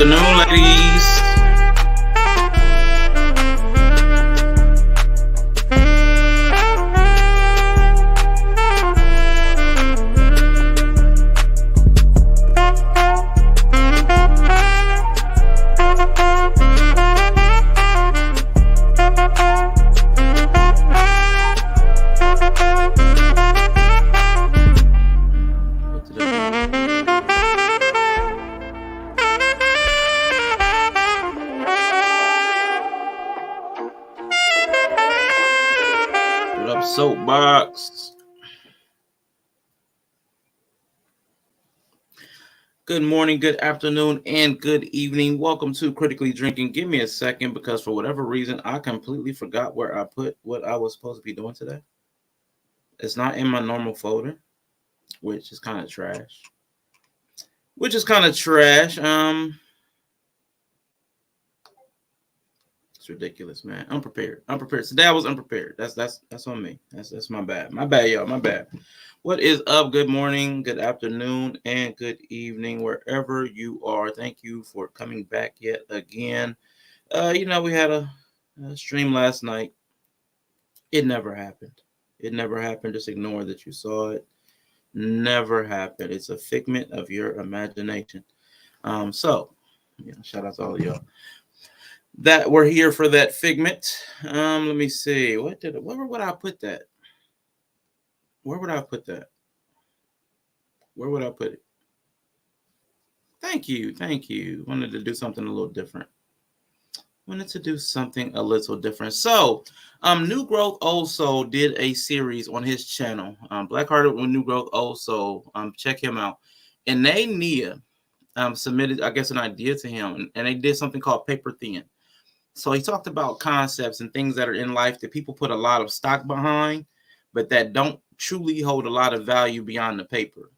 afternoon, ladies. Soapbox. Good morning, good afternoon, and good evening. Welcome to Critically Drinking. Give me a second because for whatever reason, I completely forgot where I put what I was supposed to be doing today. It's not in my normal folder, which is kind of trash. It's ridiculous, man. Unprepared. Today I was unprepared. That's on me. That's my bad. My bad, y'all. My bad. What is up? Good morning, good afternoon, and good evening, wherever you are. Thank you for coming back yet again. We had a stream last night. It never happened. Just ignore that you saw it. Never happened. It's a figment of your imagination. Shout out to all of y'all that were here for that figment. Let me see. Where would I put that? Where would I put it? Thank you. Wanted to do something a little different. So, New Growth Old Soul did a series on his channel. Blackhearted with New Growth Old Soul. Check him out. And InYah submitted, I guess, an idea to him, and they did something called paper thin. So he talked about concepts and things that are in life that people put a lot of stock behind, but that don't truly hold a lot of value beyond the paper.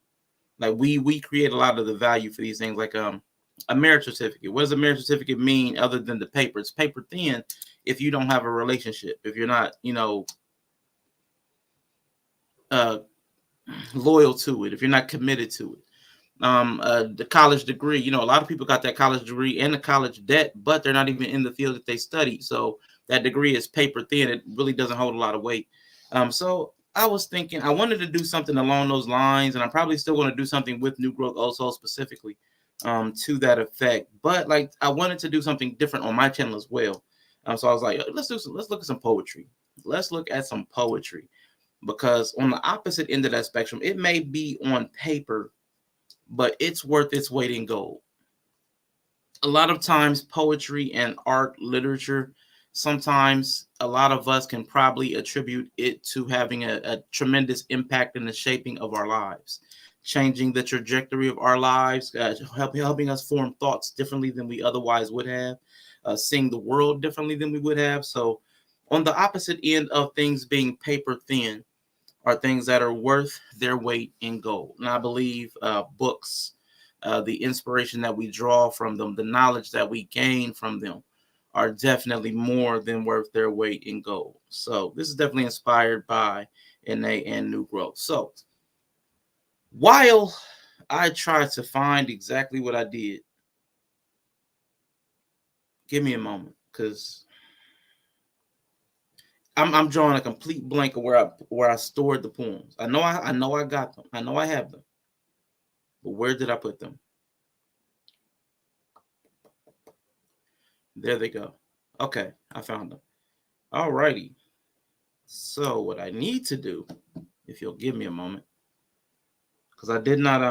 Like we create a lot of the value for these things, like a marriage certificate. What does a marriage certificate mean other than the paper? It's paper thin if you don't have a relationship, if you're not, loyal to it, if you're not committed to it. The college degree, a lot of people got that college degree and the college debt, but they're not even in the field that they study. So that degree is paper thin. It really doesn't hold a lot of weight. So I was thinking I wanted to do something along those lines, and I'm probably still going to do something with New Growth also specifically to that effect. But I wanted to do something different on my channel as well. So I was like, let's look at some poetry. Let's look at some poetry, because on the opposite end of that spectrum, it may be on paper, but it's worth its weight in gold. A lot of times poetry and art, literature, sometimes a lot of us can probably attribute it to having a tremendous impact in the shaping of our lives, changing the trajectory of our lives, helping us form thoughts differently than we otherwise would have, seeing the world differently than we would have. So on the opposite end of things being paper thin are things that are worth their weight in gold. And I believe books, the inspiration that we draw from them, the knowledge that we gain from them are definitely more than worth their weight in gold. So this is definitely inspired by InYah and New Growth. So while I try to find exactly what I did, give me a moment, because I'm drawing a complete blank of where I stored the poems. I know I got them. I know I have them. But where did I put them? There they go. Okay, I found them. All righty. So what I need to do if you'll give me a moment, because I did not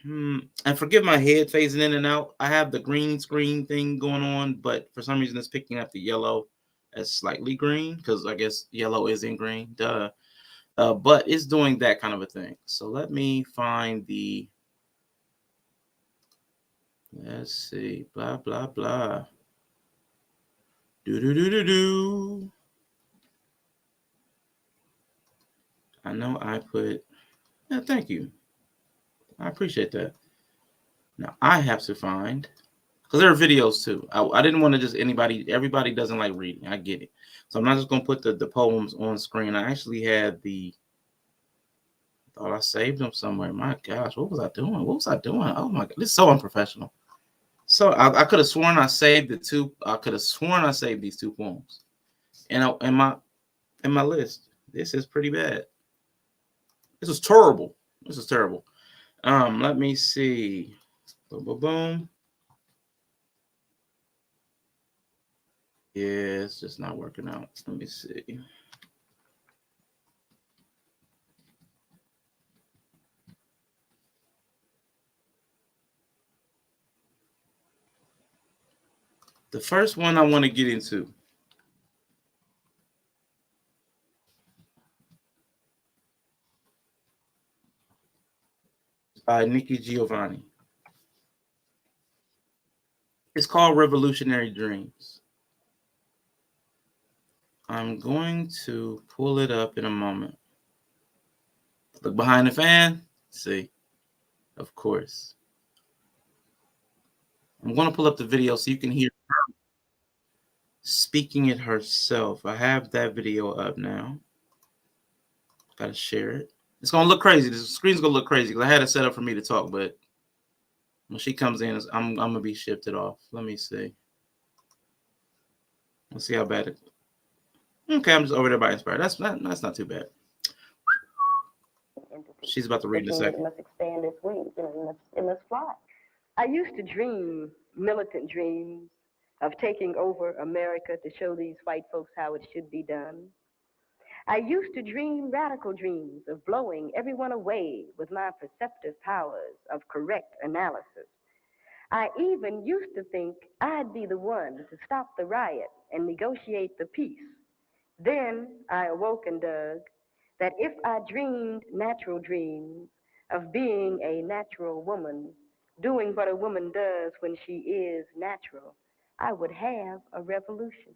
and forgive my head phasing in and out. I have the green screen thing going on, but for some reason it's picking up the yellow as slightly green because I guess yellow is in green. Duh. But it's doing that kind of a thing. So let me find the. Let's see. Blah blah blah. Do do do do do. I know I put. Yeah, thank you. I appreciate that. Now I have to find, because there are videos too. I didn't want to just everybody doesn't like reading. I get it. So I'm not just going to put the poems on screen. I actually had thought I saved them somewhere. My gosh, what was I doing? Oh my God, this is so unprofessional. So I could have sworn I saved I could have sworn I saved these 2 poems. And in my list. This is pretty bad. This is terrible. Let me see. Boom, boom, boom. Yeah, it's just not working out. Let me see. The first one I want to get into. By Nikki Giovanni. It's called Revolutionary Dreams. I'm going to pull it up in a moment. Look behind the fan. See, of course. I'm going to pull up the video so you can hear her speaking it herself. I have that video up now. Got to share it. It's going to look crazy. The screen's going to look crazy because I had it set up for me to talk, but when she comes in, I'm going to be shifted off. Let me see. Let's see how bad it is. Okay, I'm just over there by Inspired. That's not too bad. She's about to read in a second. It must expand its wings. It must fly. I used to dream militant dreams of taking over America to show these white folks how it should be done. I used to dream radical dreams of blowing everyone away with my perceptive powers of correct analysis. I even used to think I'd be the one to stop the riot and negotiate the peace. Then I awoke and dug that if I dreamed natural dreams of being a natural woman, doing what a woman does when she is natural, I would have a revolution.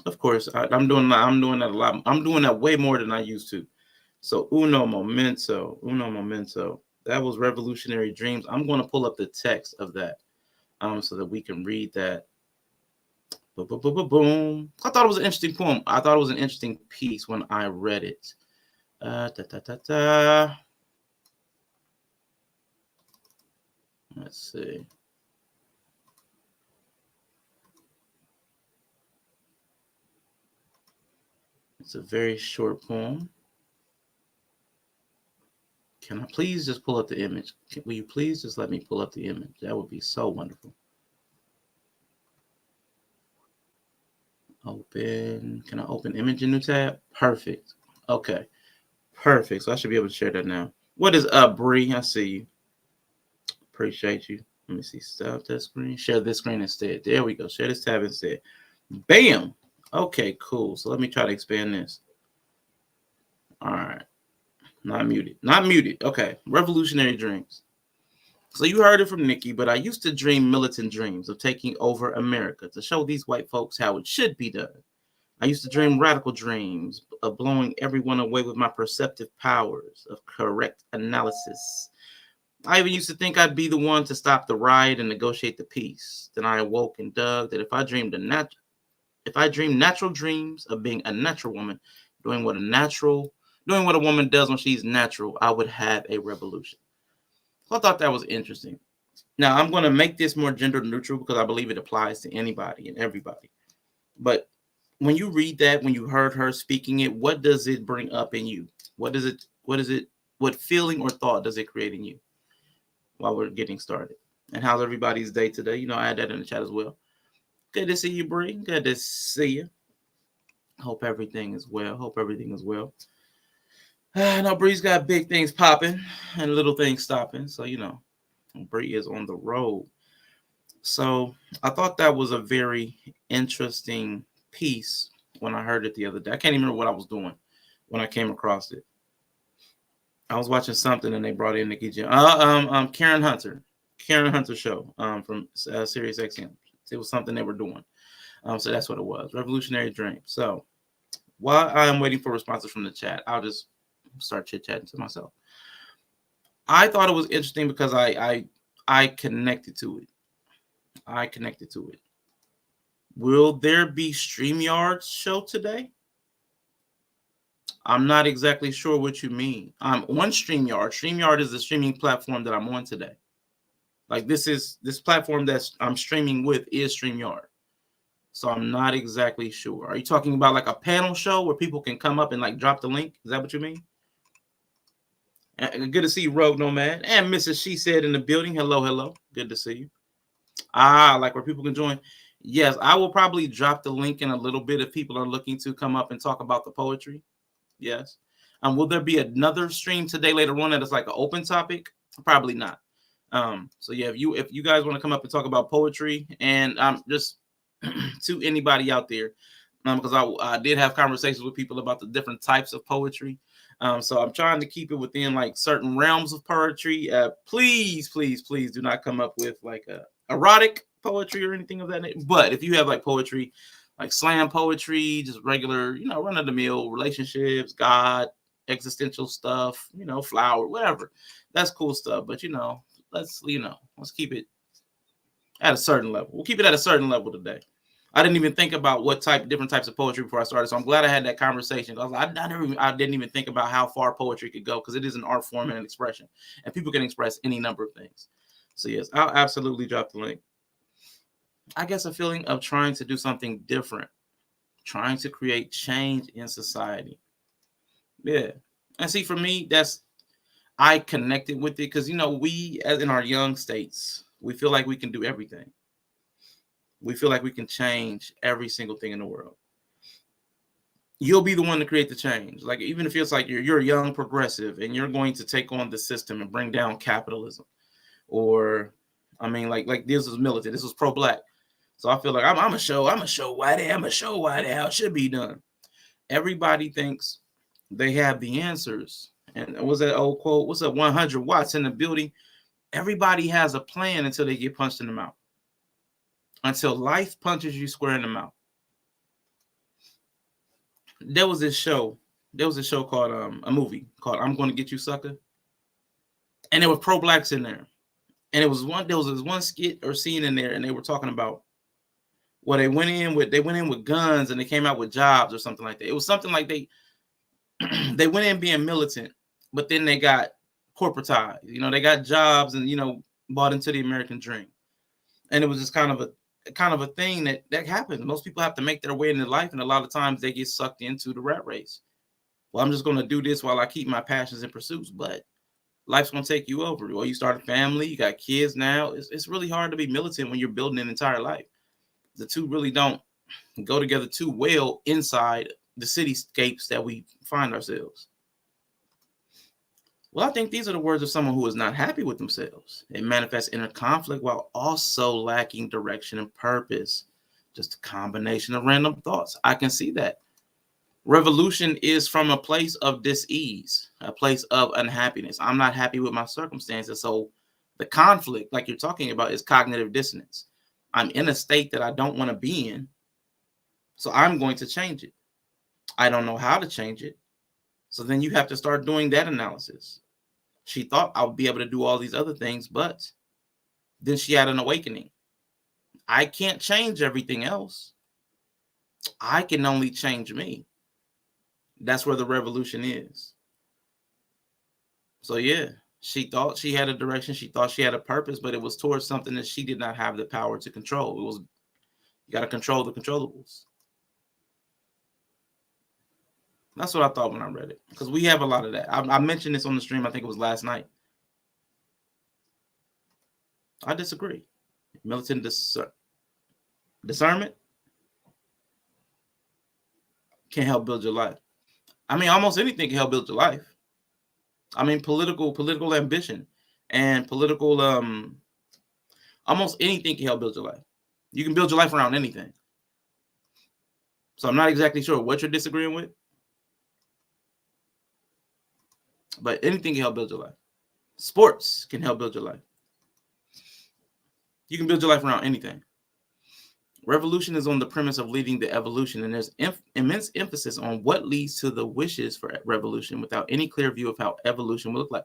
Of course, I'm doing that a lot. I'm doing that way more than I used to. So uno momento. That was Revolutionary Dreams. I'm going to pull up the text of that, so that we can read that. Boom. I thought it was an interesting poem. I thought it was an interesting piece when I read it. Let's see. It's a very short poem. Can I please just pull up the image? Will you please just let me pull up the image? That would be so wonderful. Open. Can I open image in new tab? Perfect. Okay. Perfect. So I should be able to share that now. What is up, Bree? I see you. Appreciate you. Let me see. Stop that screen. Share this screen instead. There we go. Share this tab instead. Bam. Okay, cool. So let me try to expand this. All right. Not muted. Okay. Revolutionary Dreams. So you heard it from Nikki, but I used to dream militant dreams of taking over America to show these white folks how it should be done. I used to dream radical dreams of blowing everyone away with my perceptive powers of correct analysis. I even used to think I'd be the one to stop the riot and negotiate the peace. Then I awoke and dug that if I dreamed natural dreams of being a natural woman, doing what a natural doing what a woman does when she's natural, I would have a revolution. So I thought that was interesting. Now, I'm going to make this more gender neutral because I believe it applies to anybody and everybody. But when you read that, when you heard her speaking it, what does it bring up in you? What feeling or thought does it create in you while we're getting started? And how's everybody's day today? I add that in the chat as well. Good to see you, Bree. Good to see you. Hope everything is well. I know Bree's got big things popping and little things stopping. So, Bree is on the road. So I thought that was a very interesting piece when I heard it the other day. I can't even remember what I was doing when I came across it. I was watching something and they brought in Nikki. Karen Hunter show from Sirius XM. It was something they were doing. So that's what it was. Revolutionary Dream. So while I'm waiting for responses from the chat, I'll just start chit-chatting to myself. I thought it was interesting because I connected to it. Will there be StreamYard's show today? I'm not exactly sure what you mean. I'm on StreamYard. StreamYard is the streaming platform that I'm on today. Like this platform that I'm streaming with is StreamYard. So I'm not exactly sure. Are you talking about like a panel show where people can come up and like drop the link? Is that what you mean? And good to see you, Rogue Nomad. And Mrs. She Said in the building. Hello. Good to see you. Like where people can join. Yes, I will probably drop the link in a little bit if people are looking to come up and talk about the poetry. Yes. Will there be another stream today later on that is like an open topic? Probably not. So yeah, if you guys want to come up and talk about poetry and just to anybody out there, because I did have conversations with people about the different types of poetry. So I'm trying to keep it within like certain realms of poetry. Please do not come up with like erotic poetry or anything of that nature. But if you have like poetry, like slam poetry, just regular, run of the mill relationships, God, existential stuff, flower, whatever, that's cool stuff. But let's keep it at a certain level. We'll keep it at a certain level today. I didn't even think about different types of poetry before I started. So I'm glad I had that conversation. I didn't even think about how far poetry could go because it is an art form and an expression, and people can express any number of things. So yes, I'll absolutely drop the link. I guess a feeling of trying to do something different, trying to create change in society. Yeah. And see, for me, I connected with it because, we, as in our young states, we feel like we can do everything. We feel like we can change every single thing in the world. You'll be the one to create the change. Like, even if it's like you're a young progressive and you're going to take on the system and bring down capitalism. Or, like this was militant. This was pro-black. So I feel like I'm gonna show why how it should be done. Everybody thinks they have the answers. And was that old quote? What's up? 100 watts in the building. Everybody has a plan until they get punched in the mouth. Until life punches you square in the mouth. There was a show called a movie called I'm Gonna Get You Sucker. And there were pro-blacks in there. And there was this one skit or scene in there, and they were talking about they went in with guns and they came out with jobs or something like that. It was something like they went in being militant, but then they got corporatized. They got jobs and bought into the American dream. And it was just kind of a thing that happens. Most people have to make their way into life, and a lot of times they get sucked into the rat race. Well, I'm just going to do this while I keep my passions and pursuits, but life's going to take you over. Or you start a family, you got kids now. It's really hard to be militant when you're building an entire life. The two really don't go together too well inside the cityscapes that we find ourselves. Well, I think these are the words of someone who is not happy with themselves. It manifests inner conflict while also lacking direction and purpose. Just a combination of random thoughts. I can see that. Revolution is from a place of dis-ease, a place of unhappiness. I'm not happy with my circumstances. So the conflict, like you're talking about, is cognitive dissonance. I'm in a state that I don't want to be in. So I'm going to change it. I don't know how to change it. So then you have to start doing that analysis. She thought I would be able to do all these other things, but then she had an awakening. I can't change everything else. I can only change me. That's where the revolution is. So yeah, she thought she had a direction. She thought she had a purpose, but it was towards something that she did not have the power to control. It was, you got to control the controllables. That's what I thought when I read it, because we have a lot of that. I mentioned this on the stream. I think it was last night. I disagree. Militant discernment can help build your life. I mean, almost anything can help build your life. I mean, political ambition and political almost anything can help build your life. You can build your life around anything. So I'm not exactly sure what you're disagreeing with, but anything can help build your life. Sports can help build your life. You can build your life around anything. Revolution is on the premise of leading the evolution, and there's immense emphasis on what leads to the wishes for revolution without any clear view of how evolution will look like.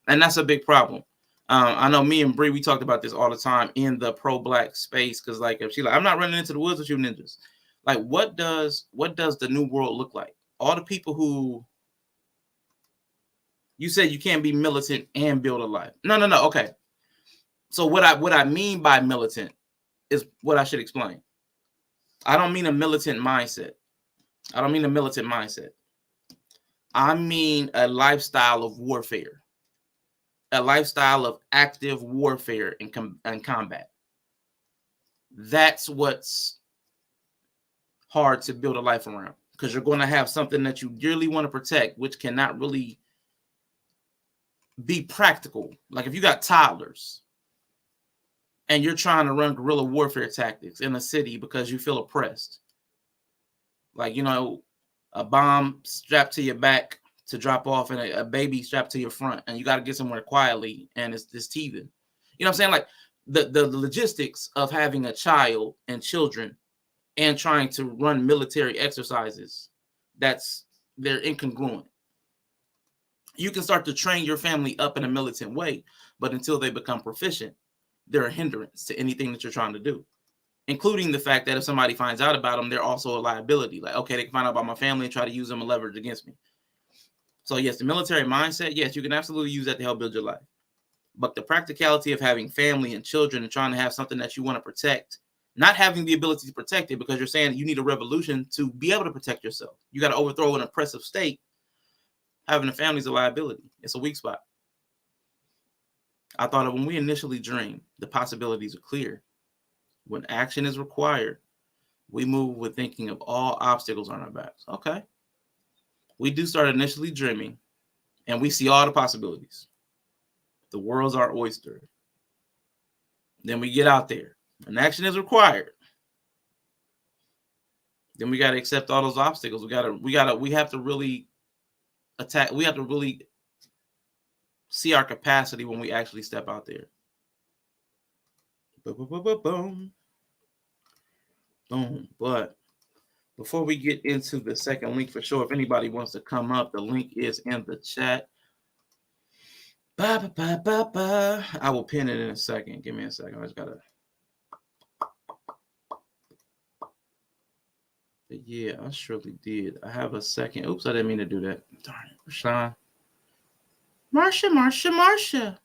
And that's a big problem. I know me and Bree, we talked about this all the time in the pro-black space, because like if she's like, I'm not running into the woods with you ninjas. Like, what does the new world look like? All the people who you said you can't be militant and build a life. No. Okay. So what I mean by militant is what I should explain. I don't mean a militant mindset. I mean a lifestyle of warfare, a lifestyle of active warfare and combat. That's what's hard to build a life around, because you're going to have something that you dearly want to protect, which cannot really be practical. Like if you got toddlers and you're trying to run guerrilla warfare tactics in a city because you feel oppressed, like, you know, a bomb strapped to your back to drop off and a baby strapped to your front, and you got to get somewhere quietly and it's teething. You know what I'm saying? Like the logistics of having a child and children and trying to run military exercises, they're incongruent. You can start to train your family up in a militant way, but until they become proficient, they're a hindrance to anything that you're trying to do, including the fact that if somebody finds out about them, they're also a liability. Like, okay, they can find out about my family and try to use them as leverage against me. So yes, the military mindset, yes, you can absolutely use that to help build your life. But the practicality of having family and children and trying to have something that you want to protect, not having the ability to protect it because you're saying you need a revolution to be able to protect yourself. You got to overthrow an oppressive state. Having a family is a liability. It's a weak spot. I thought of when we initially dream, the possibilities are clear. When action is required, we move with thinking of all obstacles on our backs. Okay. We do start initially dreaming, and we see all the possibilities. The world's our oyster. Then we get out there, and action is required. Then we got to accept all those obstacles. We have to really attack. We have to really see our capacity when we actually step out there. Boom. Boom. But before we get into the second link, for sure, if anybody wants to come up, the link is in the chat. I will pin it in a second. Give me a second. I just gotta. But yeah, I surely did. I have a second. Oops, I didn't mean to do that. Darn it, Rashawn. Marsha.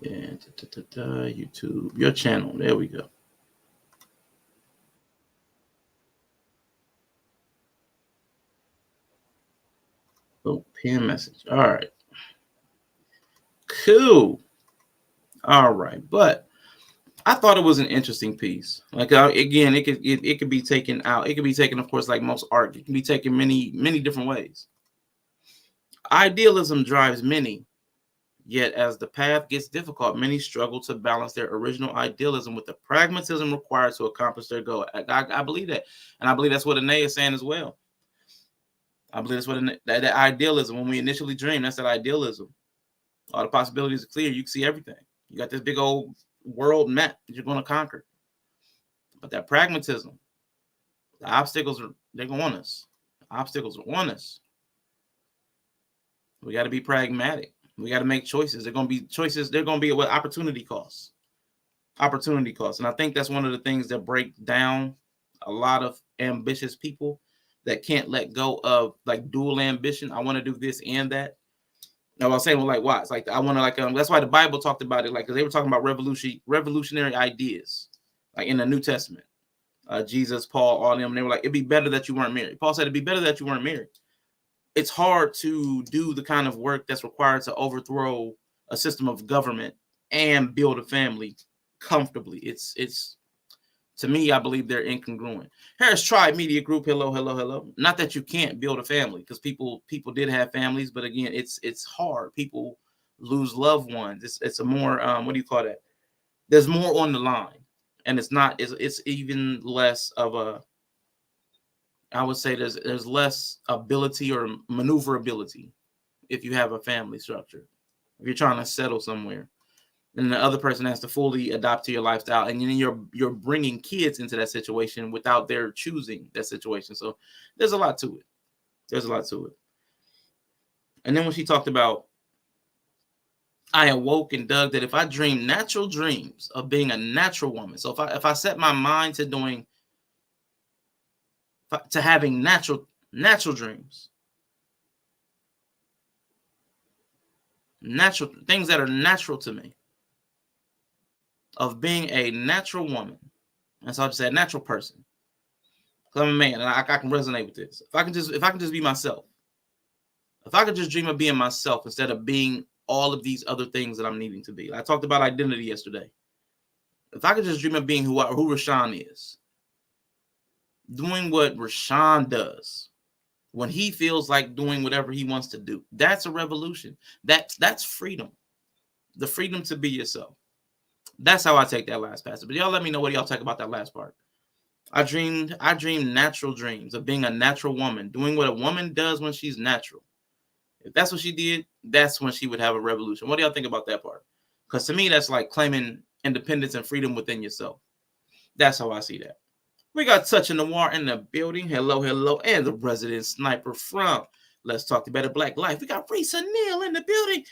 Yeah, YouTube, your channel. There we go. Oh, pin message. All right. Cool. All right, but I thought it was an interesting piece. Like again, it could be taken out. It could be taken, of course, like most art. It can be taken many different ways. Idealism drives many. Yet, as the path gets difficult, many struggle to balance their original idealism with the pragmatism required to accomplish their goal. I believe that. And I believe that's what InYah is saying as well. I believe that's what that idealism, when we initially dream, that's that idealism. All the possibilities are clear. You can see everything. You got this big old world map that you're going to conquer. But that pragmatism, the obstacles, they're on us. The obstacles are on us. We got to be pragmatic. We got to make choices. They're going to be choices. They're going to be what opportunity costs. Opportunity costs. And I think that's one of the things that break down a lot of ambitious people that can't let go of like dual ambition. I want to do this and that. Now I was saying, well, like, why? It's like I want to like that's why the Bible talked about it, like, because they were talking about revolutionary ideas, like in the New Testament. Jesus, Paul, all them, they were like, it'd be better that you weren't married. Paul said it'd be better that you weren't married. It's hard to do the kind of work that's required to overthrow a system of government and build a family comfortably. It's to me, I believe they're incongruent. Harris Tribe Media Group, hello. Not that you can't build a family, because people did have families, but again, it's hard. People lose loved ones. It's a more what do you call that? There's more on the line, and it's even less of a. I would say there's less ability or maneuverability if you have a family structure. If you're trying to settle somewhere, and the other person has to fully adapt to your lifestyle, and then you're bringing kids into that situation without their choosing that situation. So there's a lot to it. And then when she talked about, I awoke and dug that if I dream natural dreams of being a natural woman, so if I set my mind to having natural dreams, natural things that are natural to me, of being a natural woman, and so I just say a natural person, because I'm a man and I can resonate with this. If I can just be myself, if I could just dream of being myself instead of being all of these other things that I'm needing to be. I talked about identity yesterday. If I could just dream of being who Rashawn is, doing what Rashawn does when he feels like doing whatever he wants to do, that's a revolution. That's freedom. The freedom to be yourself. That's how I take that last passage. But y'all let me know what y'all think about that last part. I dreamed natural dreams of being a natural woman, doing what a woman does when she's natural. If that's what she did, that's when she would have a revolution. What do y'all think about that part? Because to me, that's like claiming independence and freedom within yourself. That's how I see that. We got Touch in the Noir in the building. Hello. And the resident sniper from Let's Talk to Better Black Life. We got Risa Neal in the building.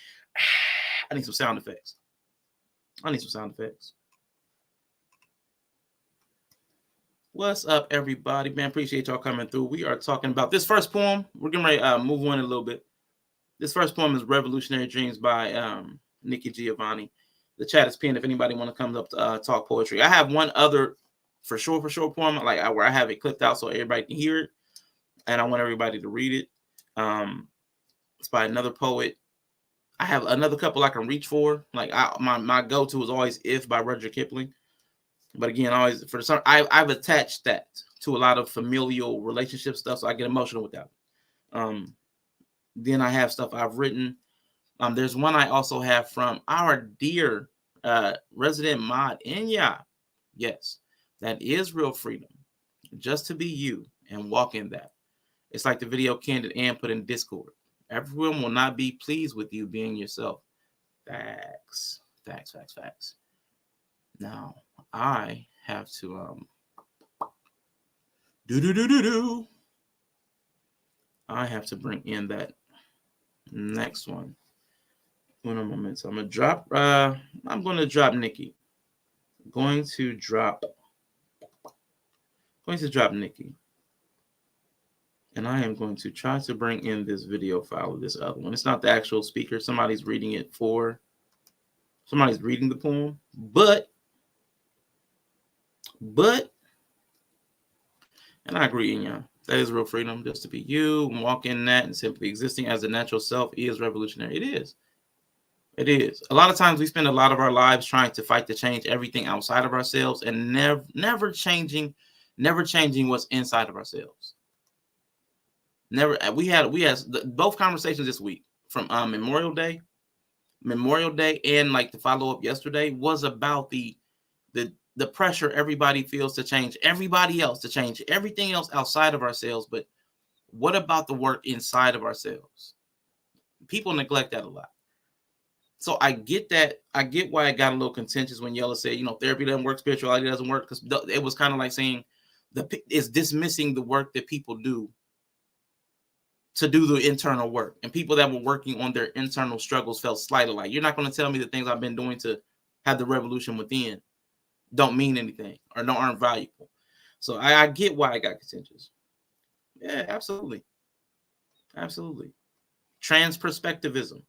I need some sound effects. What's up, everybody? Man, appreciate y'all coming through. We are talking about this first poem. We're getting ready to move on a little bit. This first poem is Revolutionary Dreams by Nikki Giovanni. The chat is pinned if anybody want to come up to talk poetry. I have one other for sure poem where I have it clipped out so everybody can hear it, and I want everybody to read it. It's by another poet. I have another couple I can reach for. Like my go-to is always If by Rudyard Kipling. But again, I've attached that to a lot of familial relationship stuff, so I get emotional with that. Then I have stuff I've written. There's one I also have from our dear resident mod, InYah. Yes, that is real freedom. Just to be you and walk in that. It's like the video Candid and put in Discord. Everyone will not be pleased with you being yourself. Facts. Now, I have to I have to bring in that next one. One moment. So I'm gonna drop Nikki. Going to drop Nikki. And I am going to try to bring in this video file of this other one. It's not the actual speaker. Somebody's reading the poem. But and I agree, InYah. That is real freedom, just to be you and walk in that, and simply existing as a natural self is revolutionary. It is. A lot of times we spend a lot of our lives trying to fight to change everything outside of ourselves and never changing what's inside of ourselves. We had both conversations this week from Memorial Day, and like the follow-up yesterday was about the pressure everybody feels to change everybody else, to change everything else outside of ourselves. But what about the work inside of ourselves? People neglect that a lot. So I get that. I get why it got a little contentious when Yella said, therapy doesn't work, spirituality doesn't work, because it was kind of like saying it's dismissing the work that people do to do the internal work. And people that were working on their internal struggles felt slighted. Like, you're not going to tell me the things I've been doing to have the revolution within don't mean anything or aren't valuable. So I get why I got contentious. Yeah, absolutely. Absolutely. Transperspectivism.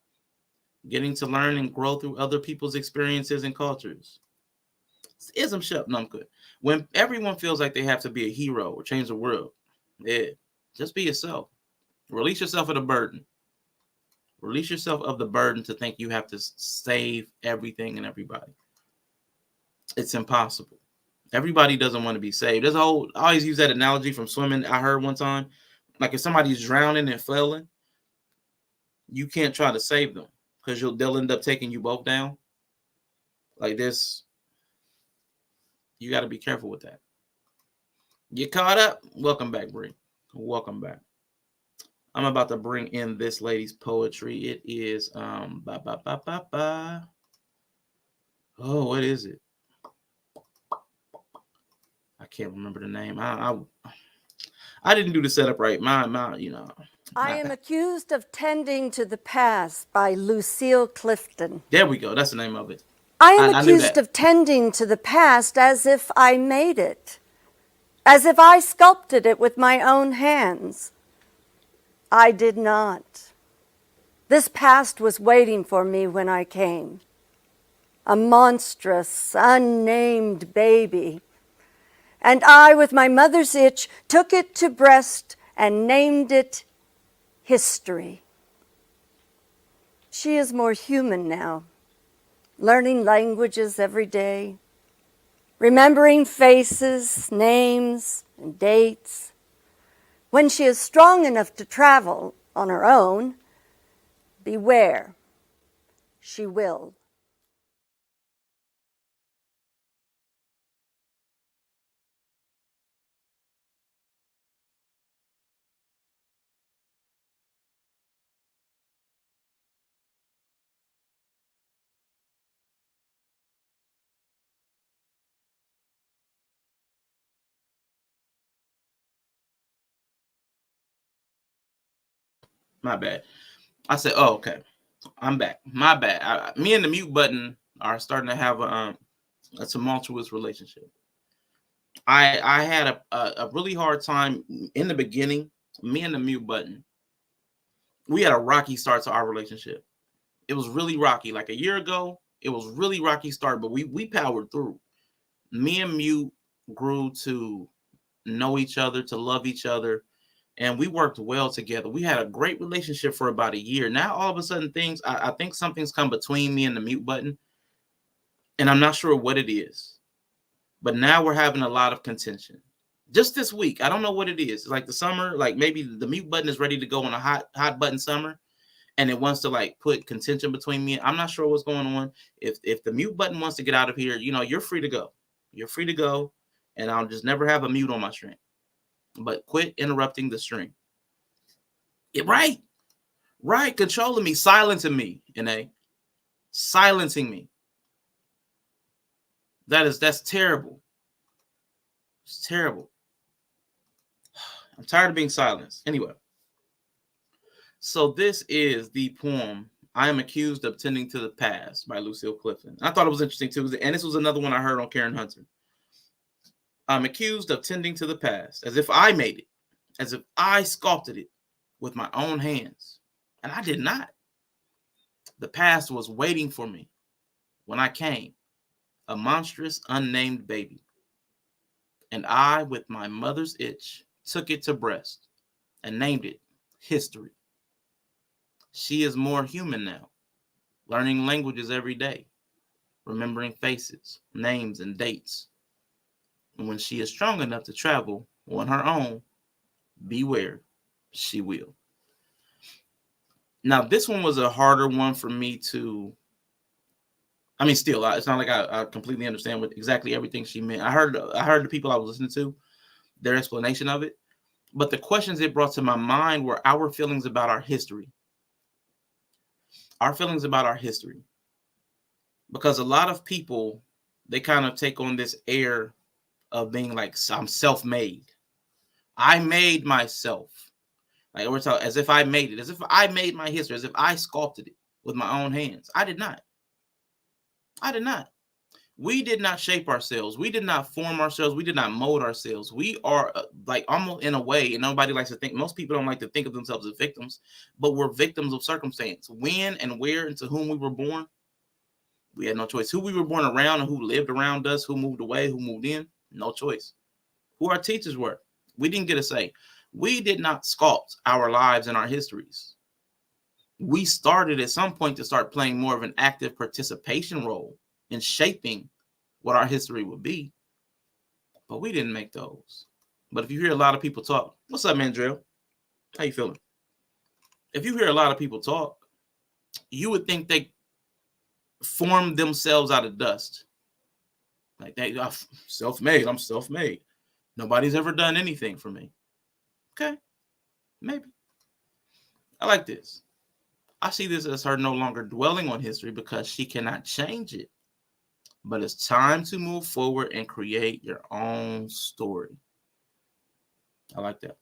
Getting to learn and grow through other people's experiences and cultures. Ism shut. No, I'm good. When everyone feels like they have to be a hero or change the world, yeah, just be yourself. Release yourself of the burden. Release yourself of the burden to think you have to save everything and everybody. It's impossible. Everybody doesn't want to be saved. There's a whole, I always use that analogy from swimming. I heard one time, like if somebody's drowning and flailing, you can't try to save them because they'll end up taking you both down. Like this, you got to be careful with that. Get caught up. Welcome back, Bree. Welcome back. I'm about to bring in this lady's poetry. It is Oh, what is it? I can't remember the name. I didn't do the setup right. I am accused of tending to the past by Lucille Clifton. There we go. That's the name of it. I am accused of tending to the past as if I made it, as if I sculpted it with my own hands. I did not. This past was waiting for me when I came. A monstrous, unnamed baby. And I, with my mother's itch, took it to breast and named it History. She is more human now, learning languages every day, remembering faces, names, and dates. When she is strong enough to travel on her own, beware, she will. My bad. I said, oh, okay. I'm back. My bad. Me and the mute button are starting to have a tumultuous relationship. I had a really hard time in the beginning. Me and the mute button, we had a rocky start to our relationship. It was really rocky. Like a year ago, it was really rocky start, but we powered through. Me and mute grew to know each other, to love each other, and we worked well together. We had a great relationship for about a year. Now, all of a sudden, I think something's come between me and the mute button, and I'm not sure what it is. But now we're having a lot of contention. Just this week, I don't know what it is. It's like the summer, like maybe the mute button is ready to go on a hot button summer, and it wants to like put contention between me. I'm not sure what's going on. If the mute button wants to get out of here, you're free to go. You're free to go, and I'll just never have a mute on my stream. But quit interrupting the stream. Right. Controlling me, silencing me, silencing me. That's terrible. It's terrible. I'm tired of being silenced. Anyway. So this is the poem, I Am Accused of Tending to the Past by Lucille Clifton. I thought it was interesting too. And this was another one I heard on Karen Hunter. I'm accused of tending to the past as if I made it, as if I sculpted it with my own hands. And I did not. The past was waiting for me when I came, a monstrous, unnamed baby. And I, with my mother's itch, took it to breast and named it History. She is more human now, learning languages every day, remembering faces, names, and dates. And when she is strong enough to travel on her own, beware, she will. Now, this one was a harder one for me to, still, it's not like I completely understand what exactly everything she meant. I heard the people I was listening to, their explanation of it. But the questions it brought to my mind were our feelings about our history. Our feelings about our history. Because a lot of people, they kind of take on this air of being like, I'm self-made. I made myself. Like we're talking as if I made it, as if I made my history, as if I sculpted it with my own hands. I did not. I did not. We did not shape ourselves. We did not form ourselves. We did not mold ourselves. We are like almost in a way, and nobody likes to think, most people don't like to think of themselves as victims, but we're victims of circumstance. When and where and to whom we were born, we had no choice. Who we were born around and who lived around us, who moved away, who moved in, no choice. Who our teachers were, we didn't get a say. We did not sculpt our lives and our histories. We started at some point to start playing more of an active participation role in shaping what our history would be, but we didn't make those. But if you hear a lot of people talk, what's up, Mandrill? How you feeling? If you hear a lot of people talk, you would think they formed themselves out of dust. Like they are self-made. I'm self-made. Nobody's ever done anything for me. Okay, maybe. I like this. I see this as her no longer dwelling on history because she cannot change it. But it's time to move forward and create your own story. I like that.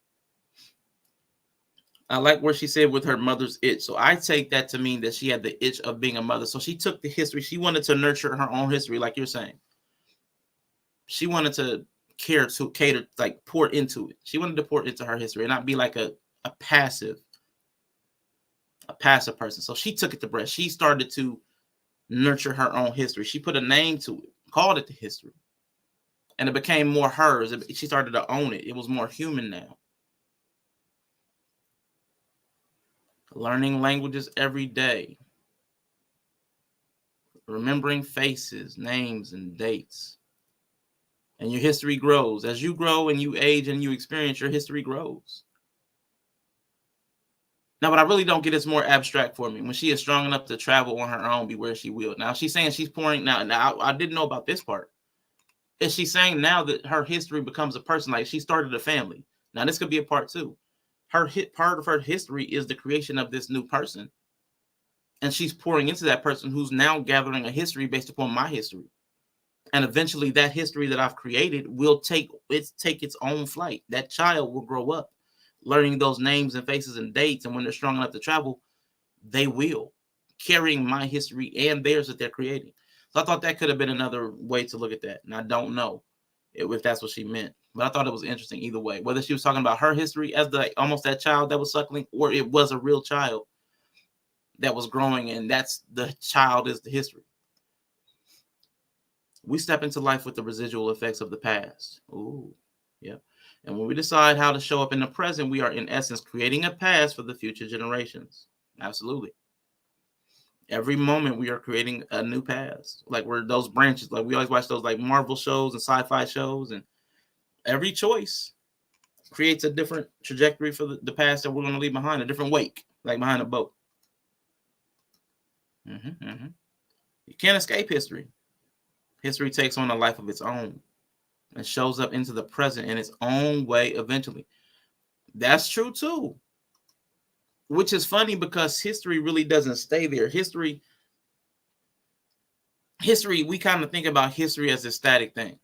I like where she said with her mother's itch. So I take that to mean that she had the itch of being a mother. So she took the history. She wanted to nurture her own history, like you're saying. She wanted to cater, like pour into it. She wanted to pour into her history and not be like a passive person. So she took it to breast. She started to nurture her own history. She put a name to it, called it the history. And it became more hers. She started to own it. It was more human now. Learning languages every day. Remembering faces, names, and dates. And your history grows. As you grow and you age and you experience, your history grows. Now, what I really don't get is more abstract for me. When she is strong enough to travel on her own, be where she will. Now, she's saying she's pouring. Now, I didn't know about this part. Is she saying now that her history becomes a person? Like she started a family. Now, this could be a part two. Part of her history is the creation of this new person. And she's pouring into that person who's now gathering a history based upon my history. And eventually that history that I've created will take its own flight. That child will grow up learning those names and faces and dates. And when they're strong enough to travel, they will, carrying my history and theirs that they're creating. So I thought that could have been another way to look at that. And I don't know if that's what she meant. But I thought it was interesting either way. Whether she was talking about her history as almost that child that was suckling, or it was a real child that was growing, and that's the child is the history. We step into life with the residual effects of the past. Ooh, yeah. And when we decide how to show up in the present, we are in essence creating a past for the future generations. Absolutely. Every moment we are creating a new past. Like we're those branches. Like we always watch those like Marvel shows and sci-fi shows, and every choice creates a different trajectory for the past that we're going to leave behind, a different wake, like behind a boat. You can't escape history. History takes on a life of its own and shows up into the present in its own way eventually. That's true too. Which is funny because history really doesn't stay there. History, we kind of think about history as a static thing.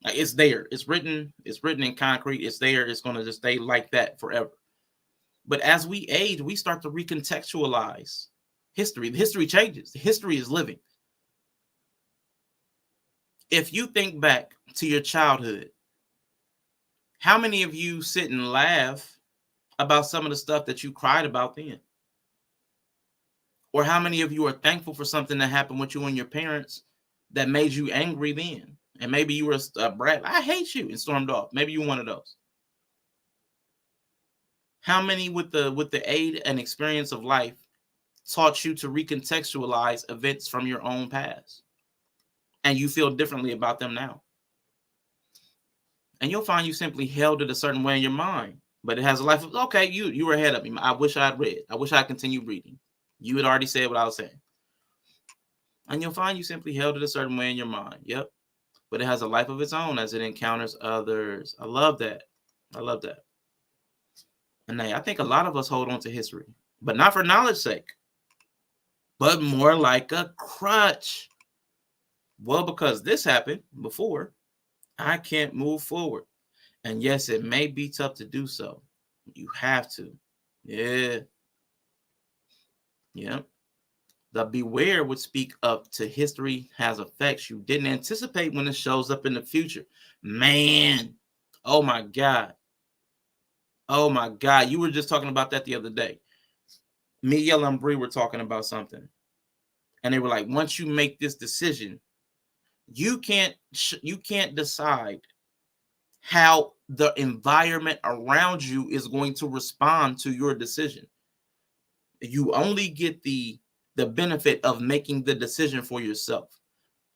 Like it's there. It's written in concrete. It's there. It's going to just stay like that forever. But as we age, we start to recontextualize history. The history changes. The history is living. If you think back to your childhood, how many of you sit and laugh about some of the stuff that you cried about then? Or how many of you are thankful for something that happened with you and your parents that made you angry then? And maybe you were a brat. I hate you, and stormed off. Maybe you're one of those. How many with the aid and experience of life taught you to recontextualize events from your own past? And you feel differently about them now. And you'll find you simply held it a certain way in your mind. But it has a life of, okay, you were ahead of me. I wish I'd read. I wish I continued reading. You had already said what I was saying. And you'll find you simply held it a certain way in your mind. Yep. But it has a life of its own as it encounters others. I love that. I love that. And I think a lot of us hold on to history, but not for knowledge's sake, but more like a crutch. Well, because this happened before, I can't move forward. And yes, it may be tough to do so. You have to. Yeah. Yeah. The beware would speak up to history has effects you didn't anticipate when it shows up in the future. Man. Oh my God. Oh my God. You were just talking about that the other day. Me, Yella, and Bree were talking about something. And they were like, once you make this decision, you can't decide how the environment around you is going to respond to your decision. You only get the benefit of making the decision for yourself,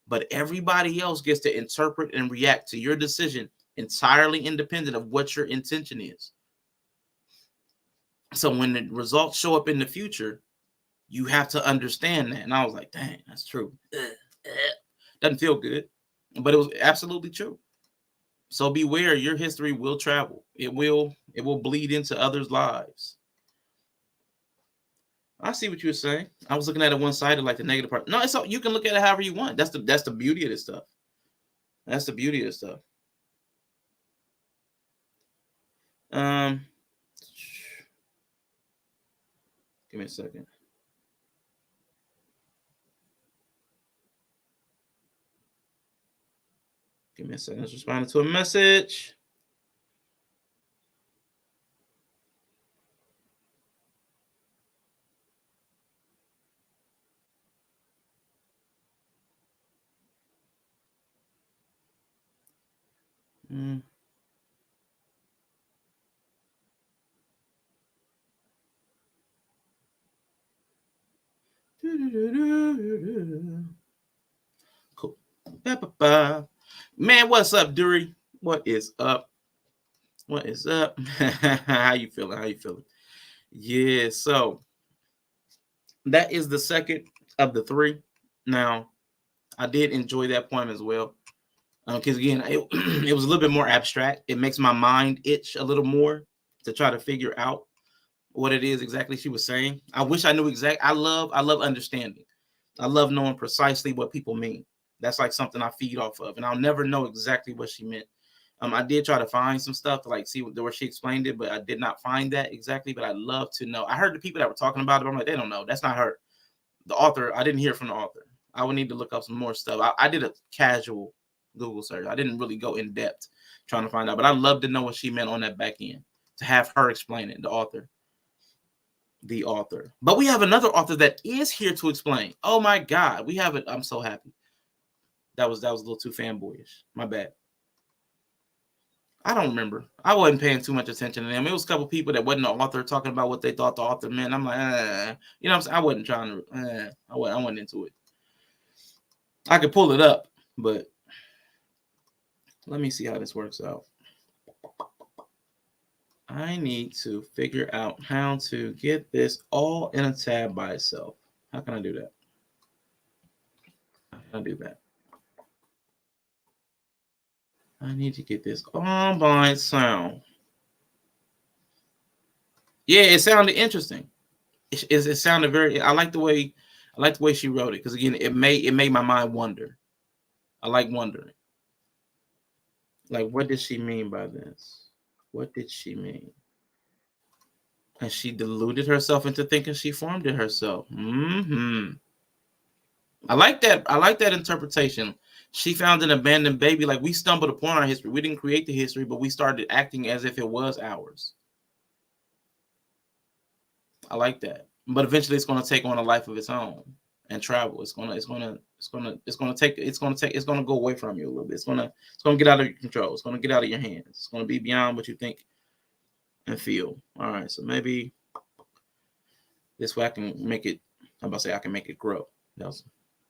but everybody else gets to interpret and react to your decision entirely independent of what your intention is. So when the results show up in the future, you have to understand that. And I was like, dang, that's true. Doesn't feel good, but it was absolutely true. So beware, your history will travel. It will bleed into others' lives. I see what you were saying. I was looking at it one-sided, like the negative part. No, it's all, you can look at it however you want. That's the beauty of this stuff. That's the beauty of this stuff. Give me a second. Give me a second. Let's respond to a message. Cool. Man, what's up, Dury? What is up? What is up? How you feeling? How you feeling? Yeah, so that is the second of the three. Now, I did enjoy that poem as well. Because again, it was a little bit more abstract. It makes my mind itch a little more to try to figure out what it is exactly she was saying. I wish I knew exact. I love understanding. I love knowing precisely what people mean. That's like something I feed off of, and I'll never know exactly what she meant. I did try to find some stuff to like see where she explained it, but I did not find that exactly. But I'd love to know. I heard the people that were talking about it, but I'm like, they don't know. That's not her. The author, I didn't hear from the author. I would need to look up some more stuff. I did a casual Google search. I didn't really go in depth trying to find out, but I'd love to know what she meant on that back end, to have her explain it, the author. But we have another author that is here to explain. Oh my God, we have it. I'm so happy. That was a little too fanboyish. My bad. I don't remember. I wasn't paying too much attention to them. It was a couple people that wasn't the author talking about what they thought the author meant. I'm like, you know what I'm saying? I wasn't trying to, I wasn't into it. I could pull it up, but let me see how this works out. I need to figure out how to get this all in a tab by itself. How can I do that? How can I do that? I need to get this all by itself. Yeah, it sounded interesting. It sounded very. I like the way she wrote it, because again, it made my mind wonder. I like wondering. Like, what did she mean by this? What did she mean? And she deluded herself into thinking she formed it herself. I like that interpretation. She found an abandoned baby. Like, we stumbled upon our history. We didn't create the history, but we started acting as if it was ours. I like that. But eventually it's going to take on a life of its own and travel. It's going to go away from you a little bit. It's going to get out of your control. It's going to get out of your hands. It's going to be beyond what you think and feel. All right. So maybe this way I can make it, I'm about to say I can make it grow.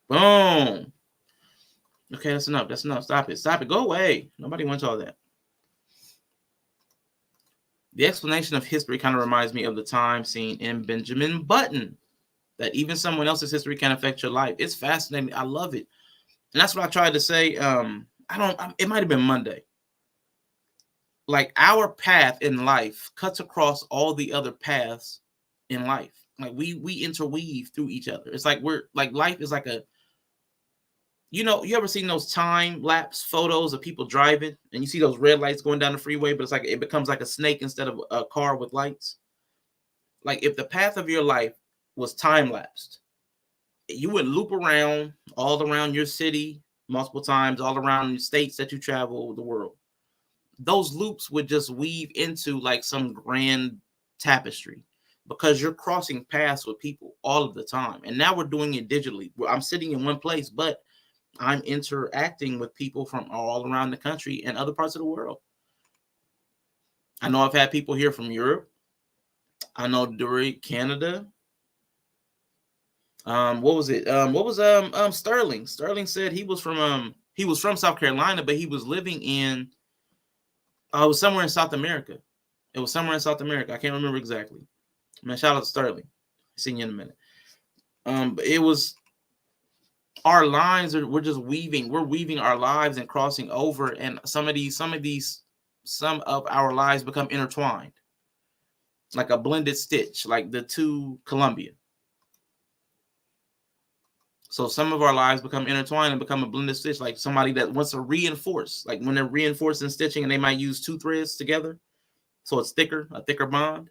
Boom. Okay, that's enough. Stop it. Go away. Nobody wants all that. The explanation of history kind of reminds me of the time seen in Benjamin Button, that even someone else's history can affect your life. It's fascinating. I love it. And that's what I tried to say. It might have been Monday. Like, our path in life cuts across all the other paths in life. Like, we interweave through each other. It's like life is like a, you ever seen those time lapse photos of people driving and you see those red lights going down the freeway, but it's like it becomes like a snake instead of a car with lights? Like if the path of your life was time lapsed, you would loop around all around your city multiple times, all around the states that you travel the world. Those loops would just weave into like some grand tapestry because you're crossing paths with people all of the time. And now we're doing it digitally. I'm sitting in one place, but I'm interacting with people from all around the country and other parts of the world. I know I've had people here from Europe. I know during Canada. What was it? What was Sterling? Sterling said he was from South Carolina, but he was living in it was somewhere in South America. It was somewhere in South America. I can't remember exactly. Man, shout out to Sterling. See you in a minute. But it was our lines we're just weaving. We're weaving our lives and crossing over, and some of our lives become intertwined, like a blended stitch, like the two Columbia. So some of our lives become intertwined and become a blended stitch, like somebody that wants to reinforce, like when they're reinforcing stitching and they might use two threads together, so it's a thicker bond.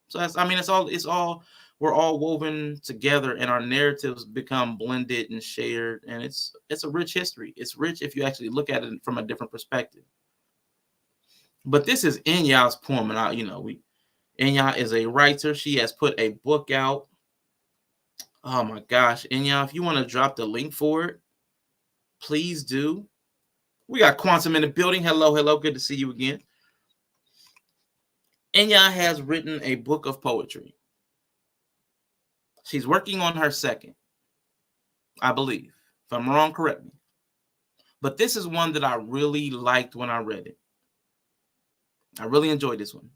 So it's all we're all woven together, and our narratives become blended and shared, and it's a rich history. It's rich if you actually look at it from a different perspective. But this is InYah's poem, and InYah is a writer. She has put a book out. Oh my gosh, InYah, if you want to drop the link for it, please do. We got Quantum in the building. Hello. Good to see you again. InYah has written a book of poetry. She's working on her second, I believe. If I'm wrong, correct me. But this is one that I really liked when I read it. I really enjoyed this one.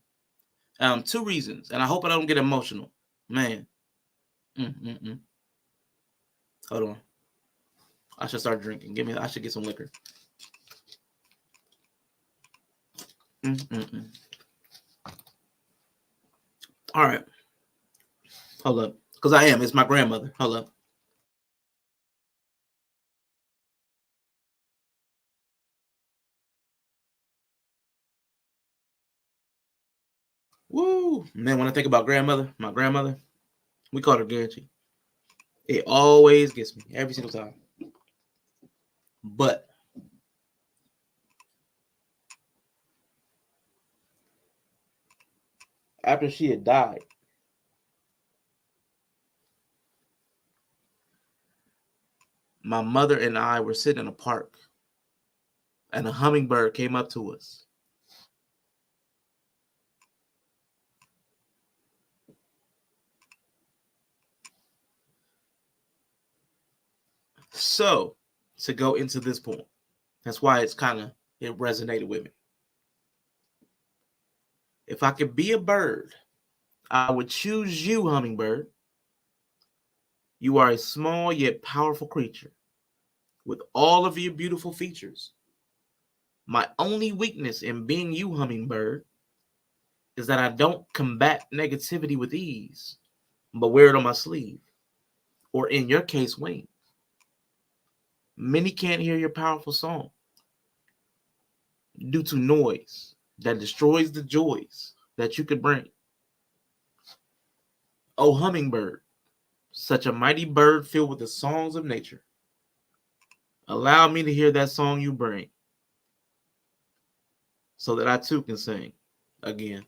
Two reasons, and I hope I don't get emotional. Man. Hold on. I should start drinking. I should get some liquor. All right. Hold up. Because it's my grandmother. Hold up. Woo. Man, when I think about my grandmother, we call her Guarantee. It always gets me every single time. But after she had died, my mother and I were sitting in a park, and a hummingbird came up to us. So, to go into this poem, that's why it resonated with me. If I could be a bird, I would choose you, hummingbird. You are a small yet powerful creature with all of your beautiful features. My only weakness in being you, hummingbird, is that I don't combat negativity with ease, but wear it on my sleeve, or in your case, wings. Many can't hear your powerful song due to noise that destroys the joys that you could bring. Oh, hummingbird, such a mighty bird filled with the songs of nature. Allow me to hear that song you bring so that I too can sing again.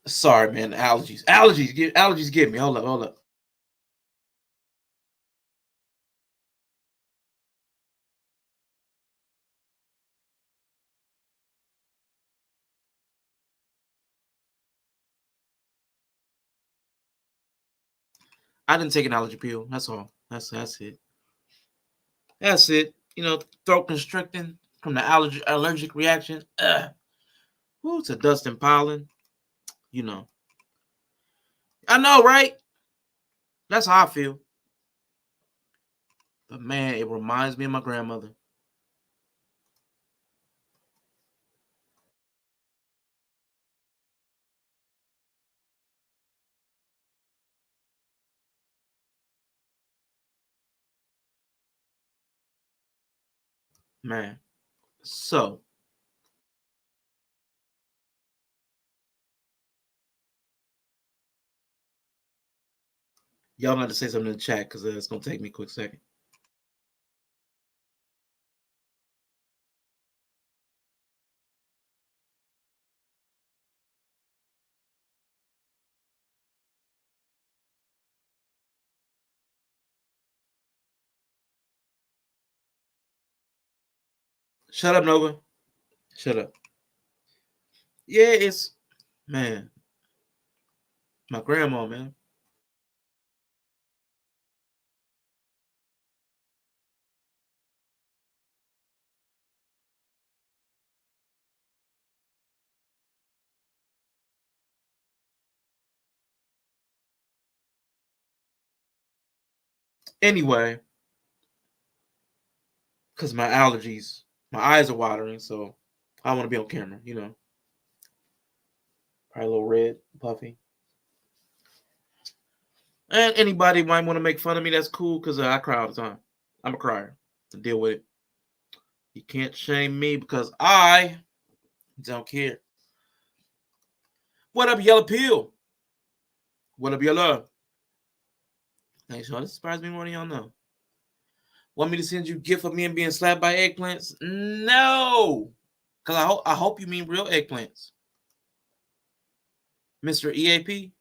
Sorry, man. Allergies get me. Hold up. I didn't take an allergy pill. That's all. That's it. That's it. Throat constricting from the allergic reaction. Woo, to dust and pollen. I know, right? That's how I feel. But man, it reminds me of my grandmother. Man. So y'all got to say something in the chat because it's gonna take me a quick second. Shut up, Nova. Shut up. Yeah, it's man. My grandma, man. Anyway, because my allergies, my eyes are watering, so I want to be on camera, you know. Probably a little red, puffy. And anybody might want to make fun of me, that's cool, because I cry all the time. I'm a crier. To deal with it. You can't shame me because I don't care. What up, Yellow Pill? What up, Yellow? Thanks, y'all. This surprised me more than y'all know. Want me to send you a gift of me and being slapped by eggplants? No. Because I hope you mean real eggplants. Mr. EAP?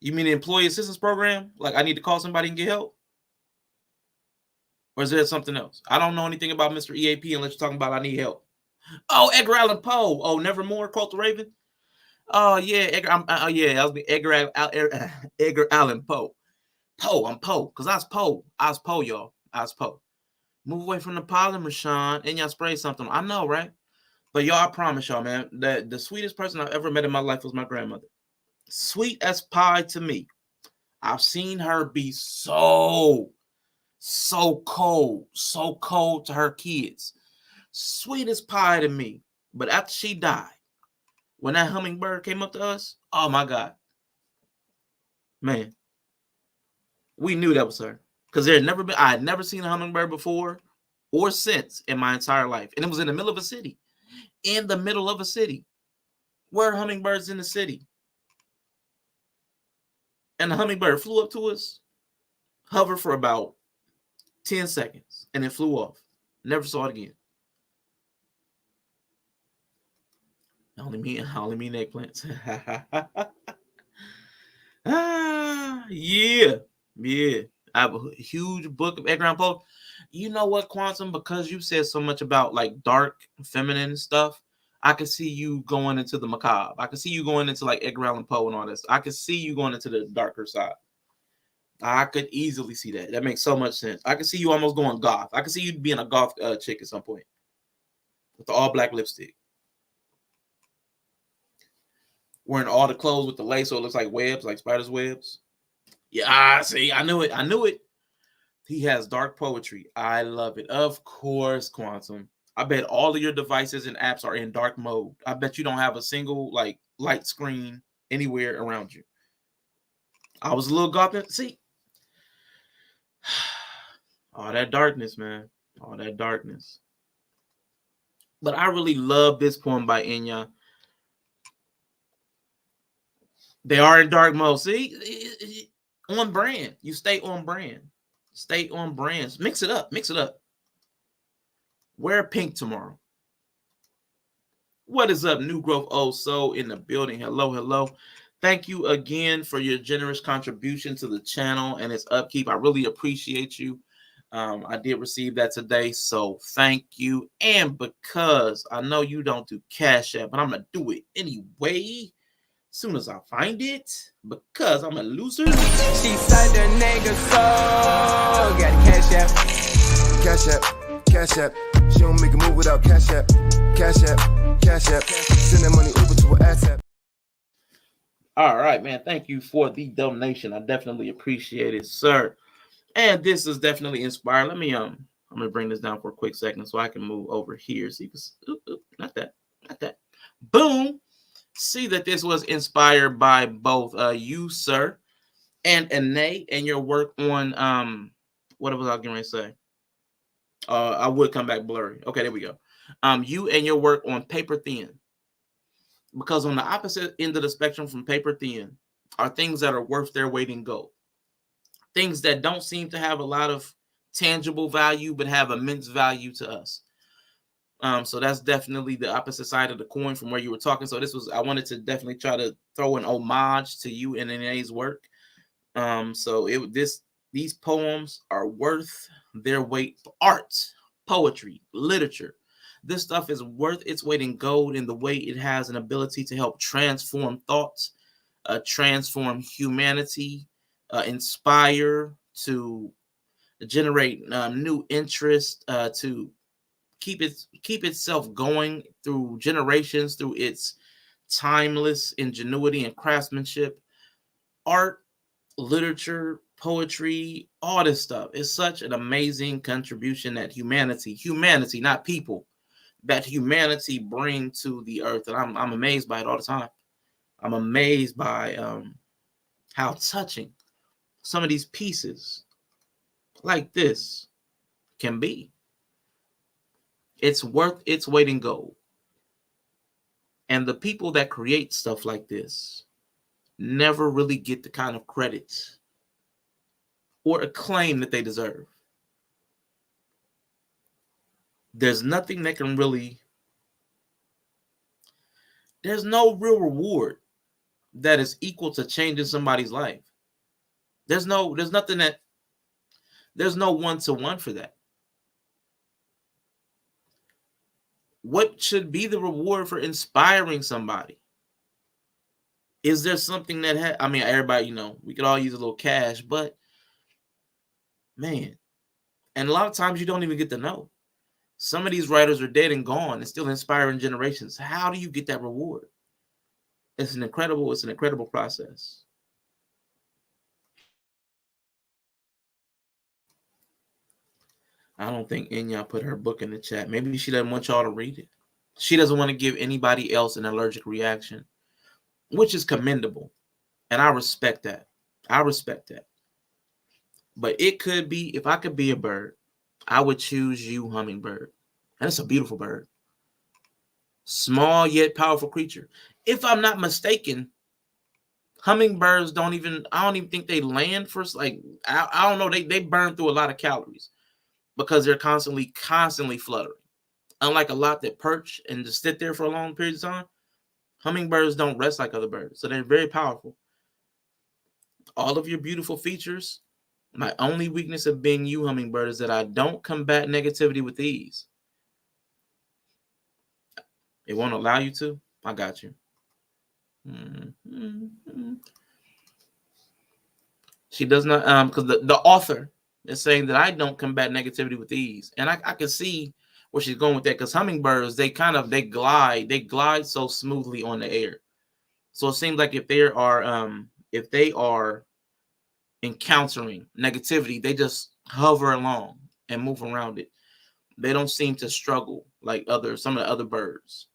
You mean the Employee Assistance Program? Like I need to call somebody and get help? Or is there something else? I don't know anything about Mr. EAP unless you're talking about I need help. Oh, Edgar Allan Poe. Oh, Nevermore, Quote the Raven. Oh, yeah. Edgar, that was me. Edgar Allan Poe. Poe, I'm Poe. Because I was Poe. I was Poe, y'all. I was Poe. Move away from the polymer, Sean. And y'all spray something. I know, right? But y'all, I promise y'all, man, that the sweetest person I've ever met in my life was my grandmother. Sweet as pie to me. I've seen her be so cold to her kids. Sweet as pie to me. But after she died, when that hummingbird came up to us, oh my God. Man. We knew that was her. Because I had never seen a hummingbird before or since in my entire life. And it was in the middle of a city. In the middle of a city. Where are hummingbirds in the city? And the hummingbird flew up to us, hovered for about 10 seconds, and then flew off. Never saw it again. I only mean eggplants. Yeah. I have a huge book of Edgar Allan Poe. You know what, Quantum? Because you said so much about like dark feminine stuff, I can see you going into the macabre. I can see you going into like Edgar Allan Poe and all this. I can see you going into the darker side. I could easily see that. That makes so much sense. I can see you almost going goth. I can see you being a goth chick at some point with the all black lipstick, wearing all the clothes with the lace so it looks like webs, like spiders' webs. Yeah, see, I knew it. He has dark poetry. I love it. Of course, Quantum. I bet all of your devices and apps are in dark mode. I bet you don't have a single like light screen anywhere around you. I was a little gawping. See, all that darkness, man. All that darkness. But I really love this poem by InYah. They are in dark mode. See, on brand. You stay on brand. Stay on brands. Mix it up. Wear pink tomorrow. What is up, New Growth Old Soul in the building? Hello. Thank you again for your generous contribution to the channel and its upkeep. I really appreciate you. I did receive that today, so thank you. And because I know you don't do Cash App, but I'm going to do it anyway. Soon as I find it, because I'm a loser. She said the nigga so got a Cash App. She don't make a move without Cash App. Cash App. Send that money over to her ass app. All right, man. Thank you for the donation. I definitely appreciate it, sir. And this is definitely inspired. Let me I'm gonna bring this down for a quick second so I can move over here. So you can not that. Boom. See that this was inspired by both you, sir, and Anae, and your work on what was I going to say? I would come back blurry. Okay, there we go. You and your work on paper thin. Because on the opposite end of the spectrum from paper thin are things that are worth their weight in gold. Things that don't seem to have a lot of tangible value, but have immense value to us. So that's definitely the opposite side of the coin from where you were talking. So I wanted to definitely try to throw an homage to you and NA's work. These poems are worth their weight. Art, poetry, literature. This stuff is worth its weight in gold in the way it has an ability to help transform thoughts, transform humanity, inspire, to generate new interest, to keep itself going through generations, through its timeless ingenuity and craftsmanship. Art, literature, poetry, all this stuff is such an amazing contribution that humanity, not people, that humanity bring to the earth. And I'm amazed by it all the time. I'm amazed by how touching some of these pieces like this can be. It's worth its weight in gold. And the people that create stuff like this never really get the kind of credit or acclaim that they deserve. There's nothing that can really, there's no real reward that is equal to changing somebody's life. There's no one-to-one for that. What should be the reward for inspiring somebody? Is there something that everybody, we could all use a little cash, but man, and a lot of times you don't even get to know. Some of these writers are dead and gone and still inspiring generations. How do you get that reward? It's an incredible process. I don't think InYah put her book in the chat. Maybe she doesn't want y'all to read it. She doesn't want to give anybody else an allergic reaction, which is commendable. And I respect that. But it could be, if I could be a bird, I would choose you, Hummingbird. And it's a beautiful bird. Small yet powerful creature. If I'm not mistaken, hummingbirds I don't even think they land for, I don't know, they burn through a lot of calories because they're constantly fluttering. Unlike a lot that perch and just sit there for a long period of time, hummingbirds don't rest like other birds. So they're very powerful. All of your beautiful features. My only weakness of being you, Hummingbird, is that I don't combat negativity with ease. It won't allow you to. I got you. She does not, because the author is saying that I don't combat negativity with ease. And I can see where she's going with that, because hummingbirds, they glide so smoothly on the air. So it seems like if they are encountering negativity, they just hover along and move around it. They don't seem to struggle like some of the other birds.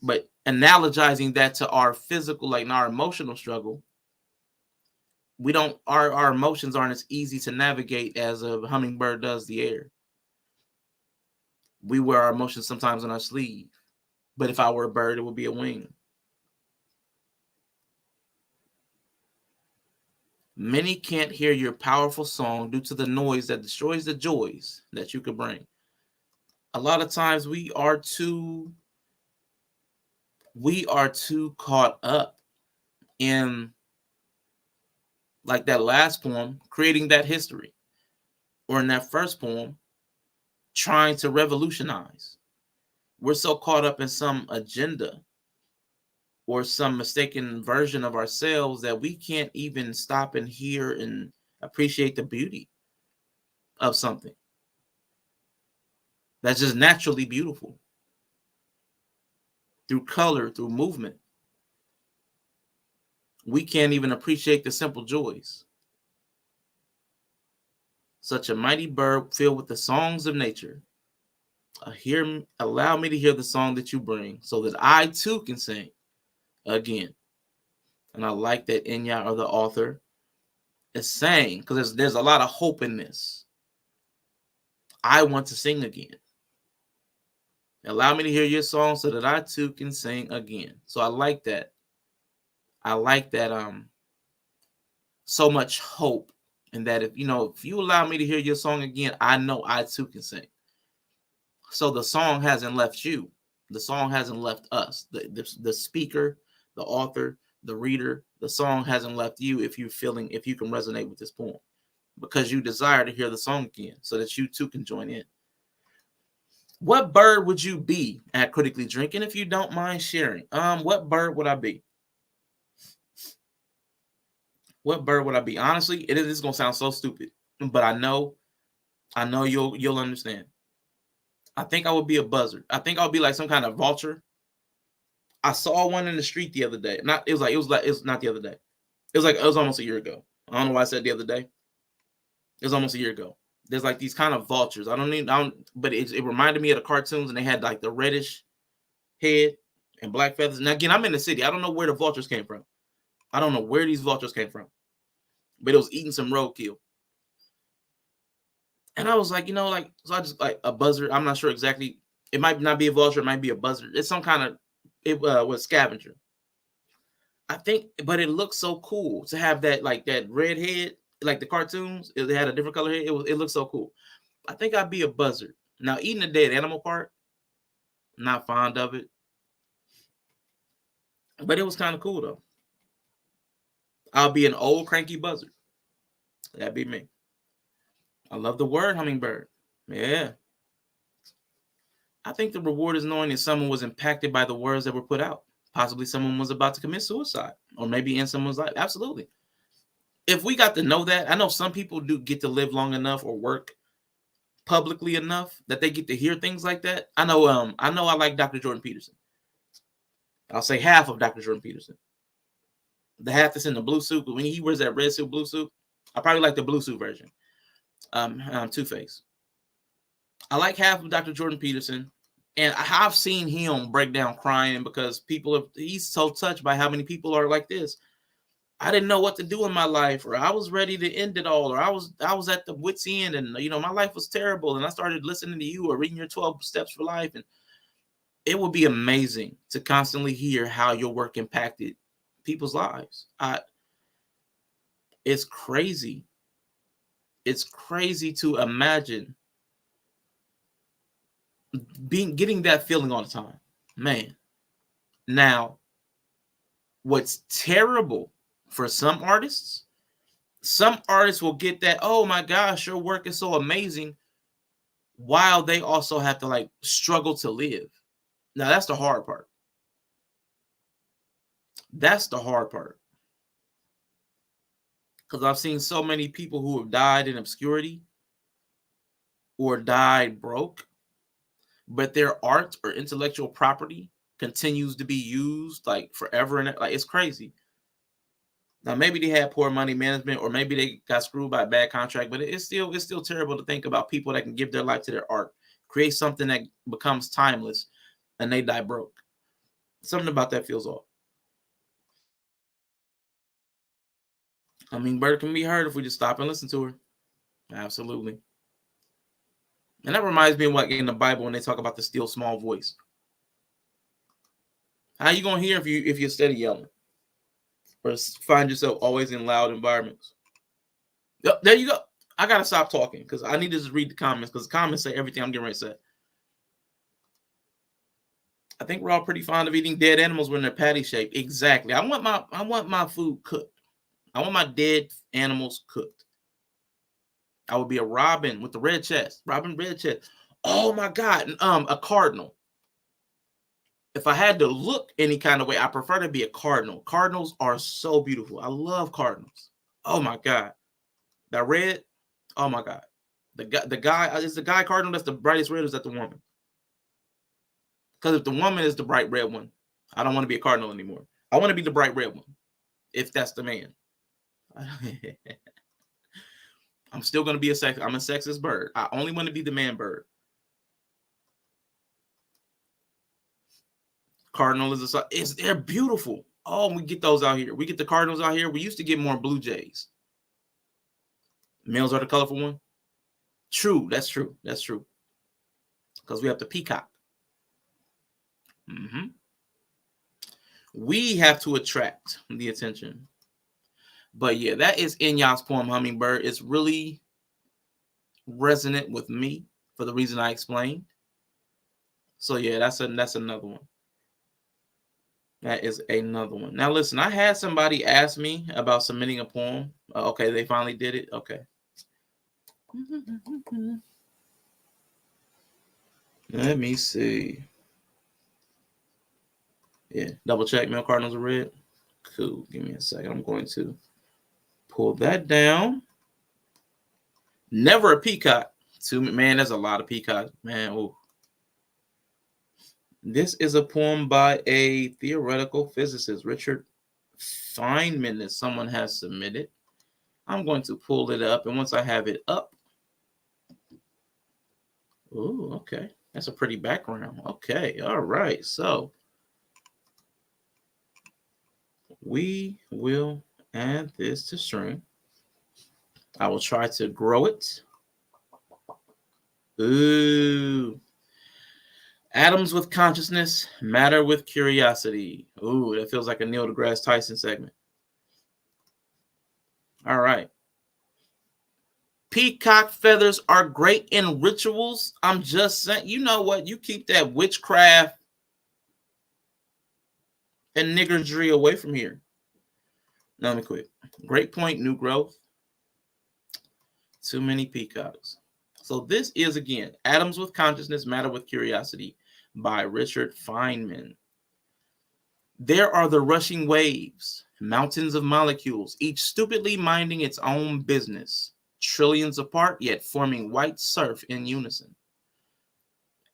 But analogizing that to our physical, like our emotional struggle, our emotions aren't as easy to navigate as a hummingbird does the air. We wear our emotions sometimes on our sleeve, but if I were a bird, it would be a wing. Many can't hear your powerful song due to the noise that destroys the joys that you could bring. A lot of times we are too caught up in, like that last poem, creating that history, or in that first poem, trying to revolutionize. We're so caught up in some agenda or some mistaken version of ourselves that we can't even stop and hear and appreciate the beauty of something that's just naturally beautiful through color, through movement. We can't even appreciate the simple joys. Such a mighty bird filled with the songs of nature. Allow me to hear the song that you bring so that I too can sing again. And I like that InYah, or the author, is saying, because there's a lot of hope in this. I want to sing again. Allow me to hear your song so that I too can sing again. So I like that. I like that so much hope, and that if you allow me to hear your song again, I know I too can sing. So the song hasn't left you. The song hasn't left us. The speaker, the author, the reader, the song hasn't left you if you can resonate with this poem, because you desire to hear the song again so that you too can join in. What bird would you be at Critically Drinking, if you don't mind sharing? What bird would I be? What bird would I be? Honestly, it is gonna sound so stupid, but I know you'll understand. I think I would be a buzzard. I think I'll be like some kind of vulture. I saw one in the street the other day. It was not the other day. It was almost a year ago. I don't know why I said the other day. It was almost a year ago. There's like these kind of vultures. But it reminded me of the cartoons, and they had like the reddish head and black feathers. Now again, I'm in the city. I don't know where the vultures came from. I don't know where these vultures came from, but it was eating some roadkill. And I was like, so I just like a buzzard. I'm not sure exactly. It might not be a vulture. It might be a buzzard. It's some kind of, it was scavenger. I think, but it looks so cool to have that, like that red head, like the cartoons. It had a different color head. It looks so cool. I think I'd be a buzzard. Now, eating a dead animal part, not fond of it. But it was kind of cool, though. I'll be an old cranky buzzard. That'd be me. I love the word hummingbird. Yeah. I think the reward is knowing that someone was impacted by the words that were put out. Possibly someone was about to commit suicide, or maybe in someone's life. Absolutely. If we got to know that, I know some people do get to live long enough or work publicly enough that they get to hear things like that. I know I like Dr. Jordan Peterson. I'll say half of Dr. Jordan Peterson. The half that's in the blue suit, but when he wears that red suit, blue suit, I probably like the blue suit version. Two-Face. I like half of Dr. Jordan Peterson, and I've seen him break down crying because he's so touched by how many people are like this. I didn't know what to do in my life, or I was ready to end it all, or I was at the wit's end, and my life was terrible, and I started listening to you or reading your 12 steps for life, and it would be amazing to constantly hear how your work impacted people's lives. It's crazy. It's crazy to imagine getting that feeling all the time, man. Now, what's terrible for some artists will get that, oh my gosh, your work is so amazing, while they also have to like struggle to live. Now, that's the hard part. That's the hard part. Because I've seen so many people who have died in obscurity or died broke, but their art or intellectual property continues to be used like forever, and like it's crazy. Now, maybe they had poor money management, or maybe they got screwed by a bad contract, but it's still terrible to think about people that can give their life to their art, create something that becomes timeless, and they die broke. Something about that feels off. Hummingbird can be heard if we just stop and listen to her. Absolutely. And that reminds me of what in the Bible when they talk about the still small voice. How you gonna hear if you're steady yelling, or find yourself always in loud environments? Yep, there you go. I gotta stop talking because I need to just read the comments, because the comments say everything I'm getting ready to say. I think we're all pretty fond of eating dead animals when they're patty shaped. Exactly. I want my food cooked. I want my dead animals cooked. I would be a robin with the red chest. Robin red chest. Oh my God. A cardinal. If I had to look any kind of way, I prefer to be a cardinal. Cardinals are so beautiful. I love cardinals. Oh my God. That red. Oh my God. The guy is the guy cardinal that's the brightest red, or is that the woman? Because if the woman is the bright red one, I don't want to be a cardinal anymore. I want to be the bright red one, if that's the man. I'm still going to be I'm a sexist bird. I only want to be the man bird. Cardinal they're beautiful. Oh, we get those out here. We get the cardinals out here. We used to get more blue jays. Males are the colorful one. True. That's true. That's true. Because we have to peacock. Mm-hmm. We have to attract the attention. But yeah, that is InYah's poem, Hummingbird. It's really resonant with me for the reason I explained. So yeah, that's another one. That is another one. Now listen, I had somebody ask me about submitting a poem. Okay, they finally did it. Okay. Let me see. Yeah, double check. Male Cardinals are red. Cool. Give me a second. I'm going to pull that down. Never a peacock. Man, there's a lot of peacocks. Man, ooh. This is a poem by a theoretical physicist, Richard Feynman, that someone has submitted. I'm going to pull it up, and once I have it up, ooh, okay, that's a pretty background. Okay, all right, so we will add this to stream. I will try to grow it. Ooh. Atoms with consciousness, matter with curiosity. Ooh, that feels like a Neil deGrasse Tyson segment. All right. Peacock feathers are great in rituals. I'm just saying, you know what? You keep that witchcraft and niggardry away from here. Now, let me quit. Great point, new growth. Too many peacocks. So this is, again, Atoms with Consciousness, Matter with Curiosity by Richard Feynman. There are the rushing waves, mountains of molecules, each stupidly minding its own business, trillions apart, yet forming white surf in unison.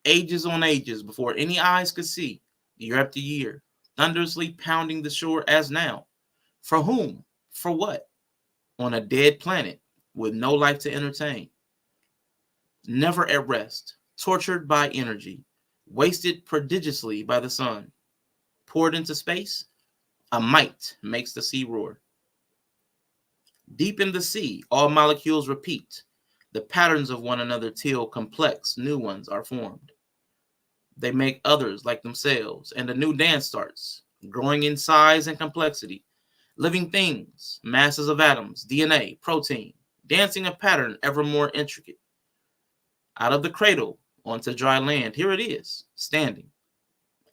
Ages on ages before any eyes could see, year after year, thunderously pounding the shore as now. For whom? For what? On a dead planet with no life to entertain. Never at rest, tortured by energy, wasted prodigiously by the sun. Poured into space, a might makes the sea roar. Deep in the sea, all molecules repeat the patterns of one another till complex new ones are formed. They make others like themselves, and a new dance starts, growing in size and complexity. Living things, masses of atoms, DNA, protein, dancing a pattern ever more intricate. Out of the cradle onto dry land, here it is, standing.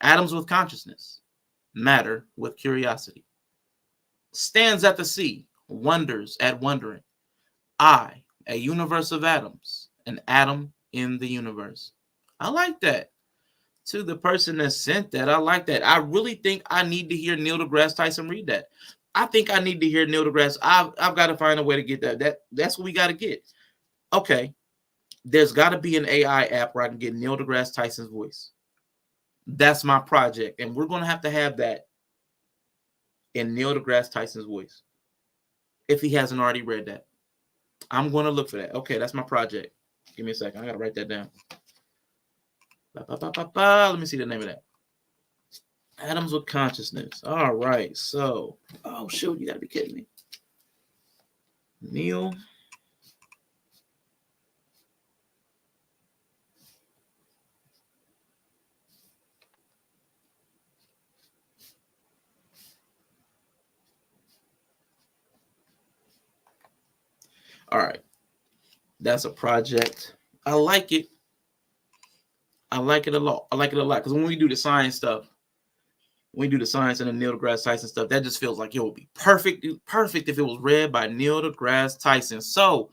Atoms with consciousness, matter with curiosity. Stands at the sea, wonders at wondering. I, a universe of atoms, an atom in the universe. I like that. To the person that sent that, I like that. I really think I need to hear Neil deGrasse Tyson read that. I think I need to hear Neil deGrasse. I've got to find a way to get that. That's what we got to get. Okay. There's got to be an AI app where I can get Neil deGrasse Tyson's voice. That's my project. And we're going to have that in Neil deGrasse Tyson's voice. If he hasn't already read that. I'm going to look for that. Okay, that's my project. Give me a second. I got to write that down. Let me see the name of that. Atoms with Consciousness. All right. So, oh, shoot. You got to be kidding me. Neil. All right. That's a project. I like it. I like it a lot. I like it a lot. Because when we do the science stuff, when we do the science and the Neil deGrasse Tyson stuff, that just feels like it would be perfect if it was read by Neil deGrasse Tyson. So,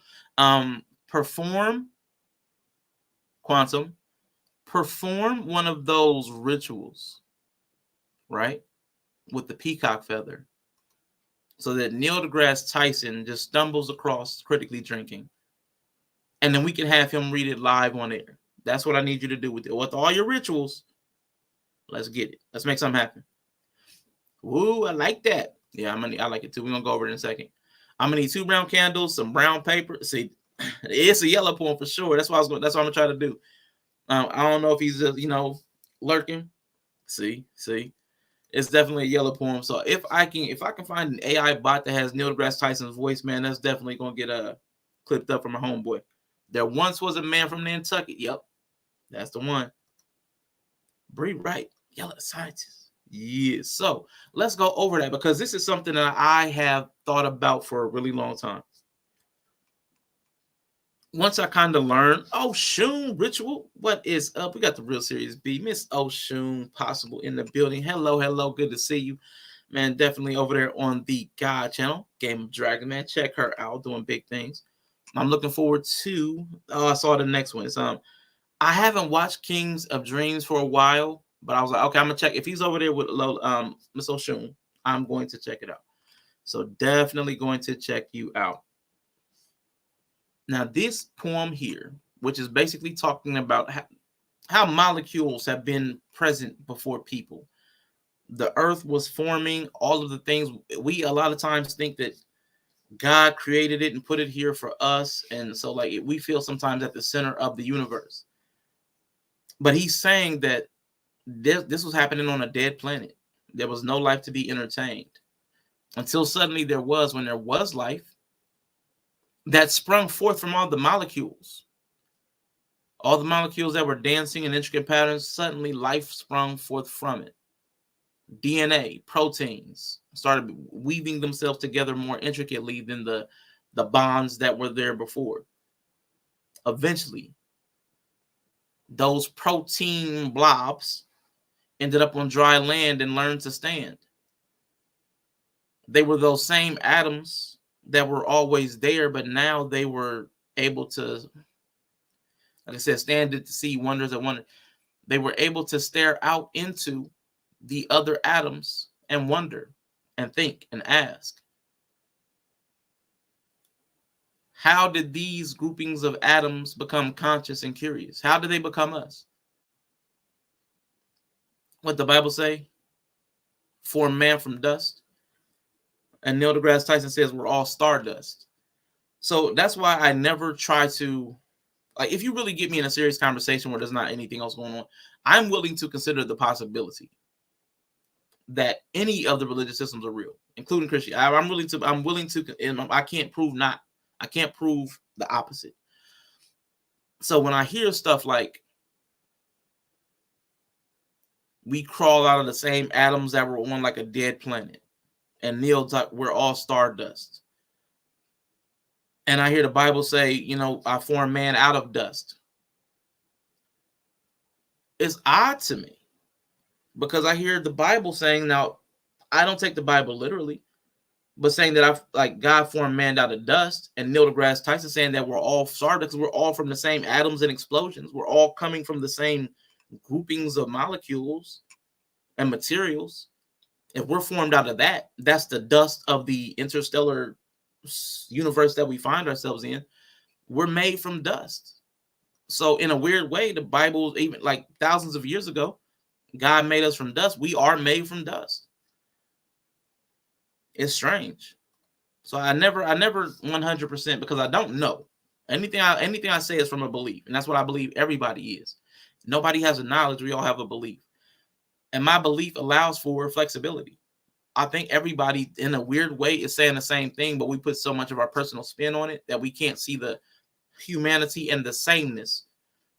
perform one of those rituals, right? With the peacock feather. So that Neil deGrasse Tyson just stumbles across Critically Drinking. And then we can have him read it live on air. That's what I need you to do with all your rituals. Let's get it. Let's make something happen. Woo, I like that. Yeah, I like it too. We're going to go over it in a second. I'm going to need 2 brown candles, some brown paper. See, it's a yellow poem for sure. That's what I'm going to try to do. I don't know if he's just, lurking. See. It's definitely a yellow poem. So if I can find an AI bot that has Neil deGrasse Tyson's voice, man, that's definitely going to get clipped up from a homeboy. There once was a man from Nantucket. Yep, that's the one. Bree Wright, yellow scientist. Yeah. So let's go over that because this is something that I have thought about for a really long time. Once I kind of learned, Oshun Ritual, what is up? We got the Real Serious B, Miss Oshun Possible in the building. Hello, hello, good to see you, man. Definitely over there on the God channel, Game of Dragon, man. Check her out, doing big things. I'm looking forward to. Oh, I saw the next one. It's I haven't watched Kings of Dreams for a while, but I was like, okay, I'm gonna check if he's over there with Miss Oshun. I'm going to check it out. So definitely going to check you out. Now, this poem here, which is basically talking about how molecules have been present before people. The earth was forming, all of the things. We a lot of times think that God created it and put it here for us. And so like we feel sometimes at the center of the universe. But he's saying that this was happening on a dead planet. There was no life to be entertained until suddenly there was, when there was life, that sprung forth from all the molecules. All the molecules that were dancing in intricate patterns, suddenly life sprung forth from it. DNA, proteins started weaving themselves together more intricately than the bonds that were there before. Eventually, those protein blobs ended up on dry land and learned to stand. They were those same atoms that were always there, but now they were able to, like I said, stand to see wonders of wonder. They were able to stare out into the other atoms and wonder and think and ask, how did these groupings of atoms become conscious and curious? How did they become us? What the Bible say? Form man from dust. And Neil deGrasse Tyson says we're all stardust. So that's why I never try to, like, if you really get me in a serious conversation where there's not anything else going on, I'm willing to consider the possibility that any of the religious systems are real, including Christianity. I'm willing to, and I can't prove not. I can't prove the opposite. So when I hear stuff like we crawl out of the same atoms that were on like a dead planet, and Neil's like, we're all stardust. And I hear the Bible say, I form man out of dust. It's odd to me because I hear the Bible saying, now I don't take the Bible literally, but saying that God formed man out of dust, and Neil deGrasse Tyson saying that we're all stardust, we're all from the same atoms and explosions. We're all coming from the same groupings of molecules and materials. If we're formed out of that, that's the dust of the interstellar universe that we find ourselves in. We're made from dust. So in a weird way, the Bible, even like thousands of years ago, God made us from dust. We are made from dust. It's strange. So I never 100%, because I don't know. Anything I say is from a belief, and that's what I believe everybody is. Nobody has a knowledge. We all have a belief. And my belief allows for flexibility. I think everybody, in a weird way, is saying the same thing, but we put so much of our personal spin on it that we can't see the humanity and the sameness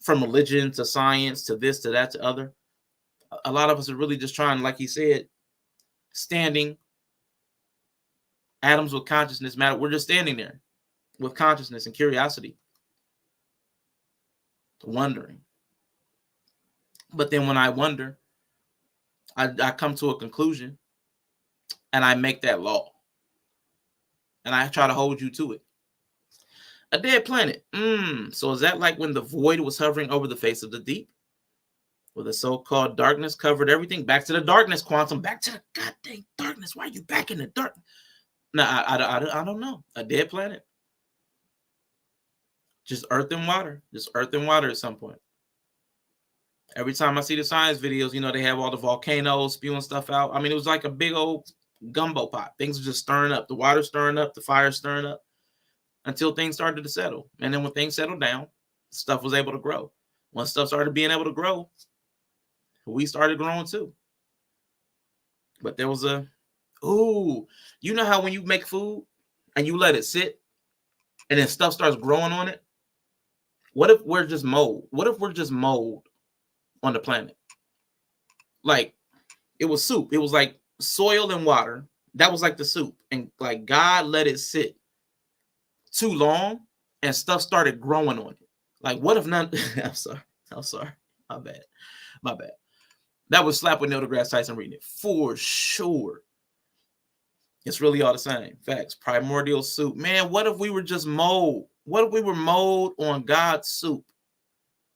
from religion to science to this to that to other. A lot of us are really just trying, like he said, standing atoms with consciousness matter. We're just standing there with consciousness and curiosity, wondering. But then when I wonder, I come to a conclusion and I make that law. And I try to hold you to it. A dead planet. So is that like when the void was hovering over the face of the deep? Where the so-called darkness covered everything? Back to the darkness, quantum. Back to the goddamn darkness. Why are you back in the dark? No, I don't know. A dead planet. Just earth and water. Just earth and water at some point. Every time I see the science videos, they have all the volcanoes spewing stuff out. I mean, it was like a big old gumbo pot. Things are just stirring up. The water stirring up. The fire stirring up. Until things started to settle. And then when things settled down, stuff was able to grow. When stuff started being able to grow, we started growing too. But there was you know how when you make food and you let it sit and then stuff starts growing on it? What if we're just mold? What if we're just mold on the planet? Like, it was soup. It was like soil and water. That was like the soup. And like God let it sit too long and stuff started growing on it. Like, what if none? I'm sorry. My bad. That would slap with Neil deGrasse Tyson reading it for sure. It's really all the same. Facts. Primordial soup. Man, what if we were just mold? What if we were mold on God's soup?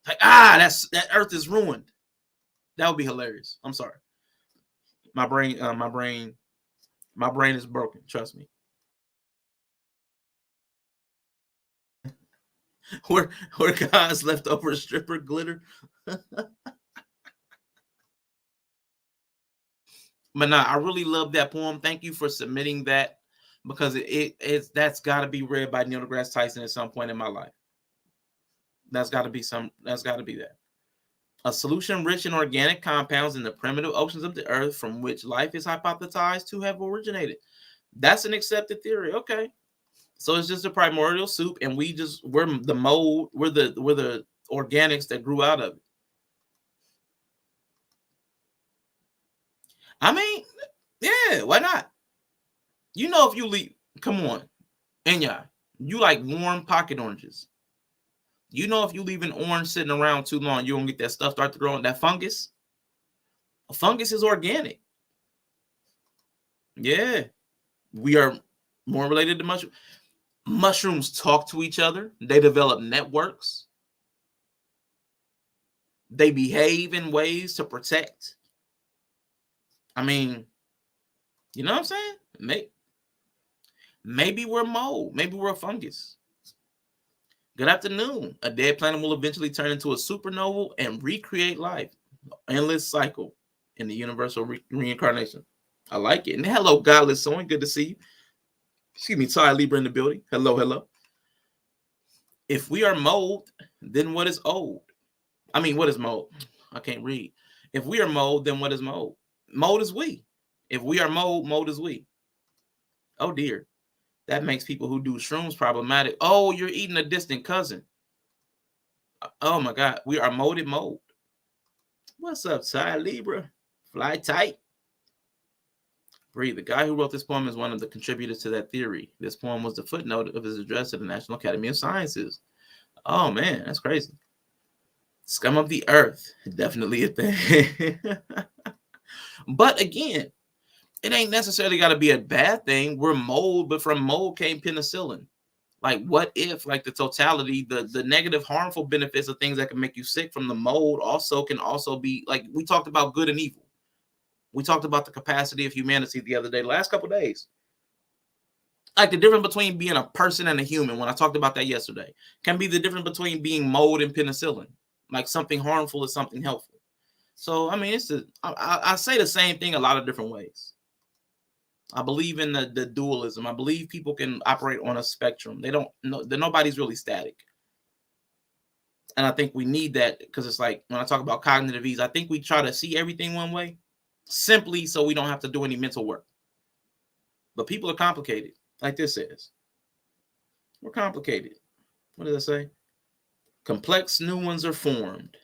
Like, that earth is ruined. That would be hilarious. I'm sorry. My brain is broken. Trust me. Where God's leftover stripper glitter. But nah, I really love that poem. Thank you for submitting that, because that's got to be read by Neil deGrasse Tyson at some point in my life. That's got to be that. A solution rich in organic compounds in the primitive oceans of the earth from which life is hypothesized to have originated. That's an accepted theory. Okay. So it's just a primordial soup, and we're the mold, we're the organics that grew out of it. I mean, yeah, why not? You know, if you leave, come on, InYah, you like warm pocket oranges. You know, if you leave an orange sitting around too long, you're gonna get that stuff start to grow on that fungus. A fungus is organic. Yeah, we are more related to mushrooms. Mushrooms talk to each other. They develop networks. They behave in ways to protect. I mean, you know what I'm saying? Maybe we're mold. Maybe we're a fungus. Good afternoon. A dead planet will eventually turn into a supernova and recreate life. Endless cycle in the universal reincarnation. I like it. And hello, Godless Soin. Good to see you. Excuse me, Ty Libra in the building. Hello. If we are mold, then what is old? I mean, what is mold? I can't read. If we are mold, then what is mold? Mold is we. If we are mold, mold is we. Oh, dear. That makes people who do shrooms problematic. Oh, you're eating a distant cousin. Oh, my God. We are molded mold. What's up, Ty Libra? Fly tight. Breathe. The guy who wrote this poem is one of the contributors to that theory. This poem was the footnote of his address to the National Academy of Sciences. Oh, man, that's crazy. Scum of the earth. Definitely a thing. But again, it ain't necessarily got to be a bad thing. We're mold, but from mold came penicillin. Like, what if, like, the totality, the negative, harmful benefits of things that can make you sick from the mold can also be, like, we talked about good and evil. We talked about the capacity of humanity the other day, the last couple of days. Like, the difference between being a person and a human, when I talked about that yesterday, can be the difference between being mold and penicillin. Like, something harmful is something helpful. So, I mean, I say the same thing a lot of different ways. I believe in the dualism. I believe people can operate on a spectrum. Nobody's really static. And I think we need that, because it's like, when I talk about cognitive ease, I think we try to see everything one way simply so we don't have to do any mental work. But people are complicated, like this says. We're complicated. What does it say? Complex new ones are formed,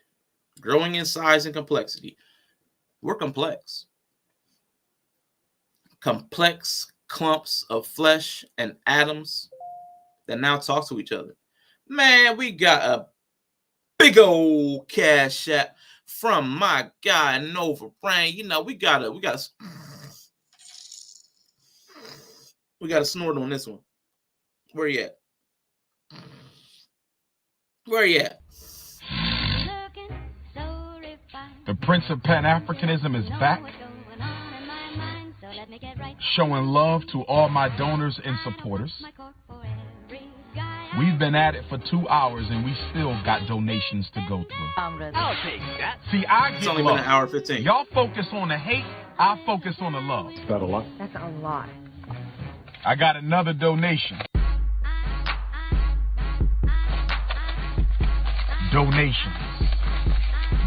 growing in size and complexity. We're complex. Complex clumps of flesh and atoms that now talk to each other. Man, we got a big old cash app from my guy Nova Brain. You know, we got a snort on this one. Where you at? Where you at? The Prince of Pan-Africanism is back, showing love to all my donors and supporters. We've been at it for 2 hours and we still got donations to go through. I'll take that. See, I get It's only love. been an hour 15. Y'all focus on the hate, I focus on the love. Is that a lot? That's a lot. I got another donation. Donations.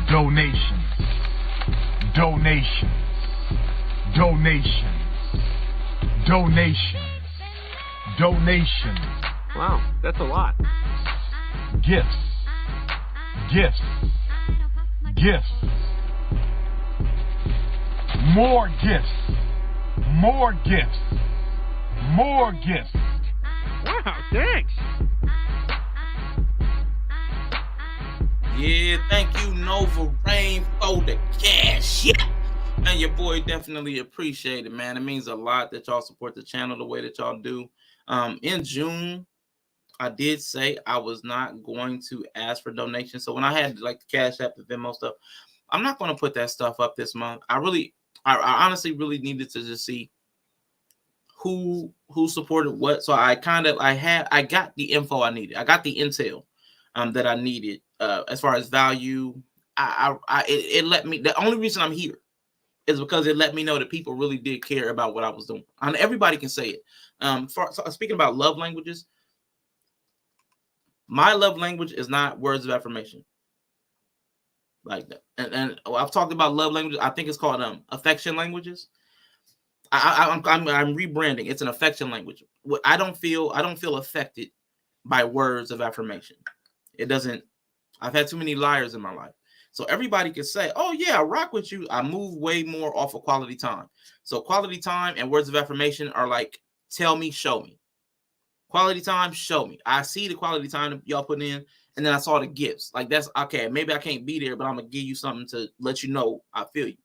Donations. Donations. Donations. Donations. Donations. Wow, that's a lot. Gifts. gifts. Gifts. More gifts. More gifts. More gifts. Wow, thanks. Yeah, thank you, Nova Rain, for the cash. Yeah. And your boy definitely appreciate it, man. It means a lot that y'all support the channel the way that y'all do. In June, I did say I was not going to ask for donations. So when I had like the Cash App, the Venmo stuff, I'm not going to put that stuff up this month. I honestly really needed to just see who supported what. So I got the info I needed. I got the intel that I needed as far as value. It let me. The only reason I'm here is because it let me know that people really did care about what I was doing. And everybody can say it. Speaking about love languages, my love language is not words of affirmation like that. And I've talked about love languages. I think it's called affection languages. I'm rebranding. It's an affection language. I don't feel affected by words of affirmation. It doesn't. I've had too many liars in my life. So everybody can say, oh yeah, I rock with you. I move way more off of quality time. So quality time and words of affirmation are like, tell me, show me. Quality time, show me. I see the quality time that y'all put in, and then I saw the gifts. Like, that's okay. Maybe I can't be there, but I'm gonna give you something to let you know I feel you.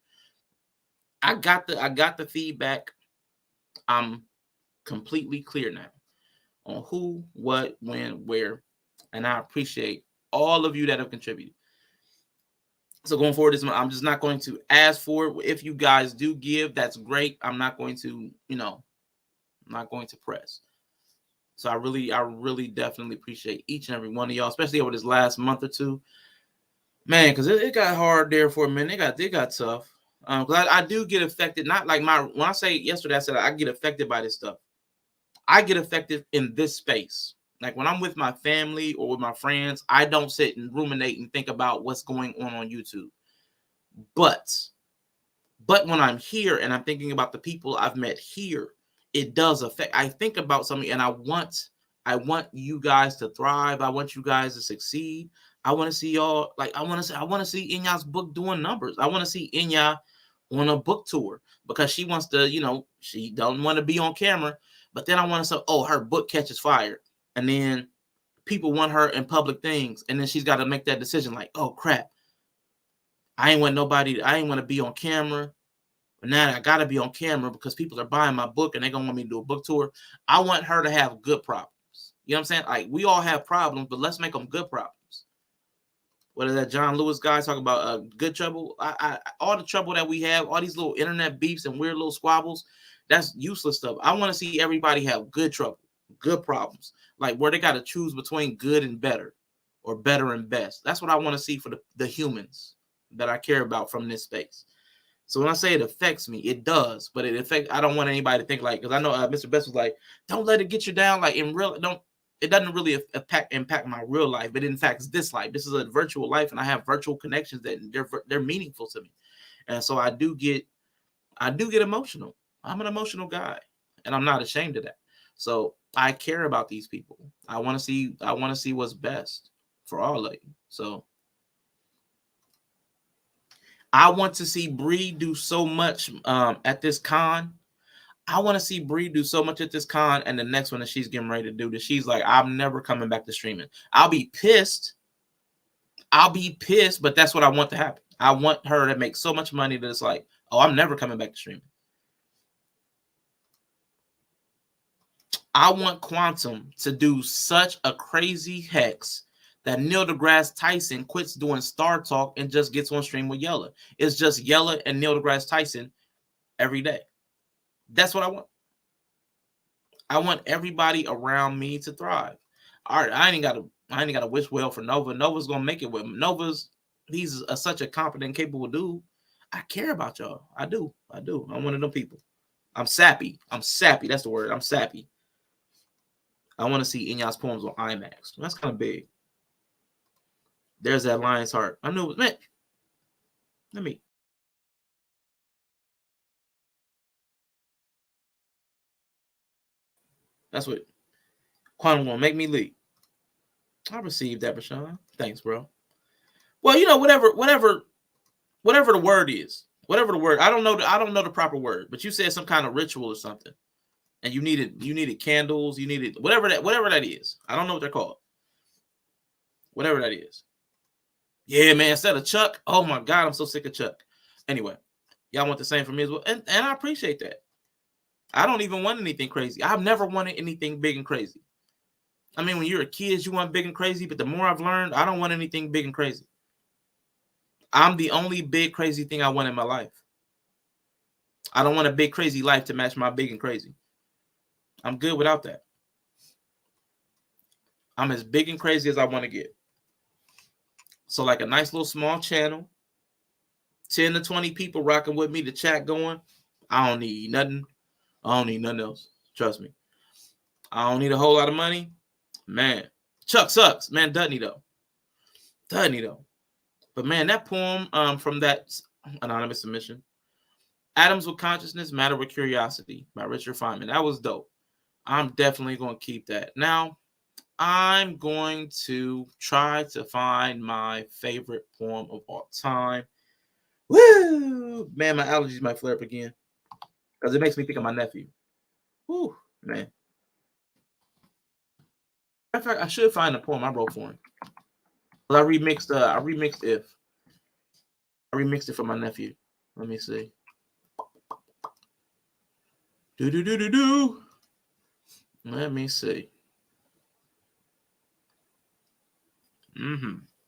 I got the feedback. I'm completely clear now on who, what, when, where, and I appreciate all of you that have contributed. So going forward, I'm just not going to ask for it. If you guys do give, that's great. I'm not going to, I'm not going to press. So I really definitely appreciate each and every one of y'all, especially over this last month or two, man, because it got hard there for a minute. It got tough. Because I do get affected. Not like when I say yesterday, I said I get affected by this stuff. I get affected in this space. Like when I'm with my family or with my friends, I don't sit and ruminate and think about what's going on YouTube. But when I'm here and I'm thinking about the people I've met here, it does affect. I think about something and I want you guys to thrive. I want you guys to succeed. I want to see y'all. Like I want to see InYah's book doing numbers. I want to see InYah on a book tour because she wants to, she don't want to be on camera. But then I want to say, oh, her book catches fire. And then people want her in public things. And then she's got to make that decision like, oh, crap. I ain't want to be on camera. But now I got to be on camera because people are buying my book and they're going to want me to do a book tour. I want her to have good problems. You know what I'm saying? Like, we all have problems, but let's make them good problems. What is that John Lewis guy talking about? Good trouble? All the trouble that we have, all these little internet beefs and weird little squabbles, that's useless stuff. I want to see everybody have good trouble, good problems, like where they got to choose between good and better or better and best. That's what I want to see for the humans that I care about from this space. So when I say it affects me, it does, but I don't want anybody to think like, because I know Mr. Best was like, don't let it get you down. Like it doesn't really impact my real life, but it impacts this life. This is a virtual life and I have virtual connections that they're meaningful to me. And so I do get emotional. I'm an emotional guy and I'm not ashamed of that. So I care about these people. I want to see what's best for all of you. So I want to see Bree do so much at this con. I want to see Bree do so much at this con and the next one that she's getting ready to do that she's like, I'm never coming back to streaming. I'll be pissed, but that's what I want to happen. I want her to make so much money that it's like, oh, I'm never coming back to streaming. I want Quantum to do such a crazy hex that Neil deGrasse Tyson quits doing Star Talk and just gets on stream with Yella. It's just Yella and Neil deGrasse Tyson every day. That's what I want. I want everybody around me to thrive. All right, I ain't gotta wish well for Nova. Nova's gonna make it well. He's such a competent, capable dude. I care about y'all. I do. I'm one of them people. I'm sappy. That's the word. I'm sappy. I want to see InYah's poems on IMAX. That's kind of big. There's that lion's heart. I knew it was meant. Let me. That's what Quantum gonna make me leave. I received that, Bashan. Thanks, bro. Well, you know, whatever the word is, whatever the word. I don't know the proper word, but you said some kind of ritual or something, and you needed candles, you needed whatever that is. I don't know what they're called. Whatever that is. Yeah, man. Instead of Chuck, oh my God, I'm so sick of Chuck. Anyway, y'all want the same from me as well, and I appreciate that. I don't even want anything crazy. I've never wanted anything big and crazy. I mean, when you're a kid, you want big and crazy, but the more I've learned, I don't want anything big and crazy. I'm the only big crazy thing I want in my life. I don't want a big crazy life to match my big and crazy. I'm good without that. I'm as big and crazy as I want to get. So like a nice little small channel, 10 to 20 people rocking with me, the chat going. I don't need nothing. I don't need nothing else. Trust me. I don't need a whole lot of money. Man, Chuck sucks. Man, doesn't he though? Doesn't he though? But man, that poem from that anonymous submission, Atoms with Consciousness, Matter with Curiosity by Richard Feynman. That was dope. I'm definitely going to keep that. Now, I'm going to try to find my favorite poem of all time. Woo! Man, my allergies might flare up again because it makes me think of my nephew. Woo, man. In fact, I should find a poem I wrote for him. I remixed If. I remixed it for my nephew. Let me see. Do. Let me see.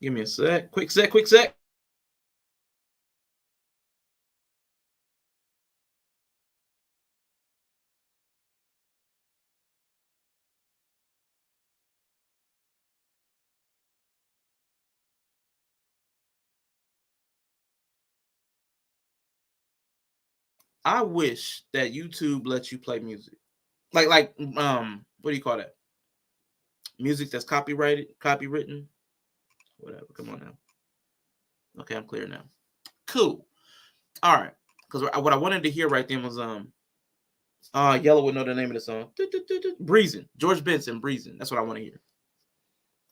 Give me a sec. Quick sec. I wish that YouTube lets you play music. Like what do you call that? Music that's copywritten. Whatever. Come on now. Okay, I'm clear now. Cool. All right. Because what I wanted to hear right then was Yellow would know the name of the song. Breezing. George Benson, Breezing. That's what I want to hear.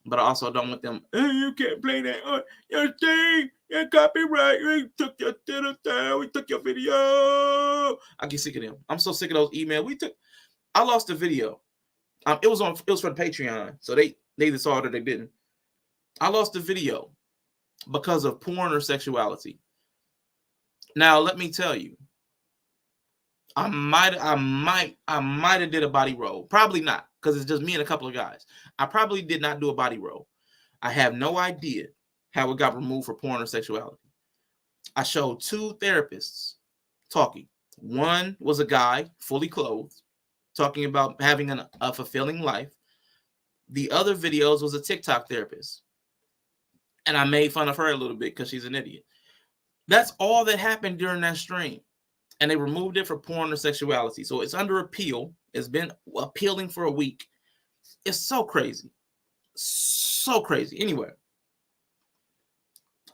But I also don't want them. Hey, you can't play that on your thing. Your copyright. We took your down. We took your video. I get sick of them. I'm so sick of those emails. I lost the video. It was for the Patreon, so they either saw it or they didn't. I lost the video because of porn or sexuality. Now let me tell you, I might have did a body roll. Probably not, because it's just me and a couple of guys. I probably did not do a body roll. I have no idea how it got removed for porn or sexuality. I showed 2 therapists talking. One was a guy fully clothed, talking about having a fulfilling life. The other videos was a TikTok therapist. And I made fun of her a little bit because she's an idiot. That's all that happened during that stream. And they removed it for porn or sexuality. So it's under appeal. It's been appealing for a week. It's so crazy. So crazy. Anyway.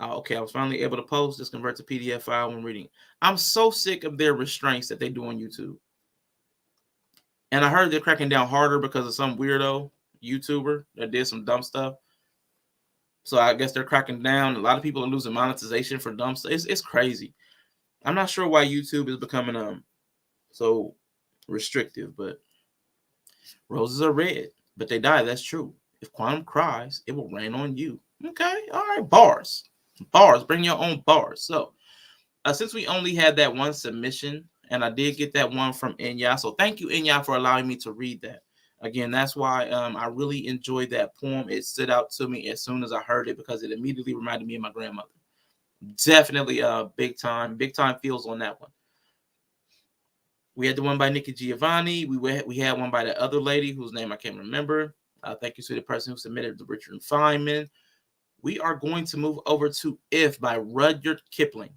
Okay, I was finally able to post. Just convert to PDF file when reading. I'm so sick of their restraints that they do on YouTube. And I heard they're cracking down harder because of some weirdo YouTuber that did some dumb stuff. So I guess they're cracking down. A lot of people are losing monetization for dumb stuff. It's crazy. I'm not sure why YouTube is becoming so restrictive, but roses are red, but they die. That's true. If quantum cries, it will rain on you. Okay, all right. Bars, bring your own bars. So since we only had that one submission, and I did get that one from InYah, so thank you, InYah, for allowing me to read that. Again, that's why I really enjoyed that poem. It stood out to me as soon as I heard it because it immediately reminded me of my grandmother. Definitely big time feels on that one. We had the one by Nikki Giovanni. We had one by the other lady whose name I can't remember. Thank you to the person who submitted the Richard Feynman. We are going to move over to If by Rudyard Kipling.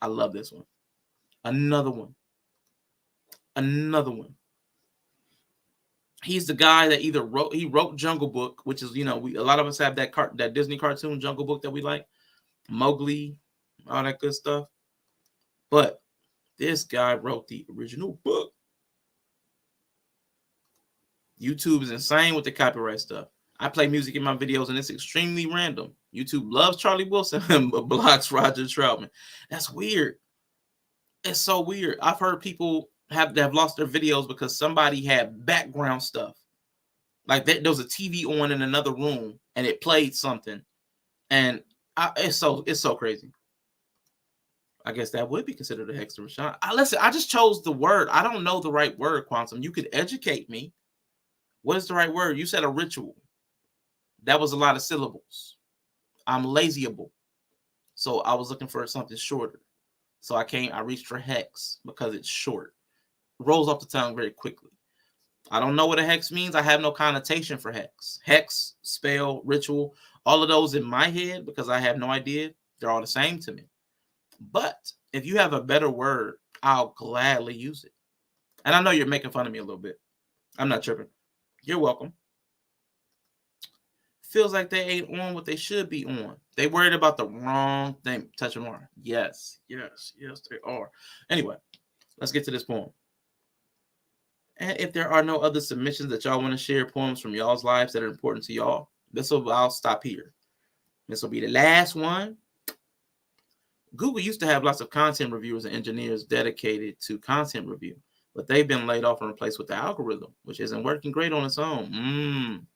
I love this one. Another one. He's the guy that wrote Jungle Book, which is, a lot of us have that Disney cartoon Jungle Book that we like. Mowgli, all that good stuff. But this guy wrote the original book. YouTube is insane with the copyright stuff. I play music in my videos and it's extremely random. YouTube loves Charlie Wilson but blocks Roger Troutman. That's weird. It's so weird. I've heard people have lost their videos because somebody had background stuff. Like there was a TV on in another room and it played something. And it's so crazy. I guess that would be considered a hex to Rashawn. Listen, I just chose the word. I don't know the right word, Quantum. You could educate me. What is the right word? You said a ritual. That was a lot of syllables. I'm lazyable. So I was looking for something shorter. So I reached for hex because it's short. Rolls off the tongue very quickly. I don't know what a hex means. I have no connotation for hex. Hex, spell, ritual, all of those in my head, because I have no idea, they're all the same to me. But if you have a better word, I'll gladly use it. And I know you're making fun of me a little bit. I'm not tripping. You're welcome. Feels like they ain't on what they should be on. They worried about the wrong thing. Touch them on. Yes, they are. Anyway, let's get to this poem. And if there are no other submissions that y'all want to share, poems from y'all's lives that are important to y'all, I'll stop here. This will be the last one. Google used to have lots of content reviewers and engineers dedicated to content review, but they've been laid off and replaced with the algorithm, which isn't working great on its own.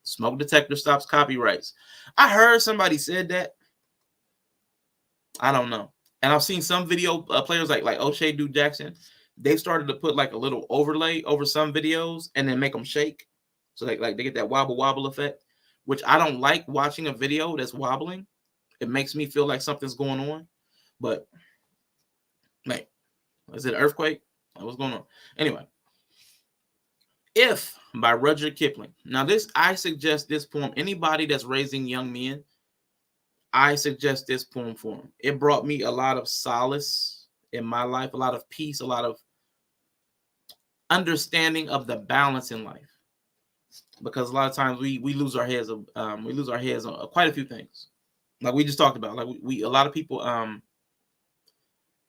Smoke detector stops copyrights. I heard somebody said that. I don't know. And I've seen some video players like O'Shea Dude Jackson. They've started to put like a little overlay over some videos and then make them shake. So they get that wobble effect, which I don't like watching a video that's wobbling. It makes me feel like something's going on. But, man, is it an earthquake? What's going on? Anyway. If by Rudyard Kipling. Now, I suggest this poem. Anybody that's raising young men, I suggest this poem for them. It brought me a lot of solace in my life, a lot of peace, a lot of understanding of the balance in life. Because a lot of times we lose our heads. We lose our heads on quite a few things. Like we just talked about. Like a lot of people.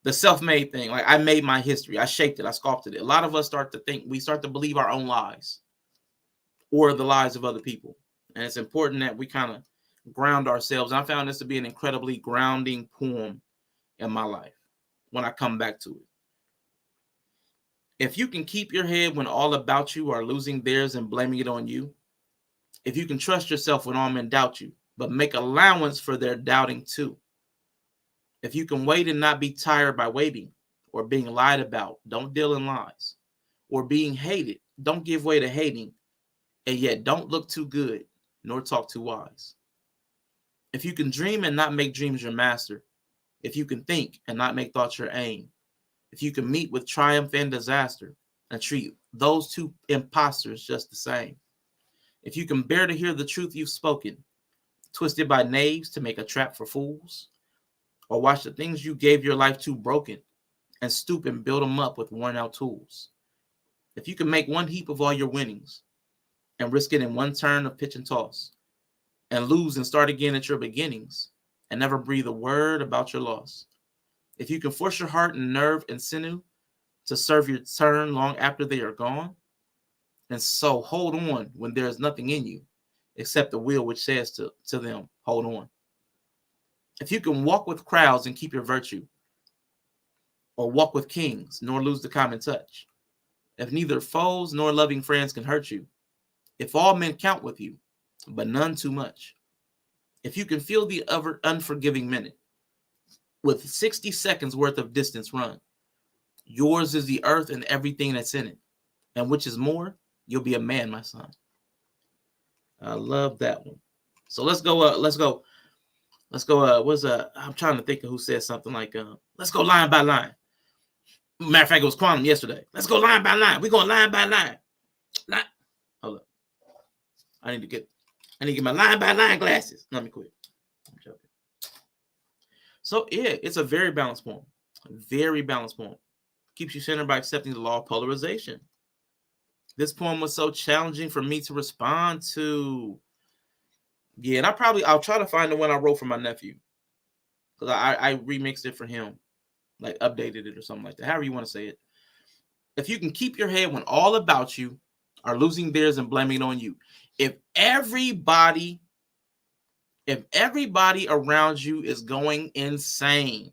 The self-made thing, like I made my history, I shaped it, I sculpted it. A lot of us start to believe our own lies or the lies of other people. And it's important that we kind of ground ourselves. And I found this to be an incredibly grounding poem in my life when I come back to it. If you can keep your head when all about you are losing theirs and blaming it on you, if you can trust yourself when all men doubt you, but make allowance for their doubting too, if you can wait and not be tired by waiting or being lied about, don't deal in lies. Or being hated, don't give way to hating, and yet don't look too good, nor talk too wise. If you can dream and not make dreams your master, if you can think and not make thoughts your aim, if you can meet with triumph and disaster and treat those two imposters just the same, if you can bear to hear the truth you've spoken, twisted by knaves to make a trap for fools, or watch the things you gave your life to broken and stoop and build them up with worn out tools. If you can make one heap of all your winnings and risk it in one turn of pitch and toss and lose and start again at your beginnings and never breathe a word about your loss. If you can force your heart and nerve and sinew to serve your turn long after they are gone, and so hold on when there is nothing in you except the will which says to them, hold on. If you can walk with crowds and keep your virtue, or walk with kings, nor lose the common touch, if neither foes nor loving friends can hurt you, if all men count with you, but none too much, if you can feel the unforgiving minute with 60 seconds worth of distance run, yours is the earth and everything that's in it, and which is more, you'll be a man, my son. I love that one. So let's go. I'm trying to think of who said something like, let's go line by line. Matter of fact, it was Quantum yesterday. Let's go line by line. We're going line by line. Hold up. I need to get my line by line glasses. Let me quit. I'm joking. So yeah, it's a very balanced poem. Very balanced poem. Keeps you centered by accepting the law of polarization. This poem was so challenging for me to respond to. Yeah, and I'll try to find the one I wrote for my nephew. Because I remixed it for him. Like updated it or something like that. However you want to say it. If you can keep your head when all about you are losing theirs and blaming it on you. If everybody If everybody around you is going insane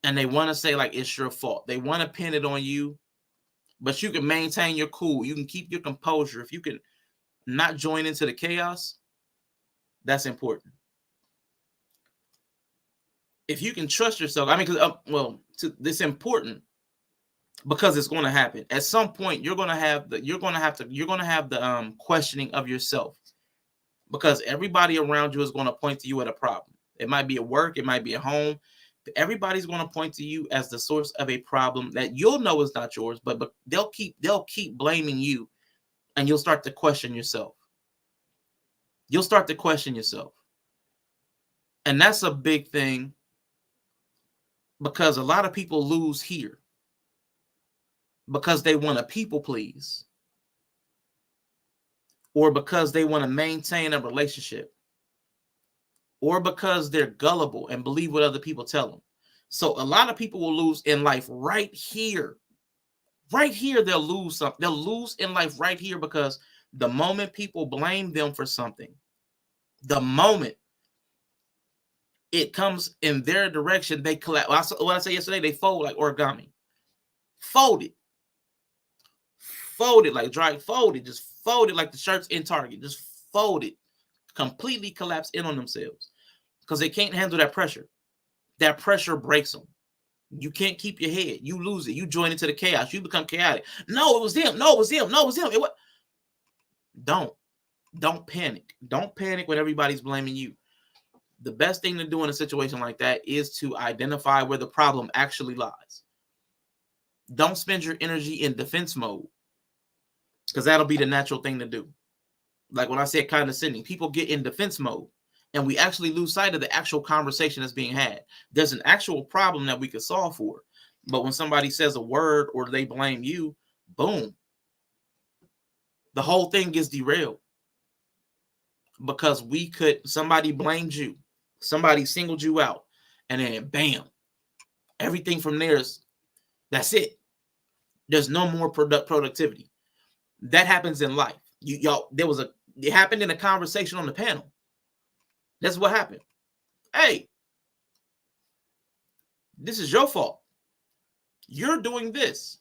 and they want to say like it's your fault, they want to pin it on you, but you can maintain your cool, you can keep your composure, if you can not join into the chaos, that's important. If you can trust yourself, I mean, because this important because it's going to happen at some point. You're going to have the questioning of yourself, because everybody around you is going to point to you at a problem. It might be at work, it might be at home. Everybody's going to point to you as the source of a problem that you'll know is not yours, but they'll keep blaming you, and you'll start to question yourself. You'll start to question yourself. And that's a big thing, because a lot of people lose here because they want to people please, or because they want to maintain a relationship, or because they're gullible and believe what other people tell them. So a lot of people will lose in life right here. Right here, they'll lose something. They'll lose in life right here, because the moment people blame them for something, the moment it comes in their direction, they collapse. What I said yesterday, they fold like origami. Folded like dry, just folded like the shirts in Target, just folded, completely collapse in on themselves, because they can't handle that pressure. That pressure breaks them. You can't keep your head. You lose it. You join into the chaos. You become chaotic. No, it was them. No, it was him. No, it was him. Don't panic. Don't panic when everybody's blaming you. The best thing to do in a situation like that is to identify where the problem actually lies. Don't spend your energy in defense mode, because that'll be the natural thing to do. Like when I said condescending, people get in defense mode, and we actually lose sight of the actual conversation that's being had. There's an actual problem that we could solve for. But when somebody says a word or they blame you, boom, the whole thing gets derailed. Because somebody blamed you, somebody singled you out, and then bam, everything from there that's it. There's no more productivity. That happens in life. It happened in a conversation on the panel. That's what happened. Hey, this is your fault. You're doing this.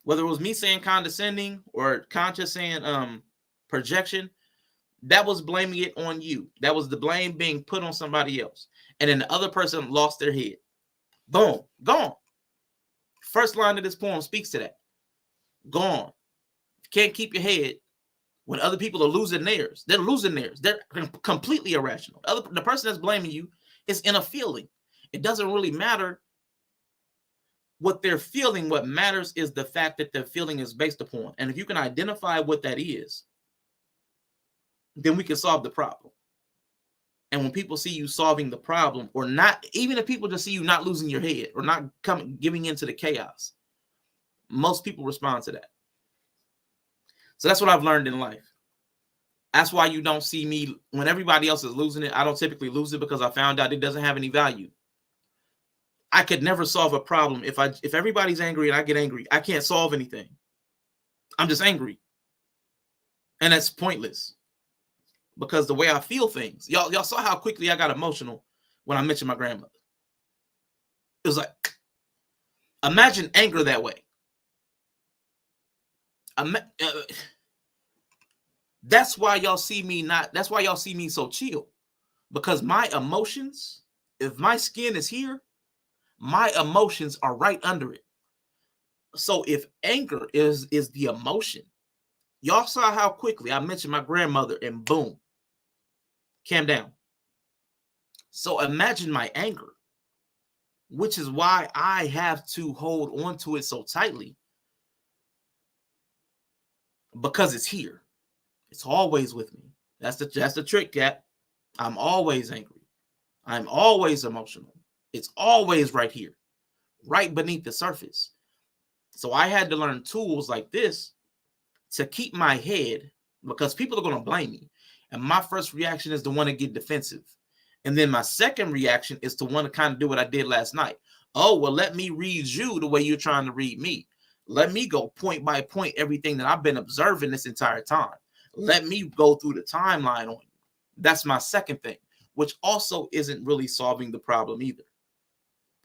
Whether it was me saying condescending or conscious saying projection, that was blaming it on you. That was the blame being put on somebody else. And then the other person lost their head. Boom, gone. First line of this poem speaks to that. Gone. Can't keep your head when other people are losing theirs. They're losing theirs. They're completely irrational. The person that's blaming you is in a feeling. It doesn't really matter what they're feeling. What matters is the fact that their feeling is based upon. And if you can identify what that is, then we can solve the problem. And when people see you solving the problem, or not, even if people just see you not losing your head or not giving into the chaos, most people respond to that. So that's what I've learned in life. That's why you don't see me when everybody else is losing it. I don't typically lose it, because I found out it doesn't have any value. I could never solve a problem. If everybody's angry and I get angry, I can't solve anything. I'm just angry. And that's pointless, because the way I feel things, y'all saw how quickly I got emotional when I mentioned my grandmother. It was like, imagine anger that way. That's why y'all see me so chill, because my emotions, if my skin is here, my emotions are right under it. So if anger is the emotion, y'all saw how quickly I mentioned my grandmother and boom, calm down. So imagine my anger, which is why I have to hold on to it so tightly, because it's here. It's always with me. That's the trick, Cap. I'm always angry. I'm always emotional. It's always right here, right beneath the surface. So I had to learn tools like this to keep my head, because people are going to blame me. And my first reaction is to want to get defensive. And then my second reaction is to want to kind of do what I did last night. Oh, well, let me read you the way you're trying to read me. Let me go point by point everything that I've been observing this entire time. Let me go through the timeline on you. That's my second thing. which also isn't really solving the problem either.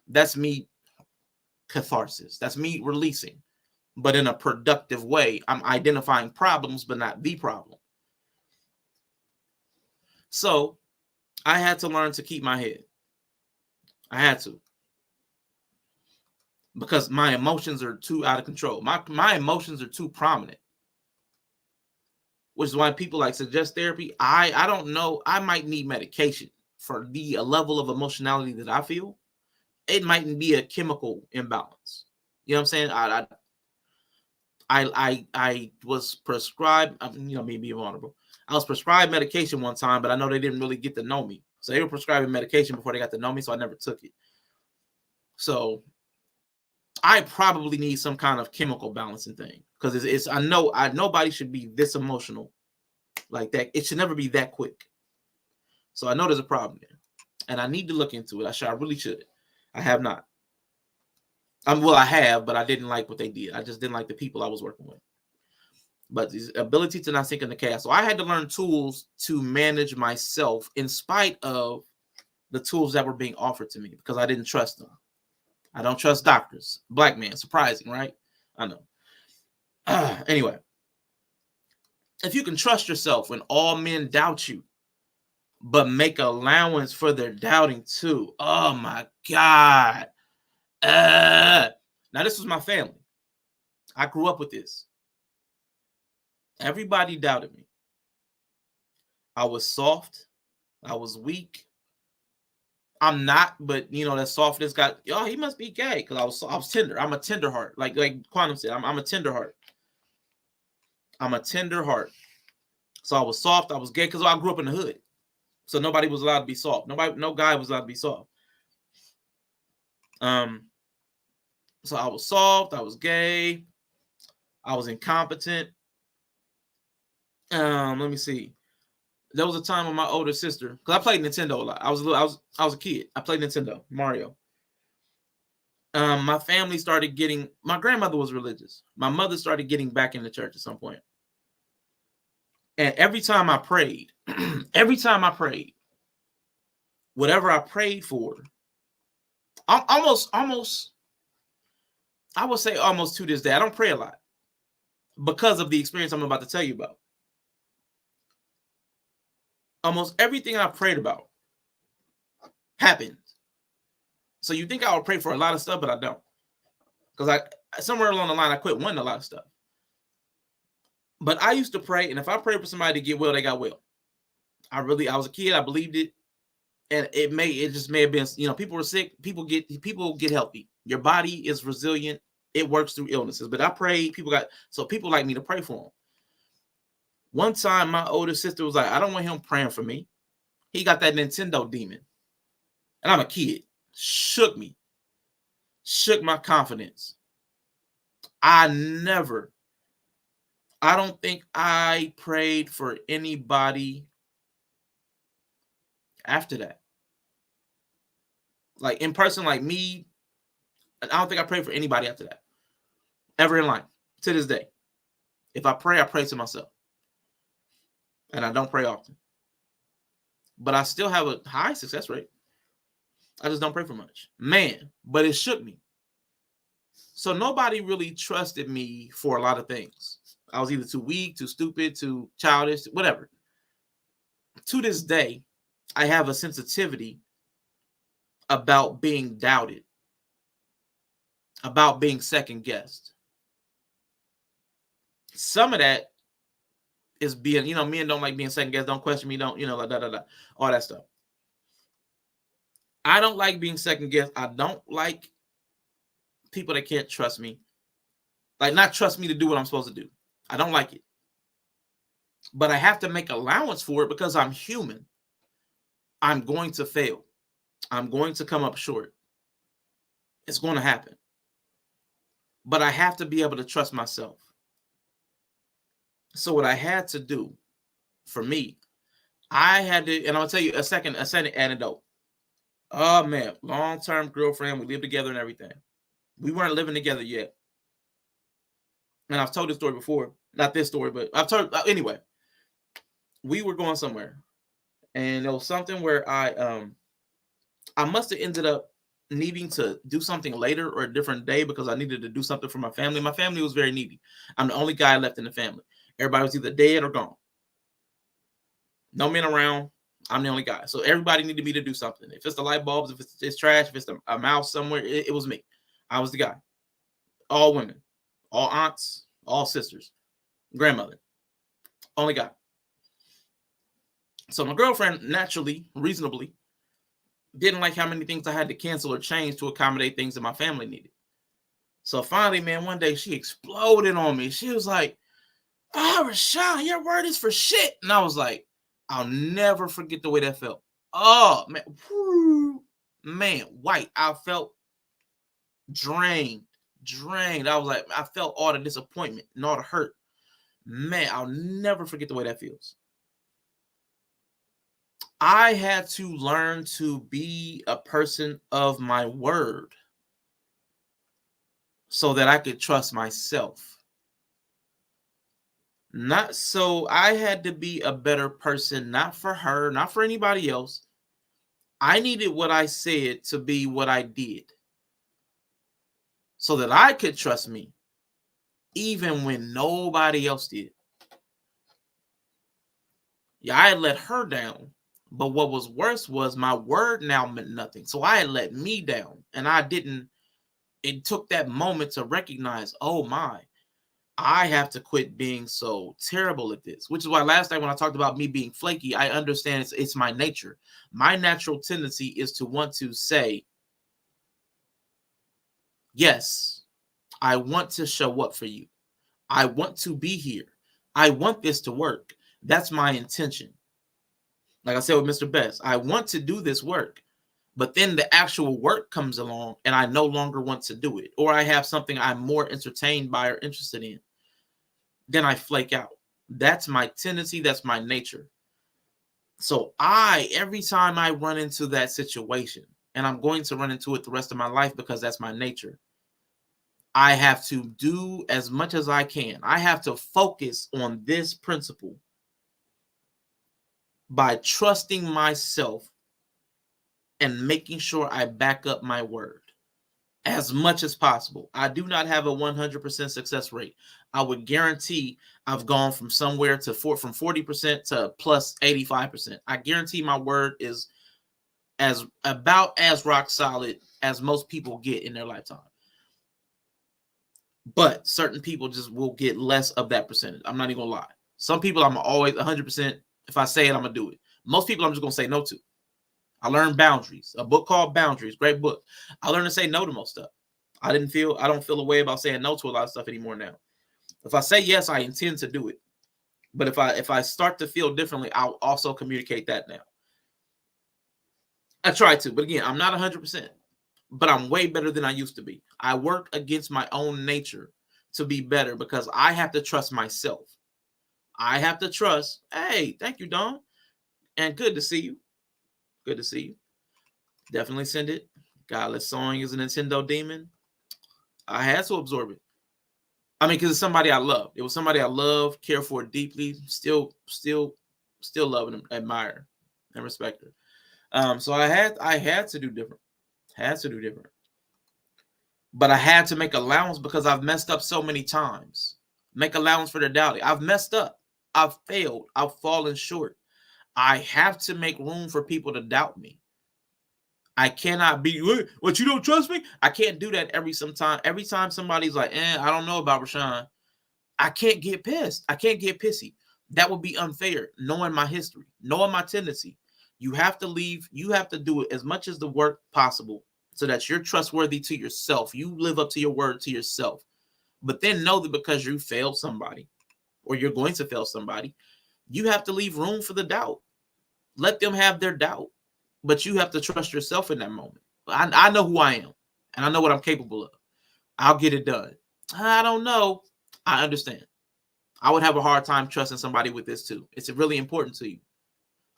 That's me catharsis. That's me releasing, but in a productive way. I'm identifying problems, but not the problem. So I had to learn to keep my head. I had to. Because my emotions are too out of control. My emotions are too prominent. Which is why people like suggest therapy. I don't know. I might need medication for the level of emotionality that I feel. It mightn't be a chemical imbalance. You know what I'm saying? I was prescribed, me being vulnerable. I was prescribed medication one time, but I know they didn't really get to know me. So they were prescribing medication before they got to know me, so I never took it. So I probably need some kind of chemical balancing thing, because I know nobody should be this emotional like that. It should never be that quick. So I know there's a problem there, and I need to look into it. I really should. I have not. I have, but I didn't like what they did. I just didn't like the people I was working with. But the ability to not sink in the chaos. So I had to learn tools to manage myself in spite of the tools that were being offered to me, because I didn't trust them. I don't trust doctors. Black man, surprising, right? I know. Anyway, if you can trust yourself when all men doubt you, but make allowance for their doubting too. Oh my God. Now, this was my family. I grew up with this. Everybody doubted me. I was soft. I was weak. I'm not, but that softness got, he must be gay, because I was tender. I'm a tender heart. Like Quantum said, I'm a tender heart. I'm a tender heart. So I was soft. I was gay because I grew up in the hood. So nobody was allowed to be soft. No guy was allowed to be soft. So I was soft. I was gay. I was incompetent. Let me see. There was a time when my older sister, because I played Nintendo a lot. I was a kid. I played Nintendo, Mario. My family started getting. My grandmother was religious. My mother started getting back in the church at some point. And every time I prayed, whatever I prayed for, almost, I would say almost to this day, I don't pray a lot because of the experience I'm about to tell you about. Almost everything I prayed about happened. So you think I would pray for a lot of stuff, but I don't. Because somewhere along the line, I quit wanting a lot of stuff. But I used to pray, and if I prayed for somebody to get well, they got well. I was a kid, I believed it. And it just may have been, people were sick, people get healthy. Your body is resilient. It works through illnesses. But I prayed, people like me to pray for them. One time, my older sister was like, I don't want him praying for me. He got that Nintendo demon. And I'm a kid. Shook me. Shook my confidence. I don't think I prayed for anybody after that. Like in person, like me, I don't think I prayed for anybody after that. Ever in life. To this day. If I pray to myself. And I don't pray often. But I still have a high success rate. I just don't pray for much. Man, but it shook me. So nobody really trusted me for a lot of things. I was either too weak, too stupid, too childish, whatever. To this day, I have a sensitivity about being doubted, about being second guessed. Some of that is being, men don't like being second guessed, don't question me, don't, like all that stuff. I don't like being second guessed. I don't like people that can't trust me. Like not trust me to do what I'm supposed to do. I don't like it. But I have to make allowance for it because I'm human. I'm going to fail. I'm going to come up short. It's going to happen. But I have to be able to trust myself. So what I had to do for me, I had to, and I'll tell you a second anecdote. Oh man, long-term girlfriend. We lived together and everything. We weren't living together yet. And I've told this story before. Not this story, but I've told, anyway. We were going somewhere. And it was something where I must have ended up needing to do something later or a different day because I needed to do something for my family. My family was very needy. I'm the only guy left in the family. Everybody was either dead or gone. No men around. I'm the only guy. So everybody needed me to do something. If it's the light bulbs, if it's trash, if it's a mouse somewhere, it was me. I was the guy. All women, all aunts, all sisters, grandmother, only guy. So my girlfriend naturally, reasonably, didn't like how many things I had to cancel or change to accommodate things that my family needed. So finally, man, one day she exploded on me. She was like, "Oh, Rashawn, your word is for shit." And I was like, I'll never forget the way that felt. Oh, man. Whoo, man, white. I felt drained. I was like, I felt all the disappointment and all the hurt. Man, I'll never forget the way that feels. I had to learn to be a person of my word so that I could trust myself. Not so I had to be a better person, not for her, not for anybody else. I needed what I said to be what I did so that I could trust me, even when nobody else did. Yeah, I had let her down, but what was worse was my word now meant nothing. So I had let me down, and it took that moment to recognize, oh my, I have to quit being so terrible at this, which is why last night when I talked about me being flaky, I understand it's my nature. My natural tendency is to want to say, yes, I want to show up for you. I want to be here. I want this to work. That's my intention. Like I said with Mr. Best, I want to do this work, but then the actual work comes along and I no longer want to do it, or I have something I'm more entertained by or interested in. Then I flake out. That's my tendency. That's my nature. So every time I run into that situation, and I'm going to run into it the rest of my life because that's my nature, I have to do as much as I can. I have to focus on this principle by trusting myself and making sure I back up my word as much as possible. I do not have a 100% success rate. I would guarantee I've gone from somewhere to from 40% to plus 85%. I guarantee my word is about as rock solid as most people get in their lifetime. But certain people just will get less of that percentage. I'm not even gonna lie. Some people I'm always 100%. If I say it, I'm gonna do it. Most people I'm just gonna say no to. I learned boundaries. A book called Boundaries, great book. I learned to say no to most stuff. I don't feel a way about saying no to a lot of stuff anymore now. If I say yes, I intend to do it. But if I start to feel differently, I'll also communicate that now. I try to, but again, I'm not 100%, but I'm way better than I used to be. I work against my own nature to be better because I have to trust myself. I have to trust, hey, thank you, Don. And good to see you. Good to see you. Definitely send it. Godless Sewing is a Nintendo demon. I had to absorb it. I mean, because it's somebody I love. It was somebody I love, care for deeply, still love and admire and respect her. So I had to do different. But I had to make allowance because I've messed up so many times. Make allowance for the doubting. I've messed up. I've failed. I've fallen short. I have to make room for people to doubt me. I cannot be, what, you don't trust me? I can't do that every time somebody's like, I don't know about Rashawn. I can't get pissed. I can't get pissy. That would be unfair, knowing my history, knowing my tendency. You have to do it as much as the work possible so that you're trustworthy to yourself. You live up to your word to yourself. But then know that because you failed somebody or you're going to fail somebody, you have to leave room for the doubt. Let them have their doubt. But you have to trust yourself in that moment. I know who I am, and I know what I'm capable of. I'll get it done. I don't know. I understand. I would have a hard time trusting somebody with this too. It's really important to you.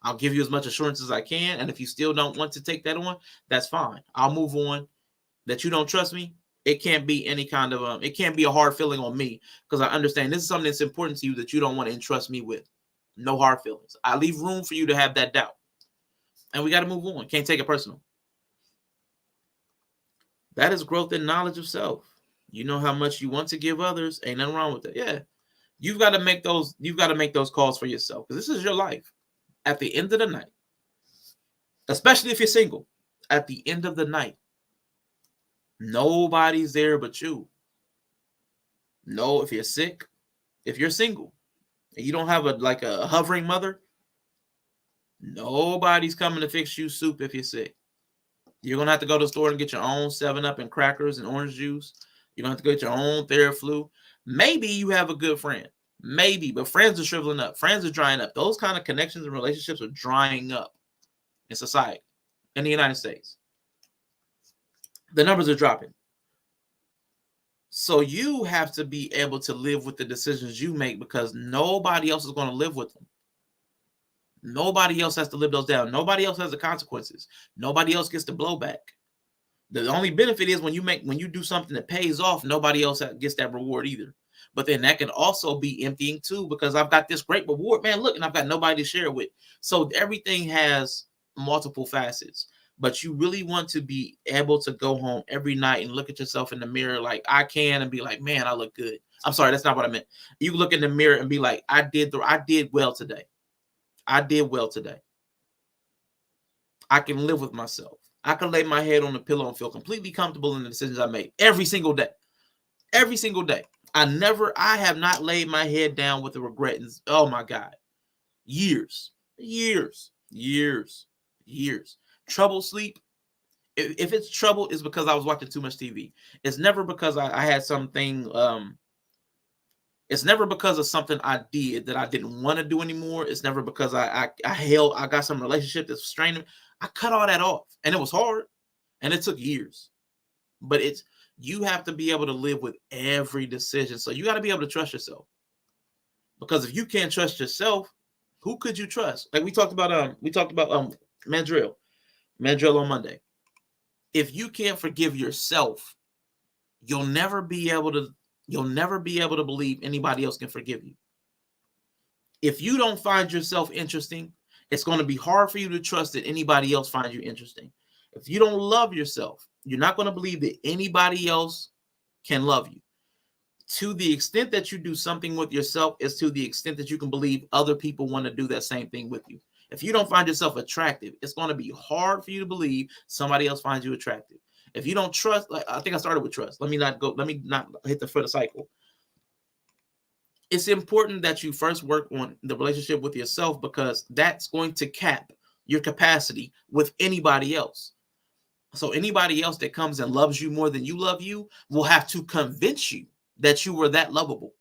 I'll give you as much assurance as I can, and if you still don't want to take that on, that's fine. I'll move on. That you don't trust me, it can't be any kind of it can't be a hard feeling on me because I understand this is something that's important to you that you don't want to entrust me with. No hard feelings. I leave room for you to have that doubt. And we got to move on. Can't take it personal. That is growth in knowledge of self. You know how much you want to give others. Ain't nothing wrong with that. Yeah. You've got to make those calls for yourself, because this is your life. At the end of the night, especially if you're single, at the end of the night, nobody's there but you. No, if you're sick, if you're single, and you don't have a hovering mother, nobody's coming to fix you soup if you're sick. You're going to have to go to the store and get your own 7-Up and crackers and orange juice. You're going to have to get your own Theraflu. Maybe you have a good friend. Maybe, but friends are shriveling up. Friends are drying up. Those kind of connections and relationships are drying up in society, in the United States. The numbers are dropping. So you have to be able to live with the decisions you make, because nobody else is going to live with them. Nobody else has to live those down. Nobody else has the consequences. Nobody else gets the blowback. The only benefit is when you do something that pays off, nobody else gets that reward either. But then that can also be emptying too, because I've got this great reward, man, look, and I've got nobody to share it with. So everything has multiple facets. But you really want to be able to go home every night and look at yourself in the mirror like I can, and be like, man, I look good. I'm sorry, that's not what I meant. You look in the mirror and be like, I did well today. I did well today. I can live with myself. I can lay my head on the pillow and feel completely comfortable in the decisions I make every single day. Every single day. I have not laid my head down with a regret. Oh my God. Years. Trouble sleep. If it's trouble, it's because I was watching too much TV. It's never because I had something. It's never because of something I did that I didn't want to do anymore. It's never because I got some relationship that's straining. I cut all that off, and it was hard, and it took years. But you have to be able to live with every decision. So you got to be able to trust yourself, because if you can't trust yourself, who could you trust? Like we talked about Mandrill on Monday. If you can't forgive yourself, you'll never be able to believe anybody else can forgive you. If you don't find yourself interesting, it's going to be hard for you to trust that anybody else finds you interesting. If you don't love yourself, you're not going to believe that anybody else can love you. To the extent that you do something with yourself is to the extent that you can believe other people want to do that same thing with you. If you don't find yourself attractive, it's going to be hard for you to believe somebody else finds you attractive. If you don't trust, like I think I started with trust. Let me not hit the foot of cycle. It's important that you first work on the relationship with yourself, because that's going to cap your capacity with anybody else. So anybody else that comes and loves you more than you love you will have to convince you that you were that lovable.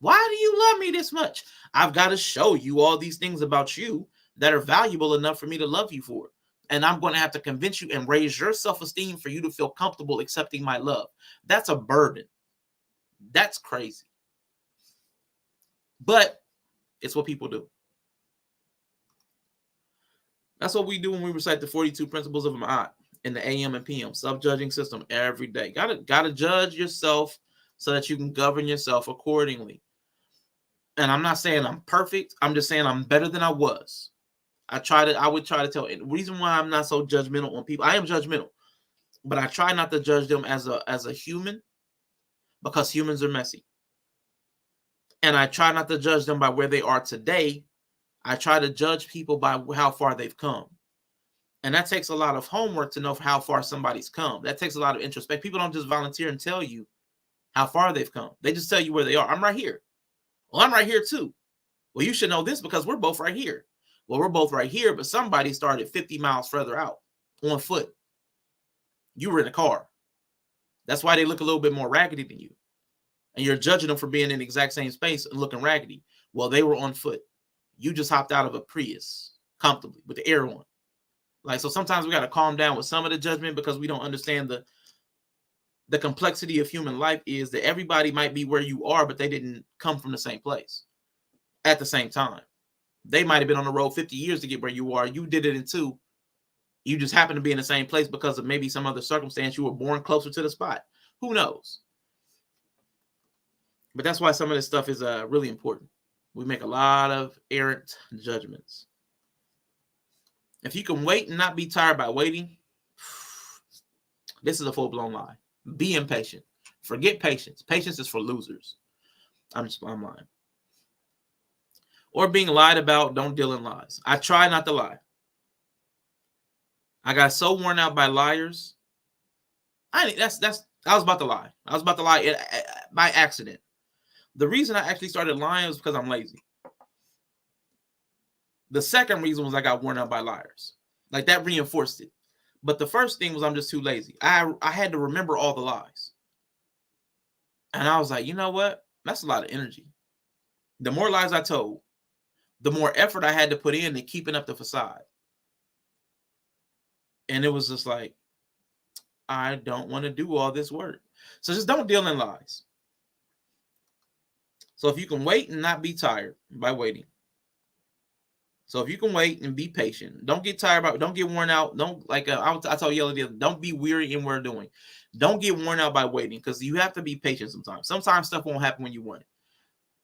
Why do you love me this much? I've got to show you all these things about you that are valuable enough for me to love you for. And I'm going to have to convince you and raise your self-esteem for you to feel comfortable accepting my love. That's a burden. That's crazy. But it's what people do. That's what we do when we recite the 42 principles of Ma'at in the AM and PM self-judging system every day. Gotta judge yourself so that you can govern yourself accordingly. And I'm not saying I'm perfect. I'm just saying I'm better than I was. I would try to tell. And the reason why I'm not so judgmental on people, I am judgmental, but I try not to judge them as a human, because humans are messy. And I try not to judge them by where they are today. I try to judge people by how far they've come. And that takes a lot of homework to know how far somebody's come. That takes a lot of introspect. People don't just volunteer and tell you how far they've come. They just tell you where they are. I'm right here. Well, I'm right here too. Well, you should know this because we're both right here. Well, we're both right here, but somebody started 50 miles further out on foot. You were in a car. That's why they look a little bit more raggedy than you. And you're judging them for being in the exact same space and looking raggedy. Well, they were on foot. You just hopped out of a Prius comfortably with the air on. Like, so sometimes we got to calm down with some of the judgment, because we don't understand the complexity of human life is that everybody might be where you are, but they didn't come from the same place at the same time. They might have been on the road 50 years to get where you are. You did it in 2. You just happen to be in the same place because of maybe some other circumstance. You were born closer to the spot. Who knows? But that's why some of this stuff is really important. We make a lot of errant judgments. If you can wait and not be tired by waiting, this is a full-blown lie. Be impatient. Forget patience. Patience is for losers. I'm lying. Or being lied about, don't deal in lies. I try not to lie. I got so worn out by liars. I was about to lie. I was about to lie by accident. The reason I actually started lying was because I'm lazy. The second reason was I got worn out by liars. Like that reinforced it. But the first thing was I'm just too lazy. I had to remember all the lies. And I was like, you know what? That's a lot of energy. The more lies I told, the more effort I had to put in keeping up the facade. And it was just like, I don't want to do all this work. So just don't deal in lies. So if you can wait and not be tired by waiting. So if you can wait and be patient, don't get tired don't get worn out. Don't I told you the other day, don't be weary in what you're doing. Don't get worn out by waiting because you have to be patient sometimes. Sometimes stuff won't happen when you want it.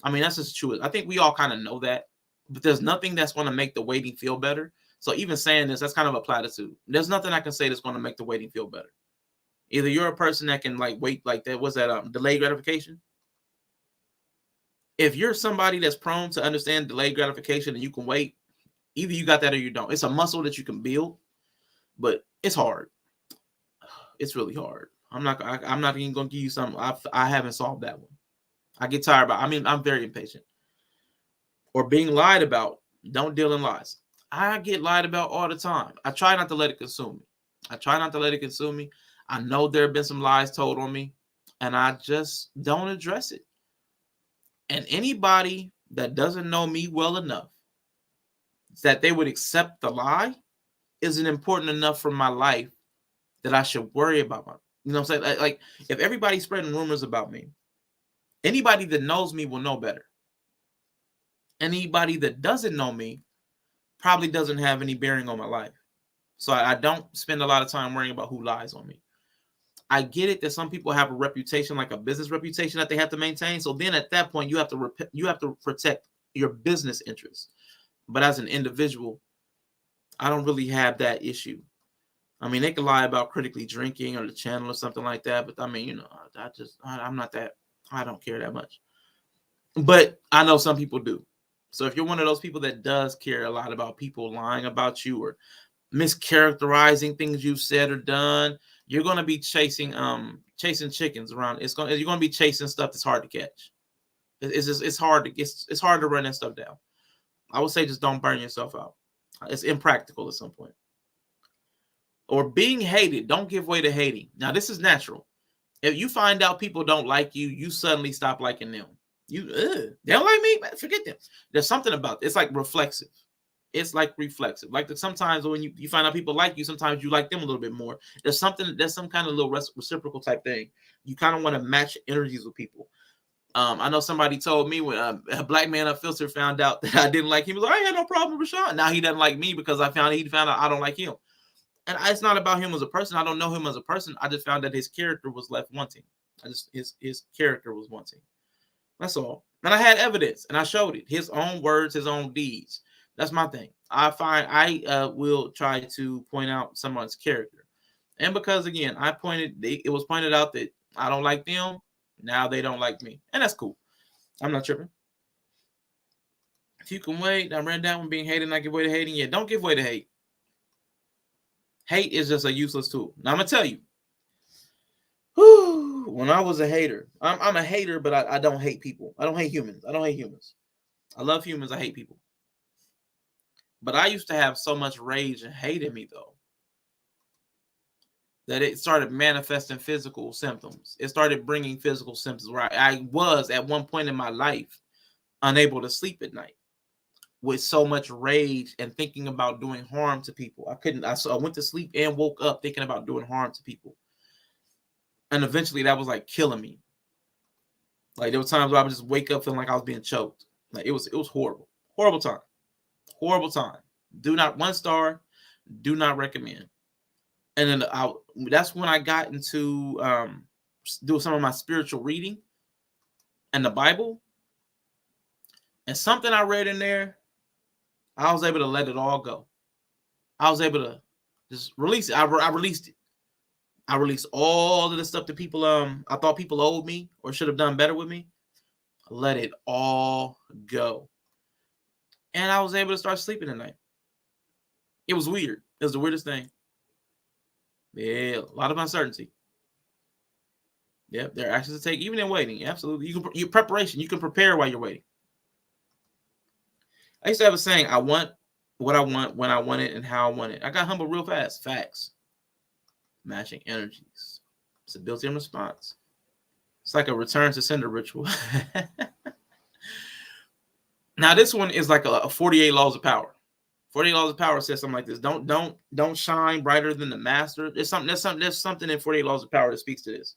I mean, that's just true. I think we all kind of know that, but there's nothing that's going to make the waiting feel better. So even saying this, that's kind of a platitude. There's nothing I can say that's going to make the waiting feel better. Either you're a person that can wait like that. What's that? Delayed gratification. If you're somebody that's prone to understand delayed gratification and you can wait, either you got that or you don't. It's a muscle that you can build, but it's hard. It's really hard. I'm not even going to give you something. I haven't solved that one. I get tired I'm very impatient. Or being lied about. Don't deal in lies. I get lied about all the time. I try not to let it consume me. I know there have been some lies told on me, and I just don't address it. And anybody that doesn't know me well enough that they would accept the lie isn't important enough for my life that I should worry about my, you know what I'm saying? Like if everybody's spreading rumors about me, anybody that knows me will know better. Anybody that doesn't know me probably doesn't have any bearing on my life. So I don't spend a lot of time worrying about who lies on me. I get it that some people have a reputation, like a business reputation that they have to maintain. So then at that point, you have to protect your business interests. But as an individual, I don't really have that issue. I mean, they can lie about critically drinking or the channel or something like that. But I mean, I'm not that, I don't care that much. But I know some people do. So if you're one of those people that does care a lot about people lying about you or mischaracterizing things you've said or done, you're going to be chasing chickens around. You're going to be chasing stuff that's hard to catch. It's hard to run that stuff down. I would say just don't burn yourself out. It's impractical at some point. Or being hated. Don't give way to hating. Now, this is natural. If you find out people don't like you, you suddenly stop liking them. They don't like me, man, forget them. There's something about it. It's like reflexive. It's like reflexive. Like sometimes when you find out people like you, sometimes you like them a little bit more. There's some kind of little reciprocal type thing. You kind of want to match energies with people. I know somebody told me when a black man at Filter found out that I didn't like him. He was like, I had no problem with Rashawn. Now he doesn't like me because he found out I don't like him. And it's not about him as a person. I don't know him as a person. I just found that his character was left wanting. His character was wanting. That's all. And I had evidence and I showed it. His own words, his own deeds. That's my thing. I will try to point out someone's character. And because again, it was pointed out that I don't like them. Now they don't like me. And that's cool. I'm not tripping. If you can wait, I ran down when being hated and I give way to hating. Yeah, don't give way to hate. Hate is just a useless tool. Now I'm gonna tell you. When I was a hater, I'm a hater, but I don't hate people. I don't hate humans. I love humans. I hate people. But I used to have so much rage and hate in me, though, that it started manifesting physical symptoms. It started bringing physical symptoms where I was at one point in my life unable to sleep at night with so much rage and thinking about doing harm to people. I went to sleep and woke up thinking about doing harm to people. And eventually that was like killing me. Like there were times where I would just wake up feeling like I was being choked. Like it was horrible. Horrible time. Do not 1 star. Do not recommend. And then that's when I got into doing some of my spiritual reading and the Bible. And something I read in there, I was able to let it all go. I was able to just release it. I released it. I released all of the stuff that people I thought people owed me or should have done better with me. Let it all go. And I was able to start sleeping at night. It was weird. It was the weirdest thing. Yeah, a lot of uncertainty. Yeah, there are actions to take, even in waiting. Absolutely. You preparation. You can prepare while you're waiting. I used to have a saying, I want what I want, when I want it, and how I want it. I got humble real fast. Facts. Matching energies. Stability and response. It's like a return to sender ritual. Now, this one is like a 48 laws of power. 48 laws of power says something like this. Don't shine brighter than the master. There's something in 48 laws of power that speaks to this.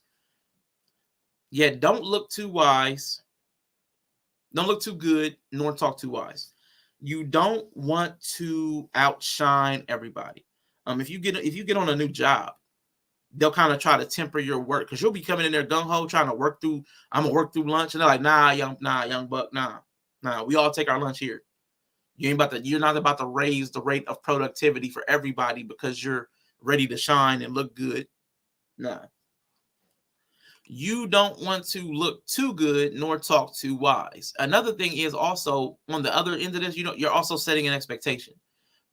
Yet don't look too wise. Don't look too good, nor talk too wise. You don't want to outshine everybody. If you get on a new job, they'll kind of try to temper your work because you'll be coming in there gung-ho trying to work through. I'm gonna work through lunch, and they're like, nah, young buck, nah. We all take our lunch here. You're not about to raise the rate of productivity for everybody because you're ready to shine and look good. Nah. You don't want to look too good nor talk too wise. Another thing is also on the other end of this, you're also setting an expectation,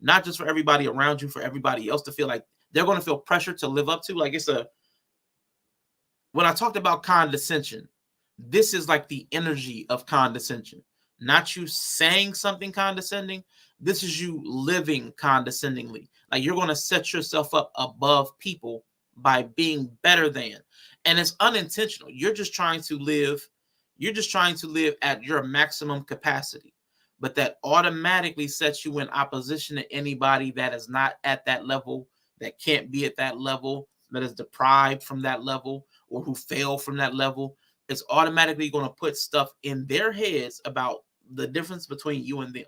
not just for everybody around you, for everybody else to feel like they're going to feel pressure to live up to. Like when I talked about condescension, this is like the energy of condescension, not you saying something condescending. This is you living condescendingly. Like you're going to set yourself up above people by being better than. And it's unintentional. You're just trying to live at your maximum capacity. But that automatically sets you in opposition to anybody that is not at that level, that can't be at that level, that is deprived from that level, or who fail from that level. It's automatically going to put stuff in their heads about the difference between you and them.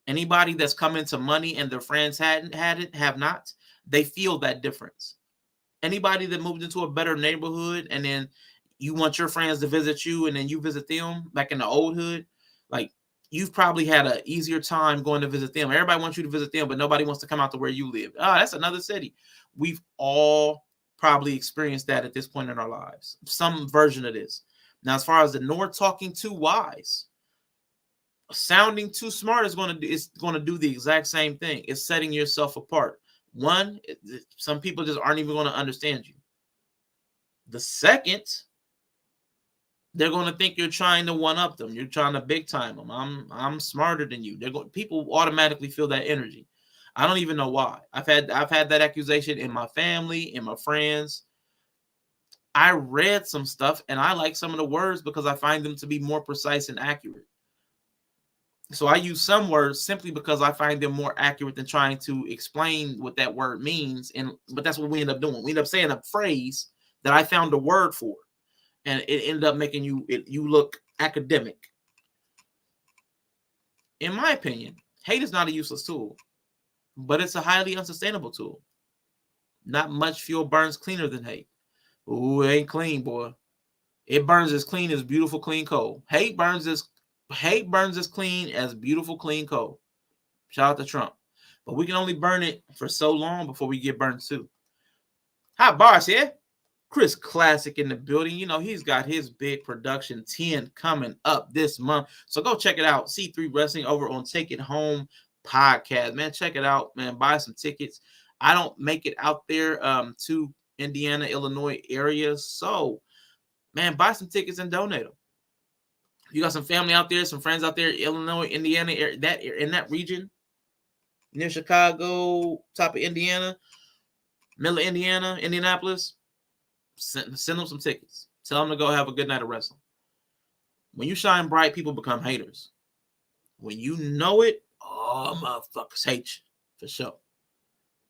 Anybody that's come into money and their friends have not, they feel that difference. Anybody that moved into a better neighborhood and then you want your friends to visit you and then you visit them back in the old hood, like you've probably had an easier time going to visit them. Everybody wants you to visit them, but nobody wants to come out to where you live. Oh, that's another city. We've all probably experienced that at this point in our lives, some version of this. Now, as far as the nor talking too wise, sounding too smart is going to do the exact same thing. It's setting yourself apart. One, some people just aren't even going to understand you. The second, they're going to think you're trying to one-up them. You're trying to big-time them. I'm smarter than you. People automatically feel that energy. I don't even know why. I've had that accusation in my family, in my friends. I read some stuff, and I like some of the words because I find them to be more precise and accurate. So I use some words simply because I find them more accurate than trying to explain what that word means. But that's what we end up doing. We end up saying a phrase that I found a word for, and it ended up making you look academic. In my opinion, hate is not a useless tool, but it's a highly unsustainable tool. Not much fuel burns cleaner than hate. Ooh, it ain't clean, boy. It burns as clean as beautiful, clean coal. Hate burns as clean as beautiful, clean coal. Shout out to Trump. But we can only burn it for so long before we get burned too. Hi, Barz here. Chris Classic in the building. He's got his big production 10 coming up this month. So go check it out. C3 Wrestling over on Take It Home Podcast. Man, check it out, man. Buy some tickets. I don't make it out there to Indiana, Illinois area. So, man, buy some tickets and donate them. You got some family out there, some friends out there, Illinois, Indiana, in that region, near Chicago, top of Indiana, middle of Indiana, Indianapolis, send them some tickets. Tell them to go have a good night of wrestling. When you shine bright, people become haters. When you know it, all motherfuckers hate you, for sure.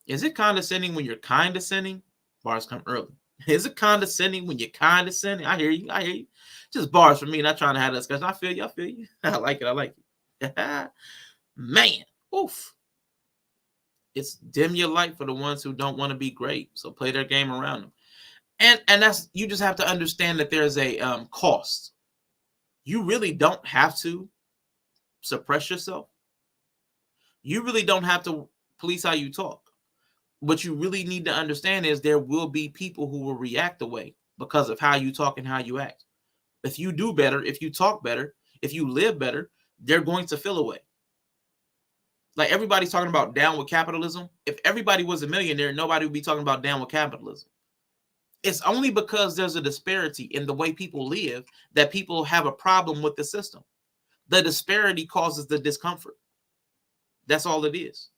Is it condescending when you're condescending? Bars come early. Is it condescending when you're condescending? I hear you. Just bars for me, not trying to have that discussion. I feel you. I like it. Man, oof. It's dim your light for the ones who don't want to be great. So play their game around them. And that's, you just have to understand that there's a cost. You really don't have to suppress yourself. You really don't have to police how you talk. What you really need to understand is there will be people who will react away because of how you talk and how you act. If you do better, if you talk better, if you live better, they're going to feel away. Like everybody's talking about down with capitalism. If everybody was a millionaire, nobody would be talking about down with capitalism. It's only because there's a disparity in the way people live that people have a problem with the system. The disparity causes the discomfort. That's all it is.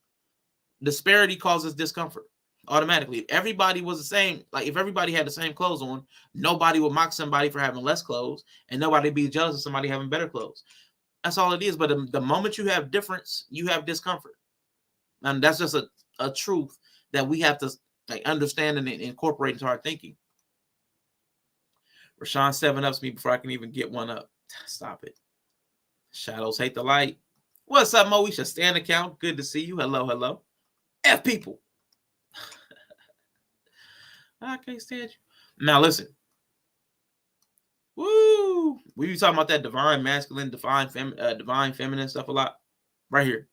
Disparity causes discomfort automatically. If everybody was the same, like if everybody had the same clothes on, nobody would mock somebody for having less clothes, and nobody would be jealous of somebody having better clothes. That's all it is. But the moment you have difference, you have discomfort. And that's just a truth that we have to like understand and incorporate into our thinking. Rashawn 7-ups me before I can even get one up. Stop it. Shadows hate the light. What's up, Moesha? Stan account. Good to see you. Hello, hello. F people. I can't stand you. Now listen. Woo! We be talking about that divine masculine, divine feminine stuff a lot. Right here.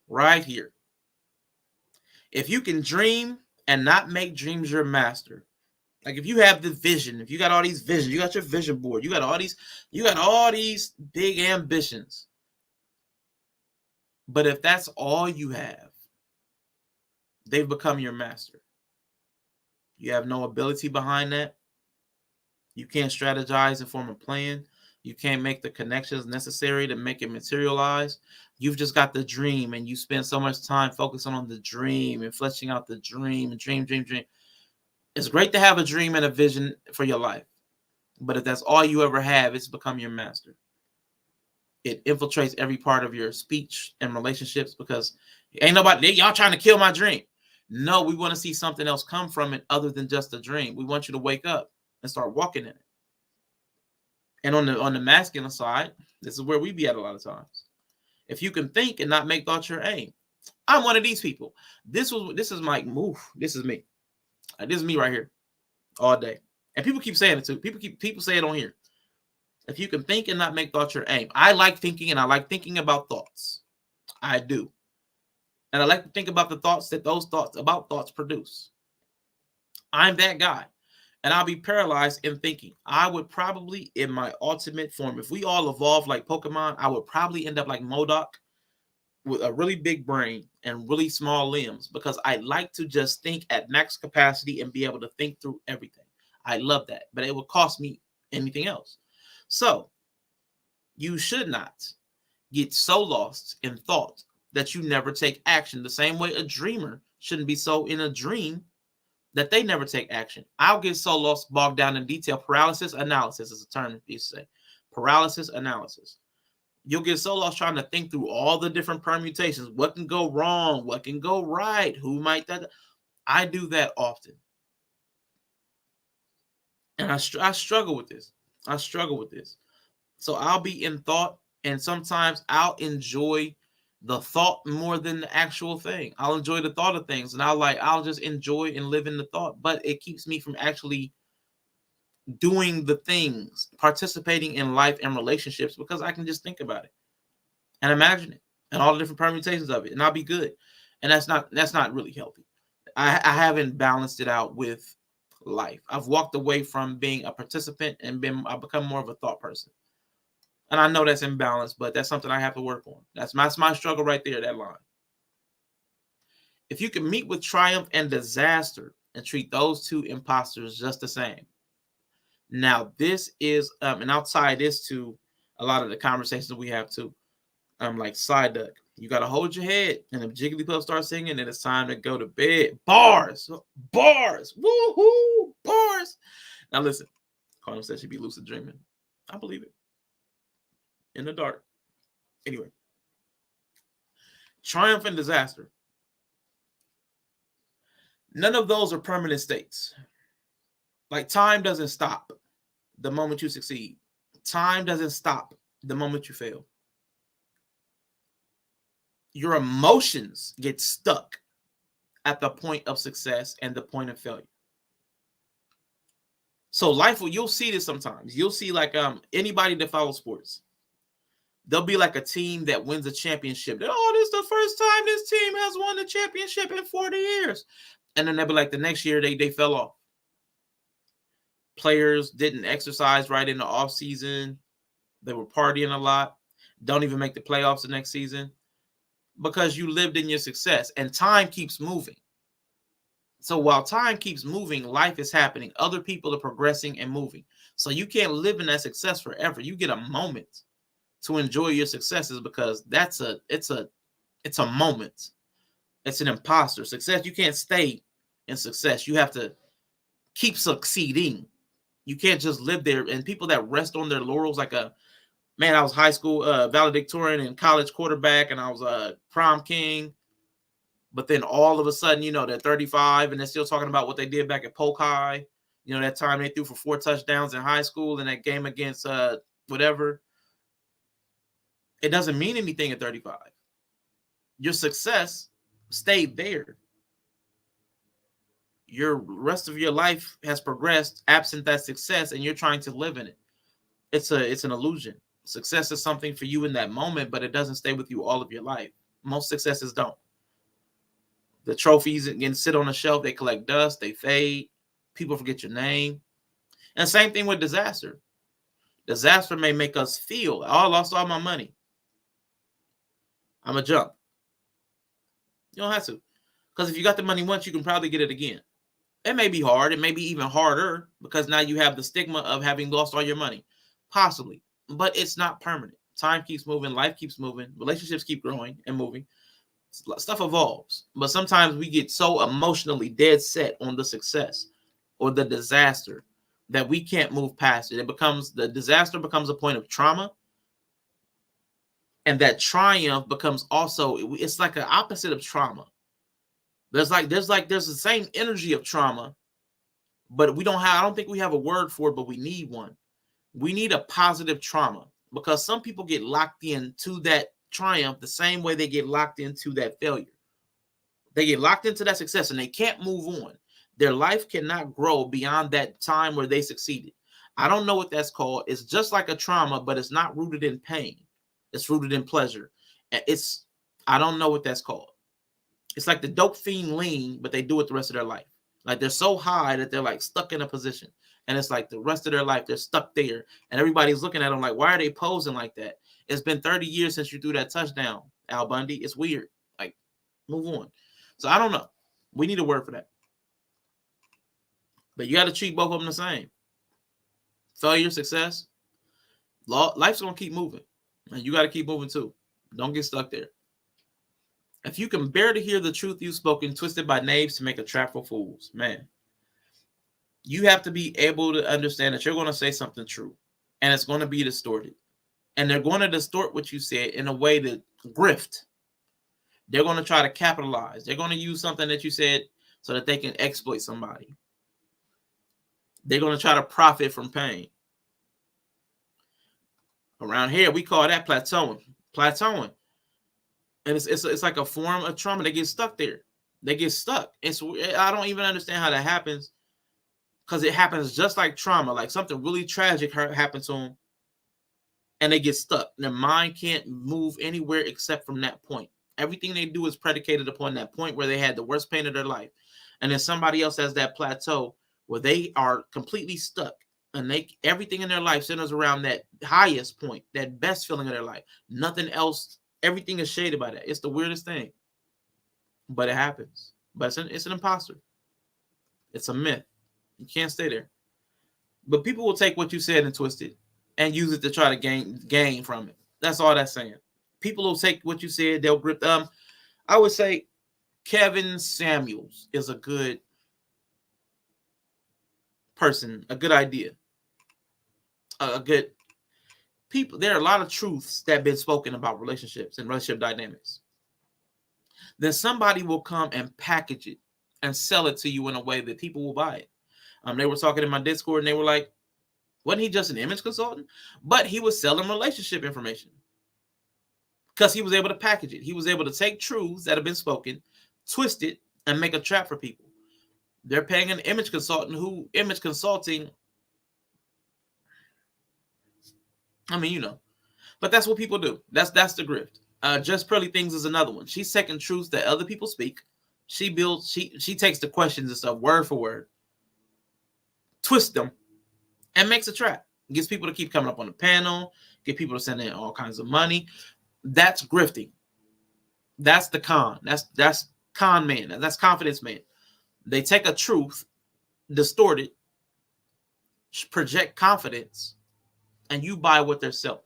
Right here. If you can dream and not make dreams your master, like if you have the vision, if you got all these visions, you got your vision board, you got all these big ambitions. But if that's all you have, they've become your master. You have no ability behind that. You can't strategize and form a plan. You can't make the connections necessary to make it materialize. You've just got the dream, and you spend so much time focusing on the dream and fleshing out the dream and dream. It's great to have a dream and a vision for your life. But if that's all you ever have, it's become your master. It infiltrates every part of your speech and relationships because ain't nobody, y'all trying to kill my dream. No, we want to see something else come from it other than just a dream. We want you to wake up and start walking in it. And on the masculine side, this is where we be at a lot of times. If you can think and not make thoughts your aim. I'm one of these people. This is my move. This is me. This is me right here all day. And people keep saying it too. People say it on here. If you can think and not make thoughts your aim. I like thinking, and I like thinking about thoughts. I do. And I like to think about the thoughts that those thoughts produce. I'm that guy. And I'll be paralyzed in thinking. I would probably, in my ultimate form, if we all evolve like Pokemon, I would probably end up like MODOK with a really big brain and really small limbs because I like to just think at max capacity and be able to think through everything. I love that, but it would cost me anything else. So you should not get so lost in thought that you never take action. The same way a dreamer shouldn't be so in a dream that they never take action. I'll get so lost, bogged down in detail. Paralysis analysis is a term you say. Paralysis analysis. You'll get so lost trying to think through all the different permutations. What can go wrong? What can go right? Who might that? I do that often. And I struggle with this. So I'll be in thought, and sometimes I'll enjoy the thought more than the actual thing. I'll enjoy the thought of things, and I'll just enjoy and live in the thought. But it keeps me from actually doing the things, participating in life and relationships, because I can just think about it and imagine it and all the different permutations of it, and I'll be good. And that's not really healthy. I haven't balanced it out with life. I've walked away from being a participant and I've become more of a thought person. And I know that's imbalanced, but that's something I have to work on. That's my struggle right there, that line. If you can meet with triumph and disaster and treat those two imposters just the same. Now, this is, and I'll tie this to a lot of the conversations we have too. Like side duck. You got to hold your head, and if Jigglypuff starts singing, then it's time to go to bed. Barz. Woohoo! Barz. Now listen, Carmen said she'd be lucid dreaming. I believe it. In the dark. Anyway. Triumph and disaster. None of those are permanent states. Like time doesn't stop the moment you succeed. Time doesn't stop the moment you fail. Your emotions get stuck at the point of success and the point of failure. So life, you'll see this sometimes. You'll see like anybody that follows sports. They'll be like a team that wins a championship. Oh, this is the first time this team has won the championship in 40 years. And then they'll be like, the next year they fell off. Players didn't exercise right in the off season. They were partying a lot. Don't even make the playoffs the next season because you lived in your success, and time keeps moving. So while time keeps moving, life is happening. Other people are progressing and moving. So you can't live in that success forever. You get a moment to enjoy your successes because it's a moment. It's an imposter. Success, you can't stay in success. You have to keep succeeding. You can't just live there. And people that rest on their laurels, like I was high school valedictorian and college quarterback, and I was a prom king. But then all of a sudden, they're 35 and they're still talking about what they did back at Polk High. That time they threw for 4 touchdowns in high school in that game against whatever. It doesn't mean anything at 35. Your success stayed there. Your rest of your life has progressed absent that success, and you're trying to live in it. It's an illusion. Success is something for you in that moment, but it doesn't stay with you all of your life. Most successes don't. The trophies again sit on a shelf. They collect dust. They fade. People forget your name. And same thing with disaster. Disaster may make us feel, oh, I lost all my money. I'm a jump. You don't have to. Because if you got the money once, you can probably get it again. It may be hard. It may be even harder because now you have the stigma of having lost all your money. Possibly. But it's not permanent. Time keeps moving. Life keeps moving. Relationships keep growing and moving. Stuff evolves. But sometimes we get so emotionally dead set on the success or the disaster that we can't move past it. The disaster becomes a point of trauma. And that triumph becomes also, it's like an opposite of trauma. There's the same energy of trauma, but I don't think we have a word for it, but we need one. We need a positive trauma because some people get locked into that triumph the same way they get locked into that failure. They get locked into that success and they can't move on. Their life cannot grow beyond that time where they succeeded. I don't know what that's called. It's just like a trauma, but it's not rooted in pain. It's rooted in pleasure. I don't know what that's called. It's like the dope fiend lean, but they do it the rest of their life. Like they're so high that they're like stuck in a position. And it's like the rest of their life, they're stuck there. And everybody's looking at them like, why are they posing like that? It's been 30 years since you threw that touchdown, Al Bundy. It's weird. Like, move on. So I don't know. We need a word for that. But you got to treat both of them the same. Failure, success. Life's going to keep moving. And you got to keep moving too. Don't get stuck there. If you can bear to hear the truth you've spoken, twisted by knaves to make a trap for fools, man, you have to be able to understand that you're going to say something true and it's going to be distorted. And they're going to distort what you said in a way to grift. They're going to try to capitalize. They're going to use something that you said so that they can exploit somebody. They're going to try to profit from pain. Around here, we call that plateauing. Plateauing. And it's like a form of trauma. They get stuck there. They get stuck. I don't even understand how that happens because it happens just like trauma. Like something really tragic happens to them and they get stuck. Their mind can't move anywhere except from that point. Everything they do is predicated upon that point where they had the worst pain of their life. And then somebody else has that plateau where they are completely stuck. And everything in their life centers around that highest point, that best feeling of their life. Nothing else. Everything is shaded by that. It's the weirdest thing. But it happens. But it's an imposter. It's a myth. You can't stay there. But people will take what you said and twist it and use it to try to gain from it. That's all that's saying. People will take what you said. They'll grip. I would say Kevin Samuels is a good person, a good idea. A good people. There are a lot of truths that have been spoken about relationships and relationship dynamics. Then somebody will come and package it and sell it to you in a way that people will buy it. They were talking in my Discord and they were like, wasn't he just an image consultant? But he was selling relationship information because he was able to package it. He was able to take truths that have been spoken, twist it, and make a trap for people. They're paying an image consultant who image consulting. I mean, But that's what people do. That's the grift. Just Pearly Things is another one. She's taking truths that other people speak. She takes the questions and stuff word for word, twists them, and makes a trap. Gets people to keep coming up on the panel, get people to send in all kinds of money. That's grifting. That's the con. That's con man. That's confidence man. They take a truth, distort it, project confidence, and you buy what they're selling.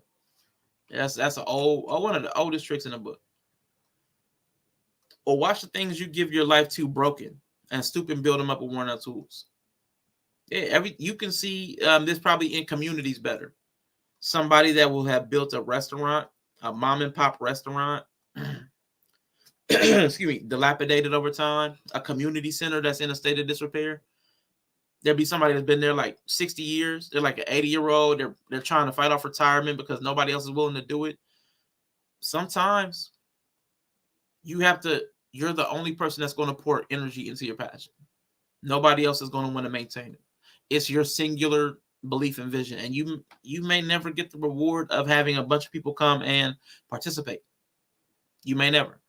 That's one of the oldest tricks in the book. Or watch the things you give your life to broken and stoop and build them up with worn out tools. Yeah, you can see this probably in communities better. Somebody that will have built a restaurant, a mom and pop restaurant, excuse me, dilapidated over time, a community center that's in a state of disrepair. There'll be somebody that's been there like 60 years. They're like an 80-year-old. They're trying to fight off retirement because nobody else is willing to do it. Sometimes you're the only person that's going to pour energy into your passion. Nobody else is going to want to maintain it. It's your singular belief and vision. And you may never get the reward of having a bunch of people come and participate. You may never.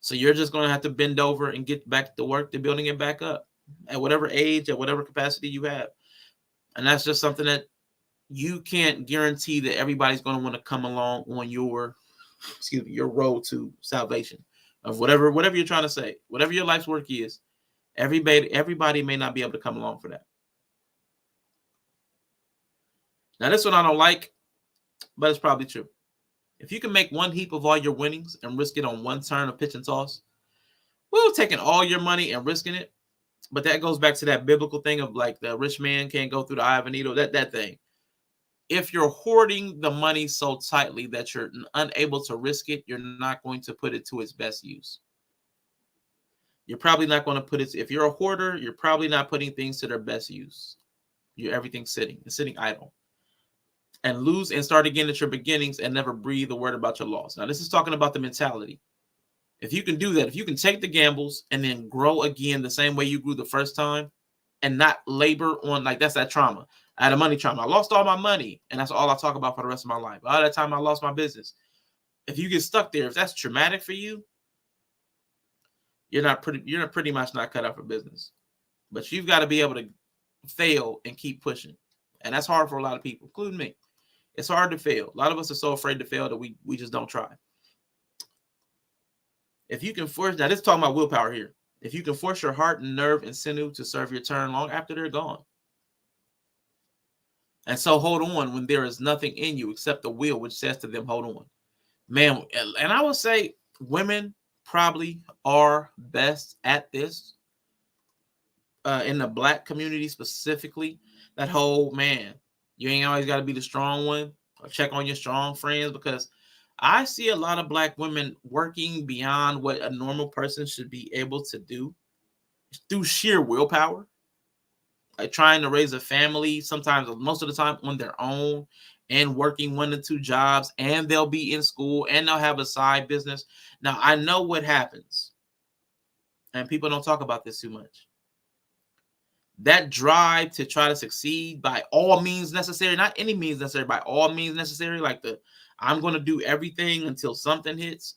So you're just going to have to bend over and get back to work to building it back up at whatever age, at whatever capacity you have. And that's just something that you can't guarantee that everybody's going to want to come along on your road to salvation of whatever you're trying to say, whatever your life's work is. Everybody may not be able to come along for that. Now, this one I don't like, but it's probably true. If you can make one heap of all your winnings and risk it on one turn of pitch and toss, taking all your money and risking it. But that goes back to that biblical thing of like the rich man can't go through the eye of a needle, that thing. If you're hoarding the money so tightly that you're unable to risk it, you're not going to put it to its best use. You're probably not going to put it, if you're a hoarder, you're probably not putting things to their best use. Everything's sitting idle. And lose and start again at your beginnings and never breathe a word about your loss. Now, this is talking about the mentality. If you can do that, if you can take the gambles and then grow again the same way you grew the first time and not labor on, like, that's that trauma. I had a money trauma. I lost all my money, and that's all I talk about for the rest of my life. All that time I lost my business. If you get stuck there, if that's traumatic for you, you're pretty much not cut out for business. But you've got to be able to fail and keep pushing. And that's hard for a lot of people, including me. It's hard to fail. A lot of us are so afraid to fail that we just don't try. If you can force, now this is talking about willpower here. If you can force your heart and nerve and sinew to serve your turn long after they're gone. And so hold on when there is nothing in you except the will, which says to them, hold on. Man, and I would say women probably are best at this in the Black community specifically. That whole, man, you ain't always got to be the strong one or check on your strong friends, because I see a lot of Black women working beyond what a normal person should be able to do through sheer willpower, like trying to raise a family, sometimes most of the time on their own, and working 1 to 2 jobs, and they'll be in school and they'll have a side business. Now, I know what happens, and people don't talk about this too much. That drive to try to succeed by all means necessary, not any means necessary, by all means necessary, like I'm going to do everything until something hits.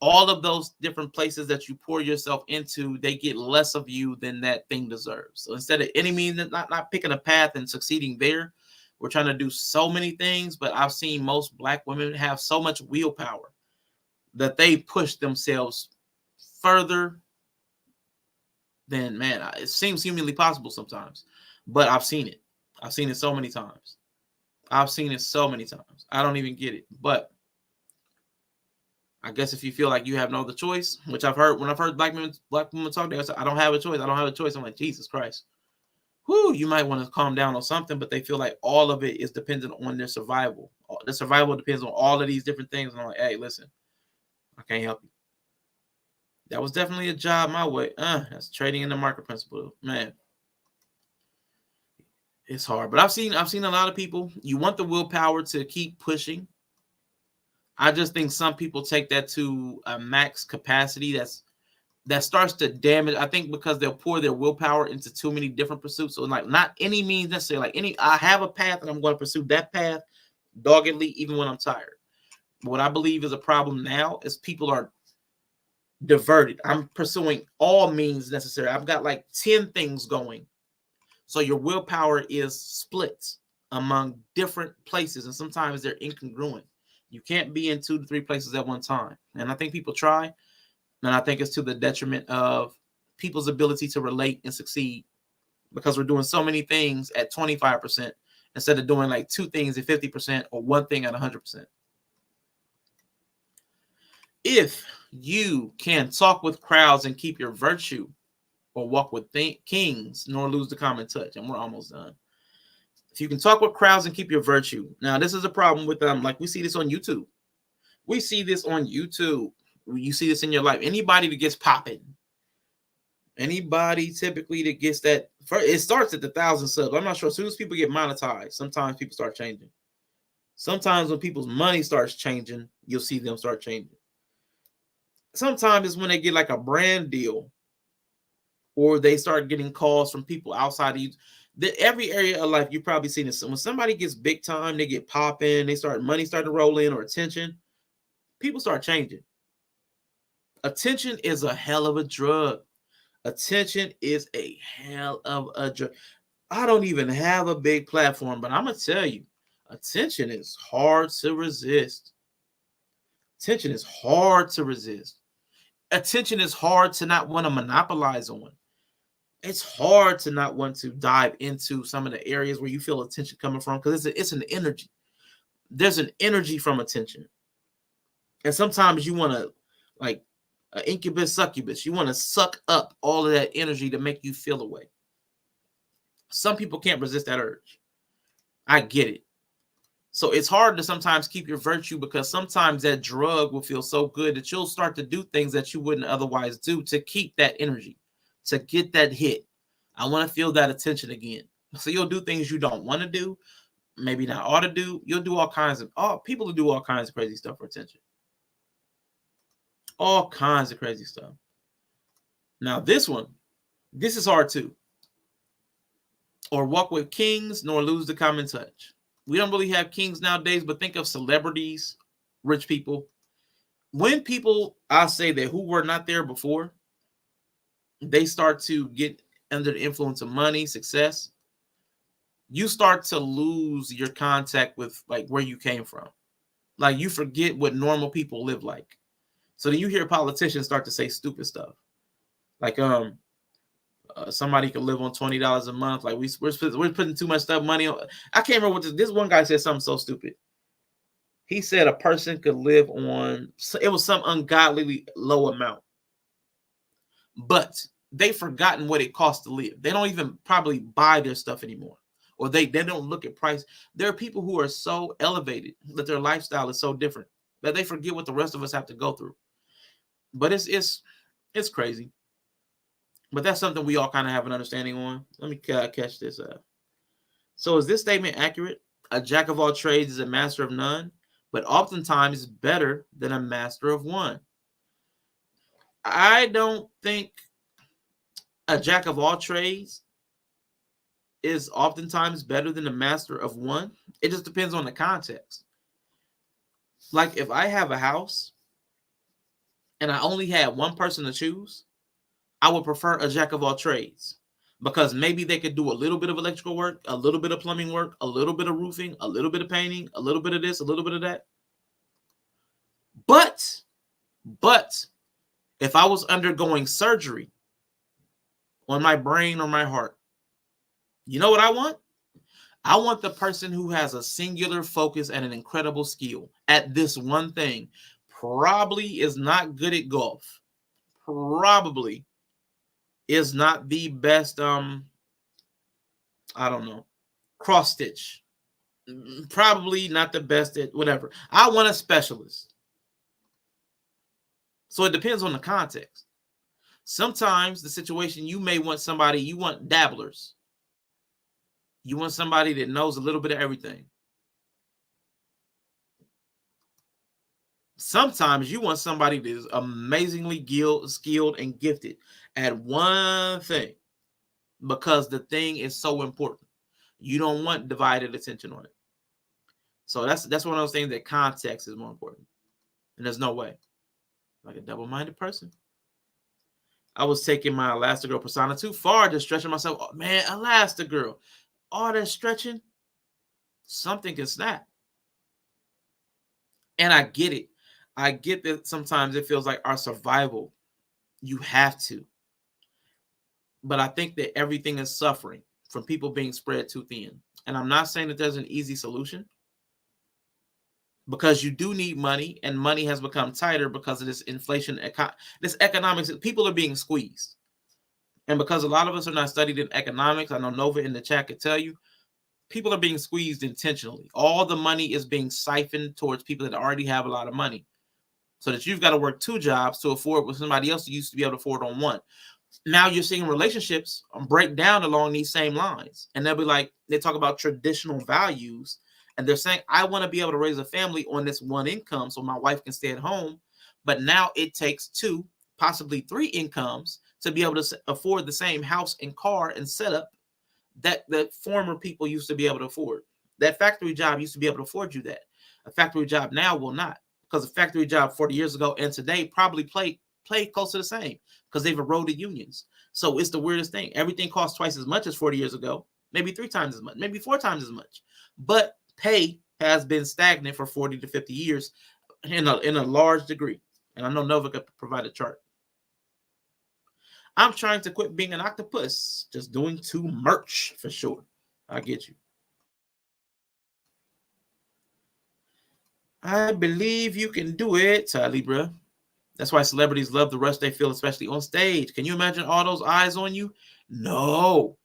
All of those different places that you pour yourself into, they get less of you than that thing deserves. So instead of any means, not picking a path and succeeding there, we're trying to do so many things. But I've seen most Black women have so much willpower that they push themselves further than, man, it seems humanly possible sometimes. But I've seen it. I've seen it so many times. I don't even get it. But I guess if you feel like you have no other choice, which I've heard, when I've heard Black women talk, they say, I don't have a choice. I'm like, Jesus Christ. You might want to calm down on something, but they feel like all of it is dependent on their survival. The survival depends on all of these different things. And I'm like, hey, listen, I can't help you. That was definitely a job my way. That's trading in the market principle, man. It's hard, but I've seen a lot of people. You want the willpower to keep pushing. I just think some people take that to a max capacity that starts to damage. I think because they'll pour their willpower into too many different pursuits. So like not any means necessary. I have a path and I'm going to pursue that path doggedly, even when I'm tired. What I believe is a problem now is people are diverted. I'm pursuing all means necessary. I've got like 10 things going. So your willpower is split among different places, and sometimes they're incongruent. You can't be in 2 to 3 places at one time. And I think people try, and I think it's to the detriment of people's ability to relate and succeed, because we're doing so many things at 25% instead of doing like 2 things at 50% or 1 thing at 100%. If you can talk with crowds and keep your virtue, or walk with kings, nor lose the common touch. And we're almost done. If you can talk with crowds and keep your virtue. Now, this is a problem with like we see this on YouTube. We see this on YouTube. You see this in your life. Anybody that gets popping, anybody typically that gets that, it starts at the 1,000 subs. I'm not sure. As soon as people get monetized, sometimes people start changing. Sometimes when people's money starts changing, you'll see them start changing. Sometimes it's when they get like a brand deal, or they start getting calls from people outside of every area of life. You've probably seen this. When somebody gets big time, they get popping, money start to roll in, or attention, people start changing. Attention is a hell of a drug. Attention is a hell of a drug. I don't even have a big platform, but I'm going to tell you, attention is hard to resist. Attention is hard to resist. Attention is hard to not want to monopolize on. It's hard to not want to dive into some of the areas where you feel attention coming from, because it's an energy. There's an energy from attention. And sometimes you want to, like an incubus, succubus, you want to suck up all of that energy to make you feel away. Some people can't resist that urge. I get it. So it's hard to sometimes keep your virtue, because sometimes that drug will feel so good that you'll start to do things that you wouldn't otherwise do to keep that energy, to get that hit. I want to feel that attention again. So you'll do things you don't want to do, maybe not ought to do. You'll do people will do all kinds of crazy stuff for attention. All kinds of crazy stuff. Now this is hard too. Or walk with kings, nor lose the common touch. We don't really have kings nowadays, but think of celebrities, rich people. When people, I say that, who were not there before, they start to get under the influence of money, success, you start to lose your contact with like where you came from. Like you forget what normal people live like. So then you hear politicians start to say stupid stuff. Like somebody could live on $20 a month. Like we're putting too much money on. I can't remember what this one guy said something so stupid. He said a person could live on, it was some ungodly low amount. But they've forgotten what it costs to live. They don't even probably buy their stuff anymore. Or they don't look at price. There are people who are so elevated that their lifestyle is so different that they forget what the rest of us have to go through. But it's crazy. But that's something we all kind of have an understanding on. Let me catch this up. So is this statement accurate? A jack of all trades is a master of none, but oftentimes better than a master of one. I don't think a jack of all trades is oftentimes better than a master of one. It just depends on the context. Like if I have a house and I only had one person to choose, I would prefer a jack of all trades, because maybe they could do a little bit of electrical work, a little bit of plumbing work, a little bit of roofing, a little bit of painting, a little bit of this, a little bit of that. But if I was undergoing surgery on my brain or my heart, you know what I want? I want the person who has a singular focus and an incredible skill at this one thing. Probably is not good at golf. Probably is not the best, I don't know, cross stitch. Probably not the best at whatever. I want a specialist. So it depends on the context. Sometimes the situation, you may want somebody, you want dabblers. You want somebody that knows a little bit of everything. Sometimes you want somebody that is amazingly skilled and gifted at one thing, because the thing is so important. You don't want divided attention on it. So that's one of those things that context is more important. And there's no way. Like a double-minded person. I was taking my Elastigirl persona too far, just stretching myself. Oh, man, Elastigirl. All that stretching, something can snap. And I get it. I get that sometimes it feels like our survival. You have to. But I think that everything is suffering from people being spread too thin. And I'm not saying that there's an easy solution, because you do need money, and money has become tighter because of this inflation, this economics. People are being squeezed. And because a lot of us are not studied in economics, I know Nova in the chat could tell you, people are being squeezed intentionally. All the money is being siphoned towards people that already have a lot of money, so that you've got to work 2 jobs to afford what somebody else used to be able to afford on one. Now you're seeing relationships break down along these same lines. And they'll be like, they talk about traditional values, and they're saying, I want to be able to raise a family on this one income so my wife can stay at home. But now it takes 2, possibly 3 incomes to be able to afford the same house and car and setup that the former people used to be able to afford. That factory job used to be able to afford you that. A factory job now will not, because a factory job 40 years ago and today probably play close to the same, because they've eroded unions. So it's the weirdest thing. Everything costs twice as much as 40 years ago, maybe 3 times as much, maybe 4 times as much. But pay has been stagnant for 40 to 50 years in a large degree. And I know Nova could provide a chart. I'm trying to quit being an octopus, just doing too much for sure. I get you. I believe you can do it, Libra. That's why celebrities love the rush they feel, especially on stage. Can you imagine all those eyes on you? No.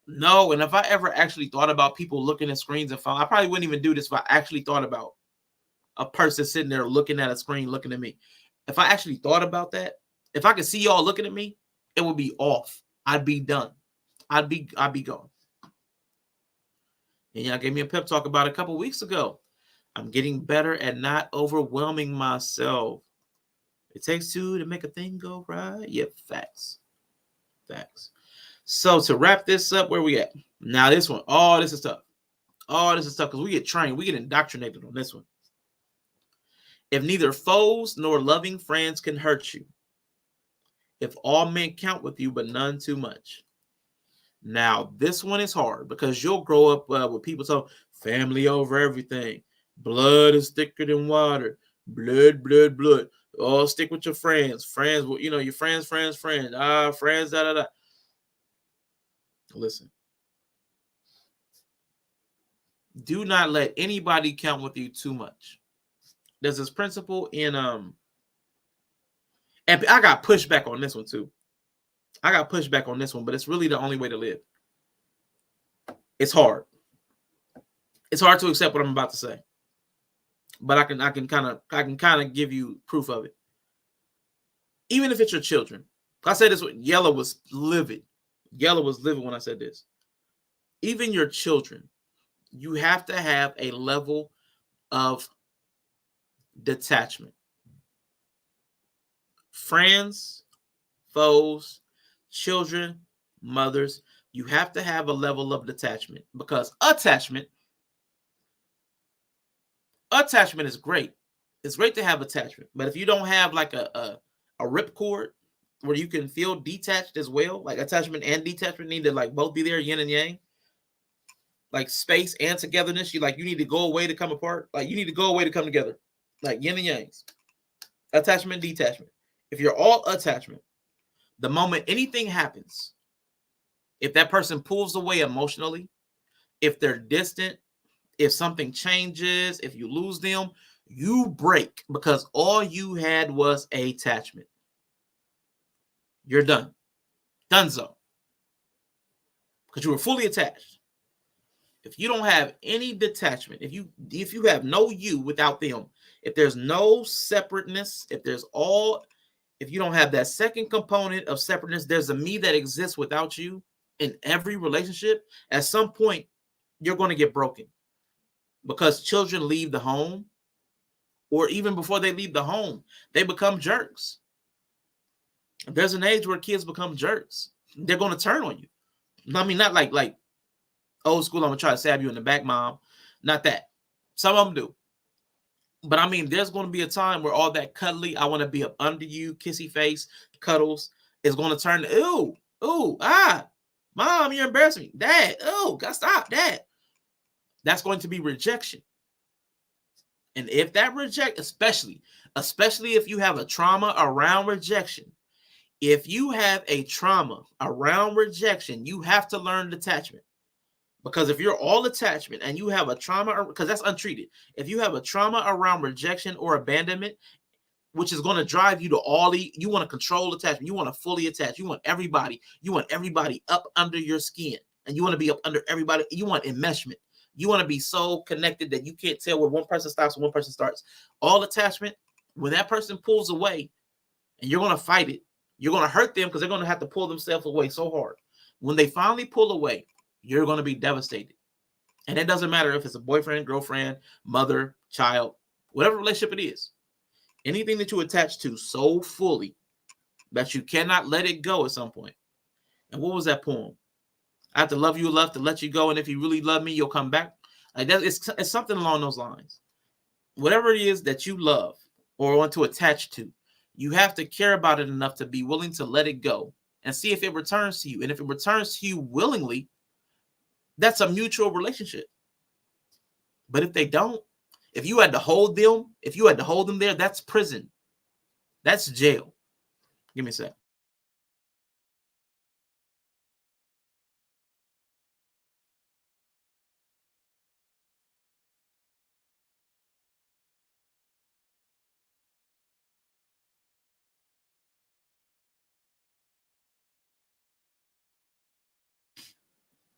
And if I ever actually thought about people looking at screens and phone, I probably wouldn't even do this if I actually thought about a person sitting there looking at a screen, looking at me. If I actually thought about that, if I could see y'all looking at me, it would be off. I'd be done. I'd be gone. And y'all gave me a pep talk about a couple weeks ago. I'm getting better at not overwhelming myself. It takes 2 to make a thing go right. Yep, facts. So to wrap this up, where we at? Now this one. Oh, this is tough. Because we get trained. We get indoctrinated on this one. If neither foes nor loving friends can hurt you, if all men count with you, but none too much. Now, this one is hard, because you'll grow up with people talking family over everything. Blood is thicker than water. Blood. Oh, stick with your friends. Friends, your friends. Friends, da. Listen. Do not let anybody count with you too much. There's this principle in and I got pushback on this one too. But it's really the only way to live. It's hard. It's hard to accept what I'm about to say, but I can kind of give you proof of it. Even if it's your children. I said this when Yella was livid. When I said this. Even your children, you have to have a level of detachment. Friends, foes, children, mothers, you have to have a level of detachment, because attachment is great. It's great to have attachment, but if you don't have like a ripcord where you can feel detached as well, like attachment and detachment need to like both be there, yin and yang, like space and togetherness. You need to go away to come apart. Like you need to go away to come together, like yin and yangs. Attachment, detachment. If you're all attachment, the moment anything happens, if that person pulls away emotionally, if they're distant, if something changes, if you lose them, you break, because all you had was attachment. You're done. Donezo. Because you were fully attached. If you don't have any detachment, if you have no you without them, if there's no separateness, if you don't have that second component of separateness, there's a me that exists without you in every relationship, at some point, you're going to get broken. Because children leave the home, or even before they leave the home, they become jerks. There's an age where kids become jerks. They're going to turn on you. I mean, not like old school, I'm going to try to stab you in the back, mom. Not that. Some of them do. But I mean, there's going to be a time where all that cuddly, I want to be up under you, kissy face, cuddles, is going to turn to, ooh, ooh, mom, you're embarrassing me. Dad, ooh, gotta stop, dad. That's going to be rejection. And if that especially if you have a trauma around rejection, if you have a trauma around rejection, you have to learn detachment. Because if you're all attachment and you have a trauma, because that's untreated, if you have a trauma around rejection or abandonment, which is going to drive you to you want to control attachment, you want to fully attach, you want everybody up under your skin, and you want to be up under everybody, you want enmeshment, you want to be so connected that you can't tell where one person stops and one person starts. All attachment, when that person pulls away and you're going to fight it, you're going to hurt them because they're going to have to pull themselves away so hard. When they finally pull away, you're going to be devastated. And it doesn't matter if it's a boyfriend, girlfriend, mother, child, whatever relationship it is. Anything that you attach to so fully that you cannot let it go at some point. And what was that poem? I have to love you enough to let you go. And if you really love me, you'll come back. Like that, it's something along those lines. Whatever it is that you love or want to attach to, you have to care about it enough to be willing to let it go and see if it returns to you. And if it returns to you willingly, that's a mutual relationship. But if they don't, if you had to hold them there, that's prison. That's jail. Give me a sec.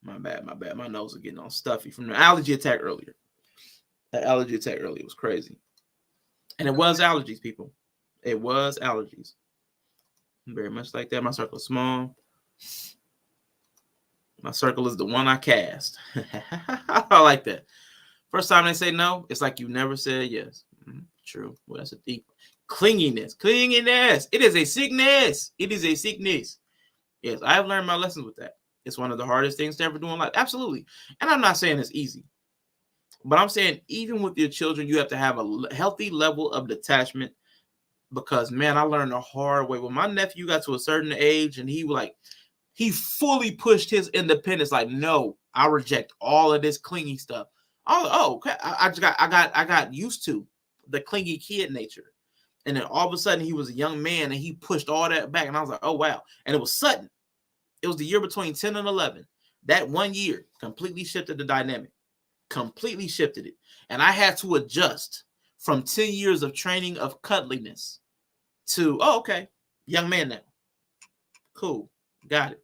My bad. My nose is getting all stuffy from the allergy attack earlier. That allergy attack earlier was crazy. And it was allergies, people. It was allergies. Very much like that. My circle is small. My circle is the one I cast. I like that. First time they say no, it's like you never said yes. True. Well, that's a deep clinginess. It is a sickness. Yes, I have learned my lessons with that. It's one of the hardest things to ever do in life. Absolutely. And I'm not saying it's easy. But I'm saying even with your children, you have to have a healthy level of detachment. Because, man, I learned the hard way. When my nephew got to a certain age and he fully pushed his independence. Like, no, I reject all of this clingy stuff. Okay. I got used to the clingy kid nature. And then all of a sudden he was a young man and he pushed all that back. And I was like, oh, wow. And it was sudden. It was the year between 10 and 11. That 1 year completely shifted the dynamic. Completely shifted it. And I had to adjust from 10 years of training of cuddliness to, oh, okay, young man now. Cool. Got it.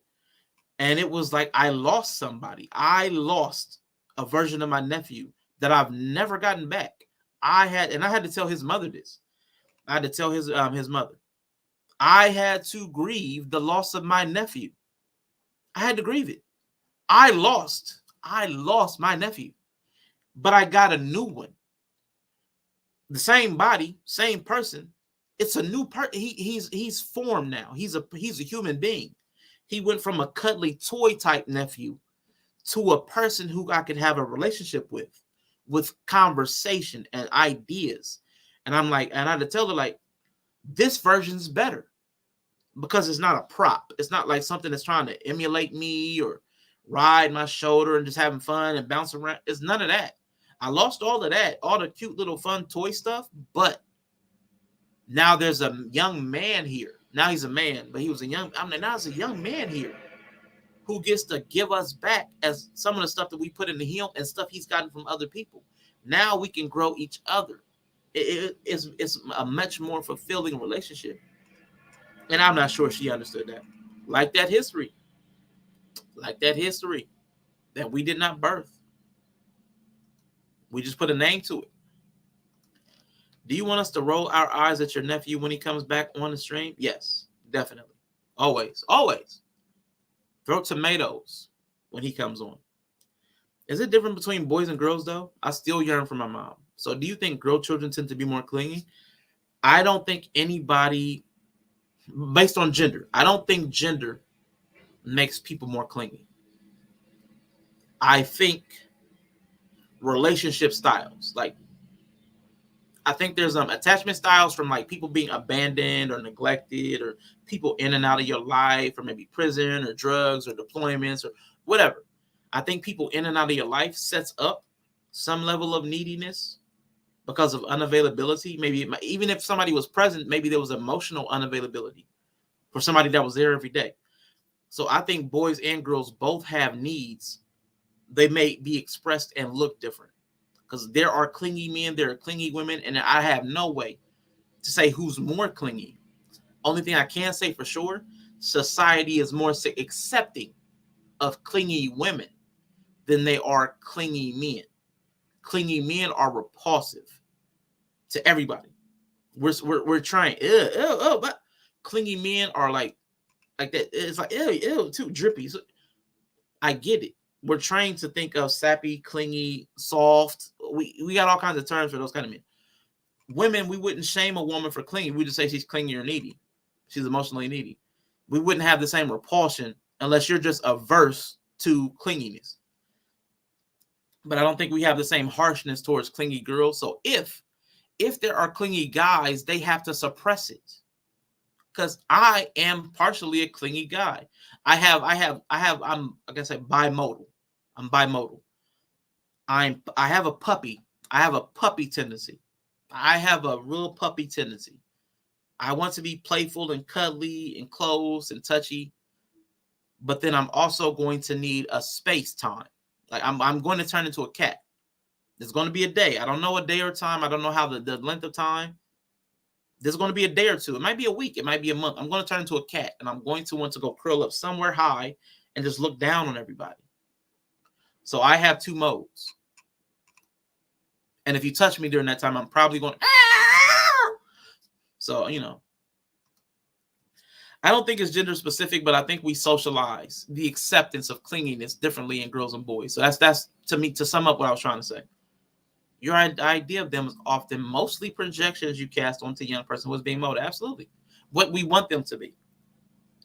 And it was like I lost somebody. I lost a version of my nephew that I've never gotten back. I had to tell his mother this. I had to tell his mother. I had to grieve the loss of my nephew. I had to grieve it. I lost my nephew, but I got a new one. The same body, same person. It's a new person. He's formed now. He's a human being. He went from a cuddly toy type nephew to a person who I could have a relationship with conversation and ideas. And I'm like, and I had to tell her, like, this version's better because it's not a prop. It's not like something that's trying to emulate me or ride my shoulder and just having fun and bounce around. It's none of that. I lost all of that, all the cute little fun toy stuff, but now there's a young man here. Now he's a man, but he was now there's a young man here who gets to give us back as some of the stuff that we put into him and stuff he's gotten from other people. Now we can grow each other. It's a much more fulfilling relationship. And I'm not sure she understood that. Like that history that we did not birth. We just put a name to it. Do you want us to roll our eyes at your nephew when he comes back on the stream? Yes, definitely. Always. Throw tomatoes when he comes on. Is it different between boys and girls, though? I still yearn for my mom. So do you think girl children tend to be more clingy? I don't think anybody, based on gender, I don't think gender makes people more clingy. I think relationship styles, like, I think there's attachment styles from like people being abandoned or neglected, or people in and out of your life, or maybe prison or drugs or deployments or whatever. I think people in and out of your life sets up some level of neediness because of unavailability. Maybe even if somebody was present, maybe there was emotional unavailability for somebody that was there every day. So I think boys and girls both have needs. They may be expressed and look different, because there are clingy men, there are clingy women, and I have no way to say who's more clingy. Only thing I can say for sure, society is more accepting of clingy women than they are clingy men. Clingy men are repulsive to everybody. We're trying, but clingy men are like that. It's like, ew, too drippy. So I get it. We're trying to think of sappy, clingy, soft. We got all kinds of terms for those kind of men. Women, we wouldn't shame a woman for clingy. We just say she's clingy or needy. She's emotionally needy. We wouldn't have the same repulsion unless you're just averse to clinginess. But I don't think we have the same harshness towards clingy girls. So if there are clingy guys, they have to suppress it. Because I am partially a clingy guy. I'm like I said, bimodal. I'm bimodal. I have a puppy. I have a puppy tendency. I have a real puppy tendency. I want to be playful and cuddly and close and touchy. But then I'm also going to need a space time. Like I'm going to turn into a cat. There's going to be a day. I don't know a day or time. I don't know how the length of time. There's going to be a day or two. It might be a week. It might be a month. I'm going to turn into a cat, and I'm going to want to go curl up somewhere high and just look down on everybody. So I have two modes. And if you touch me during that time, I'm probably going, ah! So, I don't think it's gender specific, but I think we socialize the acceptance of clinginess differently in girls and boys. So that's to me, to sum up what I was trying to say. Your idea of them is often mostly projections you cast onto a young person who is being molded. Absolutely. What we want them to be.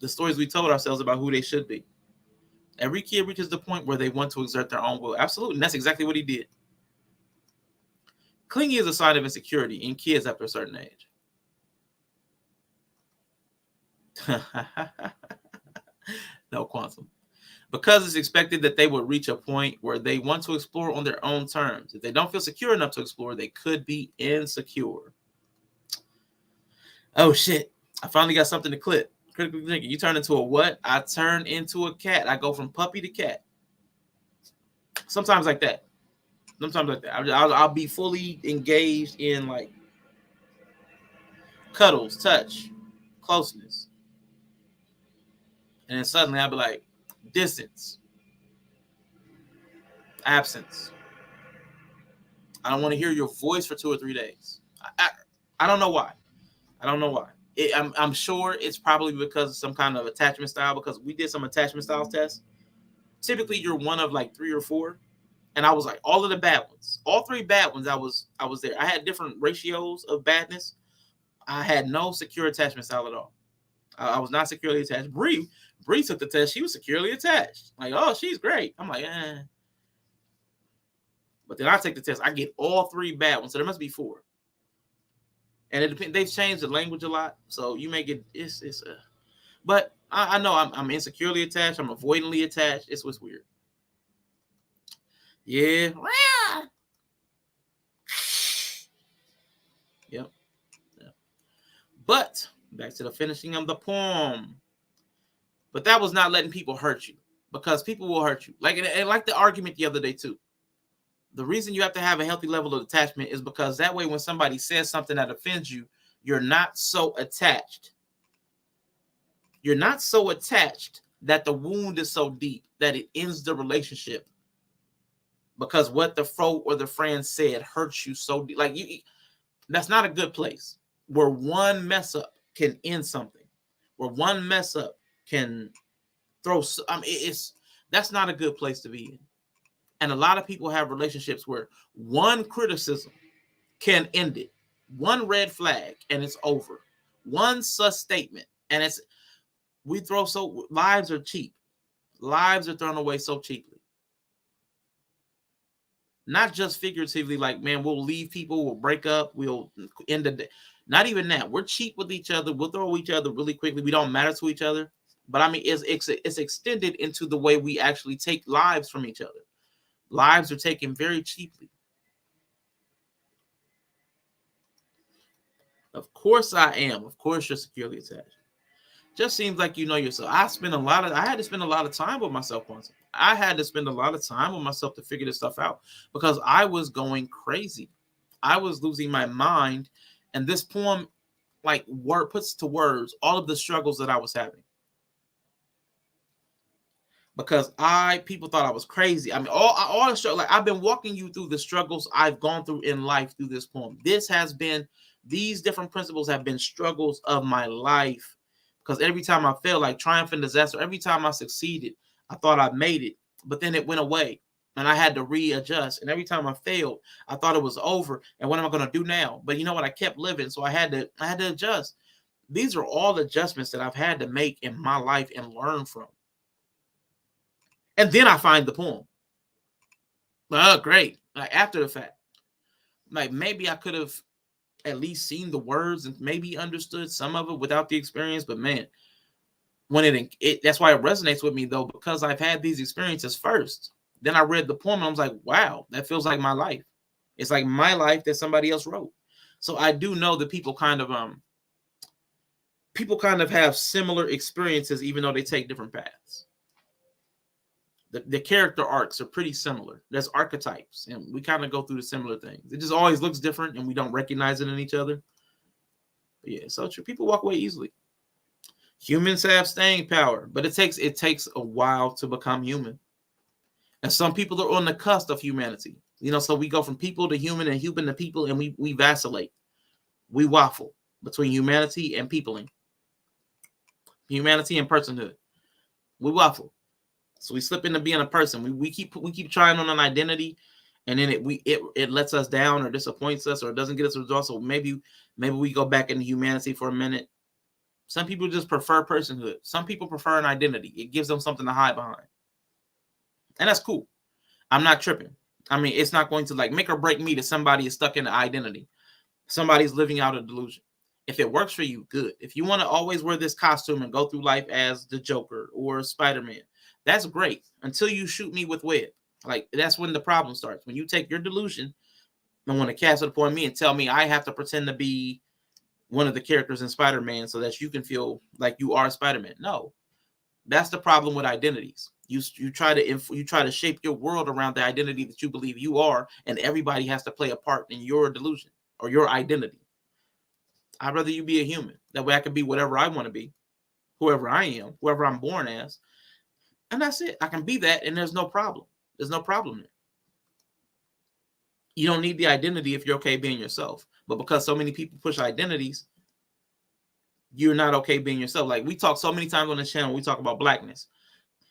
The stories we told ourselves about who they should be. Every kid reaches the point where they want to exert their own will. Absolutely. And that's exactly what he did. Clingy is a sign of insecurity in kids after a certain age. No quantum. Because it's expected that they would reach a point where they want to explore on their own terms. If they don't feel secure enough to explore, they could be insecure. Oh, shit. I finally got something to clip. Critically Drinking. You turn into a what? I turn into a cat. I go from puppy to cat. Sometimes like that. I'll be fully engaged in like cuddles, touch, closeness. And then suddenly I'll be like, distance, absence. I don't want to hear your voice for 2 or 3 days. I don't know why. I'm sure it's probably because of some kind of attachment style, because we did some attachment styles tests. Typically, you're one of like 3 or 4. And I was like, all of the bad ones, all 3 bad ones, I was there. I had different ratios of badness. I had no secure attachment style at all. I was not securely attached. Bree took the test. She was securely attached. Like, oh, she's great. I'm like, eh. But then I take the test. I get all 3 bad ones. So there must be 4. And it depends. They've changed the language a lot. So you may get, but I know I'm insecurely attached. I'm avoidantly attached. It's what's weird. Yeah. Yep. But back to the finishing of the poem. But that was not letting people hurt you, because people will hurt you. Like the argument the other day too. The reason you have to have a healthy level of attachment is because that way when somebody says something that offends you, you're not so attached. You're not so attached that the wound is so deep that it ends the relationship. Because what the fro or the friend said hurts you so deep. Like that's not a good place. Where one mess up can end something. Where one mess up can throw. That's not a good place to be in. And a lot of people have relationships where one criticism can end it. One red flag and it's over. One sus statement and lives are cheap. Lives are thrown away so cheaply. Not just figuratively, like, man, we'll leave people, we'll break up, we'll end the day. Not even that. We're cheap with each other. We'll throw each other really quickly. We don't matter to each other. But I mean, it's extended into the way we actually take lives from each other. Lives are taken very cheaply. Of course I am. Of course you're securely attached. Just seems like you know yourself. I had to spend a lot of time with myself once. I had to spend a lot of time with myself to figure this stuff out because I was going crazy. I was losing my mind. And this poem, like, puts to words all of the struggles that I was having. Because people thought I was crazy. I mean, all the struggle, like, I've been walking you through the struggles I've gone through in life through this poem. These different principles have been struggles of my life. Because every time I failed, like triumph and disaster, every time I succeeded, I thought I made it, but then it went away and I had to readjust. And every time I failed, I thought it was over. And what am I going to do now? But you know what? I kept living. So I had to adjust. These are all adjustments that I've had to make in my life and learn from. And then I find the poem. Oh, great. Like, after the fact, like, maybe I could have at least seen the words and maybe understood some of it without the experience. But man, when that's why it resonates with me, though, because I've had these experiences first. Then I read the poem and I was like, wow, that feels like my life. It's like my life that somebody else wrote. So I do know that people kind of have similar experiences, even though they take different paths. The character arcs are pretty similar. There's archetypes, and we kind of go through the similar things. It just always looks different, and we don't recognize it in each other. But yeah, so true. People walk away easily. Humans have staying power, but it takes a while to become human. And some people are on the cusp of humanity. So we go from people to human and human to people, and we vacillate. We waffle between humanity and peopling. Humanity and personhood. We waffle. So we slip into being a person. We keep trying on an identity, and then it lets us down or disappoints us or doesn't get us results. So maybe we go back into humanity for a minute. Some people just prefer personhood. Some people prefer an identity. It gives them something to hide behind, and that's cool. I'm not tripping. I mean, it's not going to like make or break me that somebody is stuck in an identity. Somebody's living out a delusion. If it works for you, good. If you want to always wear this costume and go through life as the Joker or Spider-Man, that's great until you shoot me with web. Like, that's when the problem starts. When you take your delusion and want to cast it upon me and tell me I have to pretend to be one of the characters in Spider-Man so that you can feel like you are Spider-Man. No, that's the problem with identities. You try to shape your world around the identity that you believe you are, and everybody has to play a part in your delusion or your identity. I'd rather you be a human. That way I can be whatever I want to be, whoever I am, whoever I'm born as. And that's it. I can be that, and there's no problem. There's no problem there. You don't need the identity if you're okay being yourself. But because so many people push identities, you're not okay being yourself. Like, we talk so many times on this channel, we talk about blackness.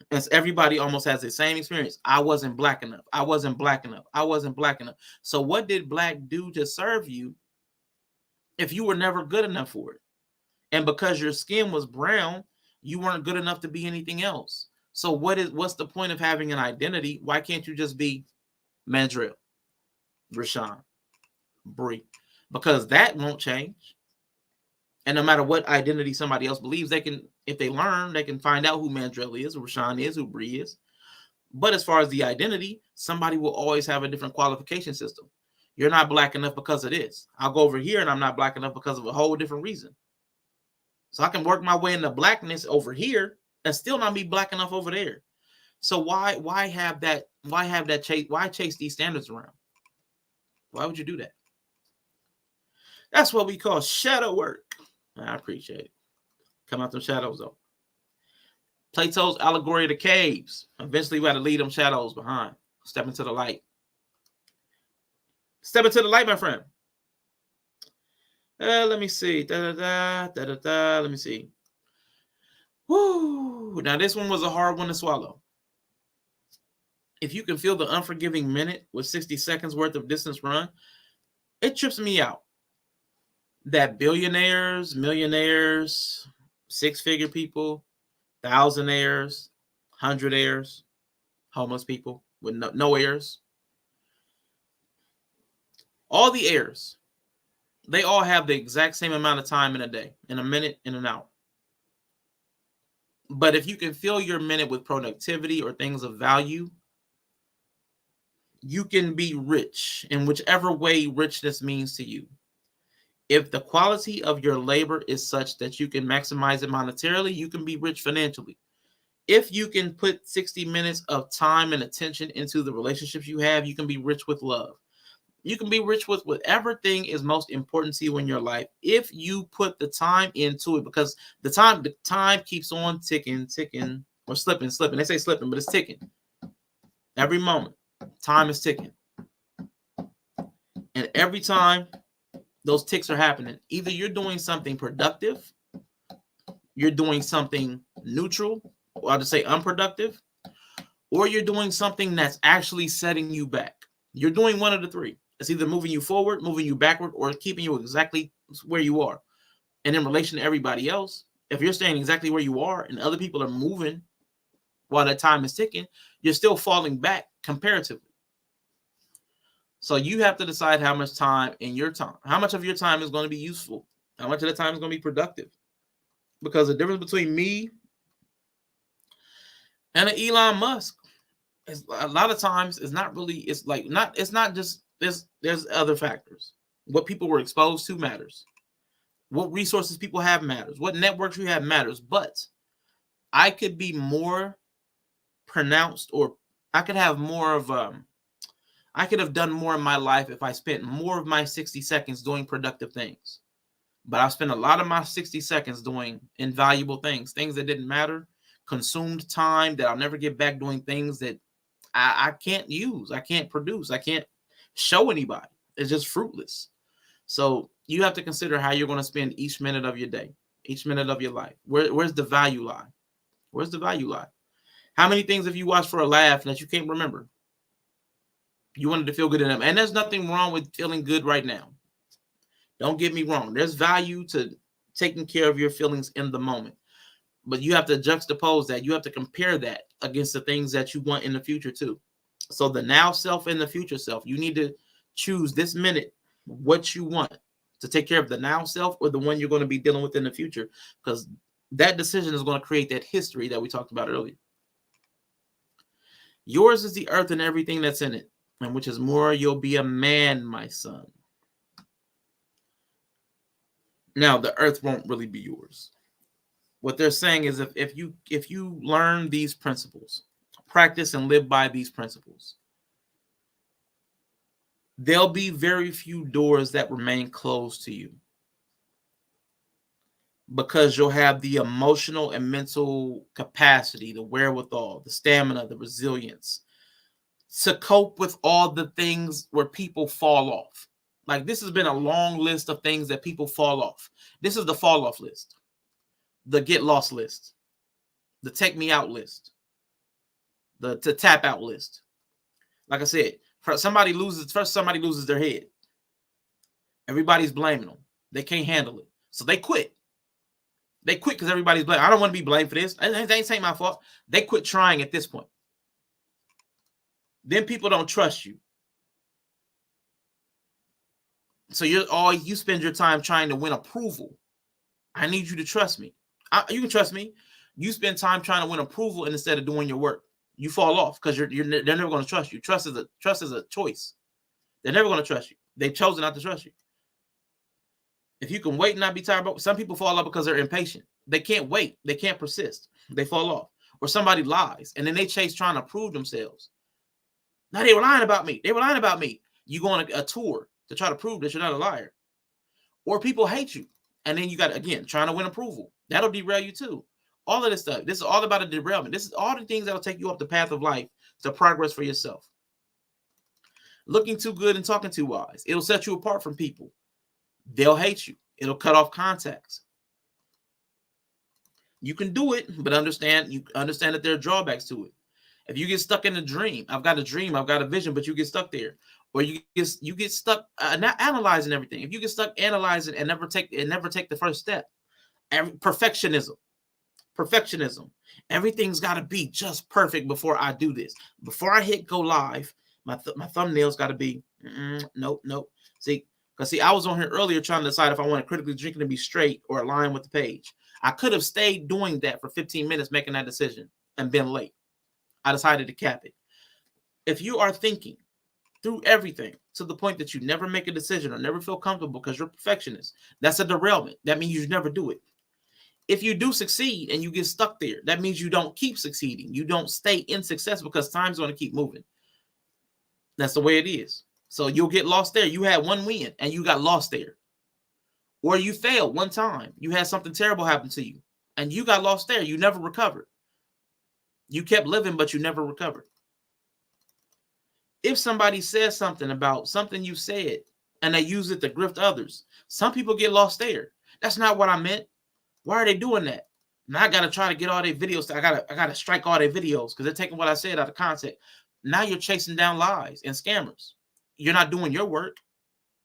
And everybody almost has the same experience. I wasn't black enough. I wasn't black enough. I wasn't black enough. So what did black do to serve you if you were never good enough for it? And because your skin was brown, you weren't good enough to be anything else. So what's the point of having an identity? Why can't you just be Mandrell, Rashawn, Bree? Because that won't change. And no matter what identity somebody else believes, they can, if they learn, they can find out who Mandrell is, who Rashawn is, who Bree is. But as far as the identity, somebody will always have a different qualification system. You're not black enough because of this. I'll go over here and I'm not black enough because of a whole different reason. So I can work my way into blackness over here and still not be black enough over there. So why chase these standards around? Why would you do that? That's what we call shadow work. I appreciate it. Come out them shadows though. Plato's allegory of the caves. Eventually we got to leave them shadows behind. Step into the light. Step into the light, my friend. Let me see. Let me see. Woo. Now this one was a hard one to swallow. If you can feel the unforgiving minute with 60 seconds worth of distance run, it trips me out that billionaires, millionaires, six-figure people, thousandaires, hundredaires, homeless people with no heirs, All the heirs, they all have the exact same amount of time in a day, in a minute, in an hour. But if you can fill your minute with productivity or things of value, you can be rich in whichever way richness means to you. If the quality of your labor is such that you can maximize it monetarily, you can be rich financially. If you can put 60 minutes of time and attention into the relationships you have, you can be rich with love. You can be rich with whatever thing is most important to you in your life if you put the time into it, because the time keeps on ticking, or slipping. They say slipping, but it's ticking. Every moment, time is ticking. And every time those ticks are happening, either you're doing something productive, you're doing something neutral, or I'll just say unproductive, or you're doing something that's actually setting you back. You're doing one of the three. It's either moving you forward, moving you backward, or keeping you exactly where you are. And in relation to everybody else, if you're staying exactly where you are and other people are moving while that time is ticking, you're still falling back comparatively. So you have to decide how much time in your time, how much of your time is going to be useful, how much of the time is going to be productive. Because the difference between me and an Elon Musk is a lot of times it's not really, it's not just, there's other factors. What people were exposed to matters. What resources people have matters. What networks you have matters. But I could be more pronounced, or I could have more of I could have done more in my life if I spent more of my 60 seconds doing productive things. But I spent a lot of my 60 seconds doing invaluable things that didn't matter, consumed time that I'll never get back doing things that I can't use, I can't produce, I can't show anybody. It's just fruitless. So you have to consider how you're going to spend each minute of your day, each minute of your life. Where's the value lie? Where's the value lie? How many things have you watched for a laugh that you can't remember? You wanted to feel good in them. And there's nothing wrong with feeling good right now. Don't get me wrong. There's value to taking care of your feelings in the moment. But you have to juxtapose that. You have to compare that against the things that you want in the future too. So the now self and the future self, you need to choose this minute what you want to take care of, the now self or the one you're going to be dealing with in the future, because that decision is going to create that history that we talked about earlier. Yours is the earth and everything that's in it, and which is more, you'll be a man, my son. Now, the earth won't really be yours. What they're saying is if you learn these principles, practice and live by these principles, there'll be very few doors that remain closed to you, because you'll have the emotional and mental capacity, the wherewithal, the stamina, the resilience to cope with all the things where people fall off. Like, this has been a long list of things that people fall off. This is the fall off list, the get lost list, the take me out list, the to tap out list. Like I said, somebody loses their head. Everybody's blaming them. They can't handle it. So they quit. They quit because everybody's blaming. I don't want to be blamed for this. It ain't my fault. They quit trying at this point. Then people don't trust you. So you spend your time trying to win approval. I need you to trust me. You can trust me. You spend time trying to win approval instead of doing your work. You fall off because they're never going to trust you. Trust is a choice. They're never going to trust you. They've chosen not to trust you. If you can wait and not be tired, some people fall off because they're impatient. They can't wait. They can't persist. They fall off. Or somebody lies and then they chase trying to prove themselves. Now they were lying about me. They were lying about me. You go on a tour to try to prove that you're not a liar. Or people hate you. And then you got, again, trying to win approval. That'll derail you too. All of this stuff. This is all about a derailment. This is all the things that'll take you off the path of life to progress for yourself. Looking too good and talking too wise. It'll set you apart from people. They'll hate you. It'll cut off contacts. You can do it, but understand that there are drawbacks to it. If you get stuck in a dream, I've got a vision, but you get stuck there. Or you get stuck not analyzing everything. If you get stuck analyzing and never take the first step, perfectionism. Everything's got to be just perfect before I do this. Before I hit go live, my thumbnail's got to be Nope. See, I was on here earlier trying to decide if I wanted critically drinking to be straight or align with the page. I could have stayed doing that for 15 minutes, making that decision, and been late. I decided to cap it. If you are thinking through everything to the point that you never make a decision or never feel comfortable because you're a perfectionist, that's a derailment. That means you never do it. If you do succeed and you get stuck there, that means you don't keep succeeding. You don't stay in success because time's going to keep moving. That's the way it is. So you'll get lost there. You had one win and you got lost there. Or you failed one time. You had something terrible happen to you and you got lost there. You never recovered. You kept living, but you never recovered. If somebody says something about something you said and they use it to grift others, some people get lost there. That's not what I meant. Why are they doing that? Now I got to try to get all their videos. I got to strike all their videos because they're taking what I said out of context. Now you're chasing down lies and scammers. You're not doing your work.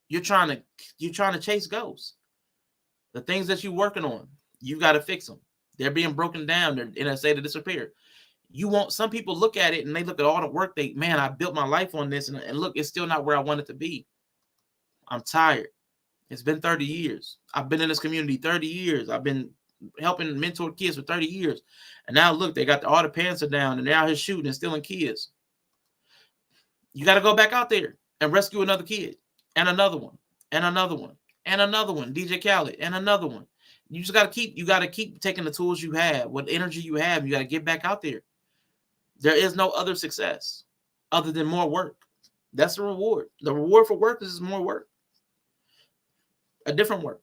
You're trying to chase ghosts. The things that you're working on, you got to fix them. They're being broken down. They're in a state of disrepair. You want some people look at it and they look at all the work I built my life on this and look, it's still not where I want it to be. I'm tired. It's been 30 years. I've been in this community 30 years. I've been helping mentor kids for 30 years. And now look, they got all the pants are down and they're out here shooting and stealing kids. You got to go back out there and rescue another kid and another one and another one and another one, DJ Khaled, and another one. You just got to keep taking the tools you have, what energy you have. You got to get back out there. There is no other success other than more work. That's the reward. The reward for work is more work. A different work.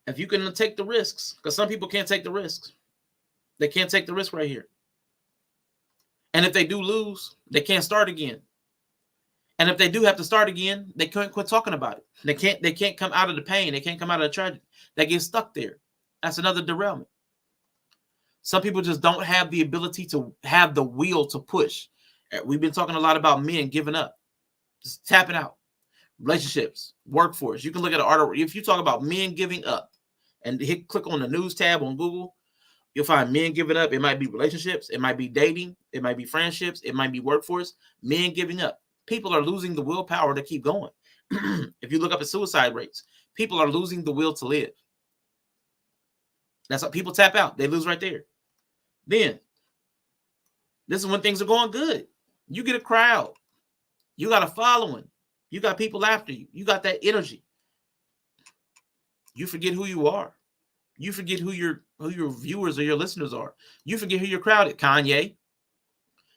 If you can take the risks, because some people can't take the risks. They can't take the risk right here. And if they do lose, they can't start again. And if they do have to start again, they can't quit talking about it. They can't come out of the pain. They can't come out of the tragedy. They get stuck there. That's another derailment. Some people just don't have the ability to have the will to push. We've been talking a lot about men giving up, just tapping out. Relationships, workforce. You can look at an article. If you talk about men giving up and click on the news tab on Google, you'll find men giving up. It might be relationships. It might be dating. It might be friendships. It might be workforce. Men giving up. People are losing the willpower to keep going. If you look up at suicide rates, people are losing the will to live. That's how people tap out. They lose right there. Then, this is when things are going good. You get a crowd. You got a following. You got people after you. You got that energy. You forget who you are. You forget who your viewers or your listeners are. You forget who your crowd is. Kanye.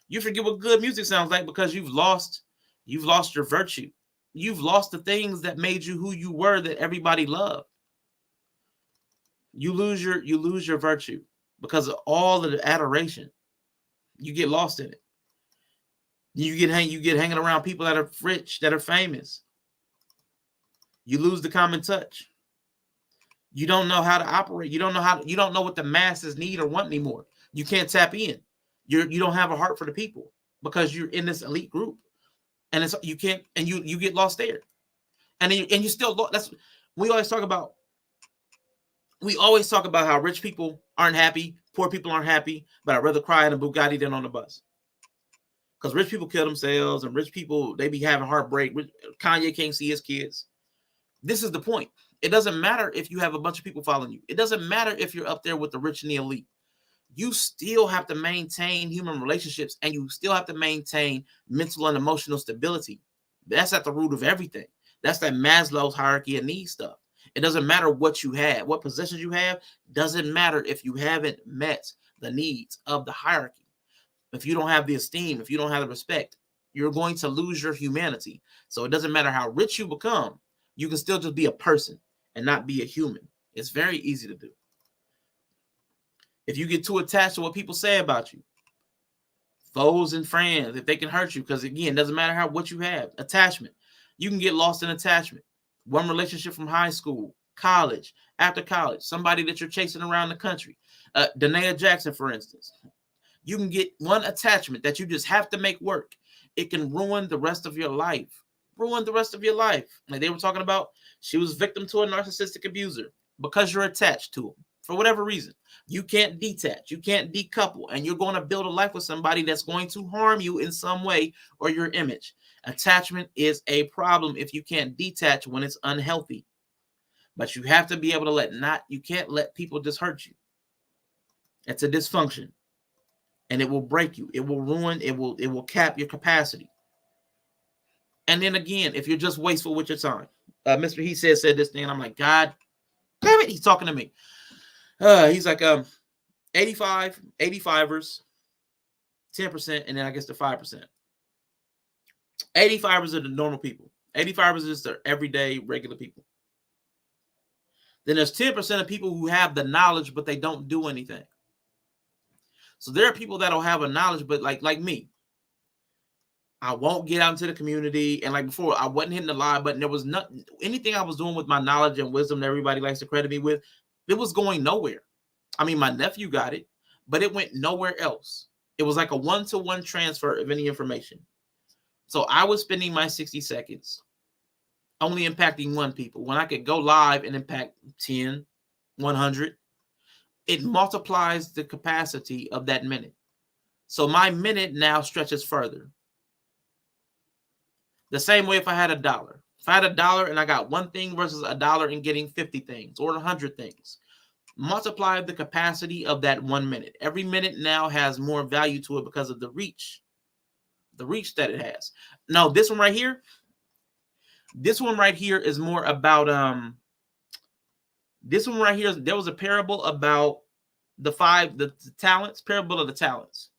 You forget what good music sounds like because you've lost your virtue. You've lost the things that made you who you were that everybody loved. You lose your virtue because of all of the adoration. You get lost in it. You get hanging around people that are rich, that are famous. You lose the common touch. You don't know how to operate. You don't know what the masses need or want anymore. You can't tap in. You don't have a heart for the people because you're in this elite group, and you get lost there, and you still lost. That's we always talk about. We always talk about how rich people aren't happy, poor people aren't happy, but I'd rather cry in a Bugatti than on the bus. Because rich people kill themselves, and rich people, they be having heartbreak. Kanye can't see his kids. This is the point. It doesn't matter if you have a bunch of people following you. It doesn't matter if you're up there with the rich and the elite. You still have to maintain human relationships, and you still have to maintain mental and emotional stability. That's at the root of everything. That's that Maslow's hierarchy of needs stuff. It doesn't matter what you have, what positions you have. Doesn't matter if you haven't met the needs of the hierarchy. If you don't have the esteem, if you don't have the respect, you're going to lose your humanity. So it doesn't matter how rich you become, you can still just be a person and not be a human. It's very easy to do. If you get too attached to what people say about you, foes and friends, if they can hurt you, because again, it doesn't matter what you have. Attachment. You can get lost in attachment. One relationship from high school, college, after college, somebody that you're chasing around the country. Danae Jackson, for instance. You can get one attachment that you just have to make work. It can ruin the rest of your life. Ruin the rest of your life. Like they were talking about, she was victim to a narcissistic abuser because you're attached to him for whatever reason. You can't detach. You can't decouple. And you're going to build a life with somebody that's going to harm you in some way or your image. Attachment is a problem if you can't detach when it's unhealthy. But you have to be able to you can't let people just hurt you. It's a dysfunction. And it will break you. It will ruin, it will cap your capacity. And then again, if you're just wasteful with your time. Mr. He said this thing, and I'm like, God damn it, he's talking to me. He's like, 85ers, 10%, and then I guess the 5%. 85ers are the normal people. 85ers is the everyday, regular people. Then there's 10% of people who have the knowledge, but they don't do anything. So there are people that'll have a knowledge, but like me, I won't get out into the community. And like before, I wasn't hitting the live button. There was nothing, anything I was doing with my knowledge and wisdom that everybody likes to credit me with, it was going nowhere. I mean, my nephew got it, but it went nowhere else. It was like a one-to-one transfer of any information. So I was spending my 60 seconds only impacting one people when I could go live and impact 10, 100. It multiplies the capacity of that minute. So my minute now stretches further. The same way if I had $1. If I had $1 and I got one thing versus $1 and getting 50 things or 100 things, multiply the capacity of that 1 minute. Every minute now has more value to it because of the reach that it has. Now, this one right here is more about, this one right here, there was a parable about the talents, parable of the talents.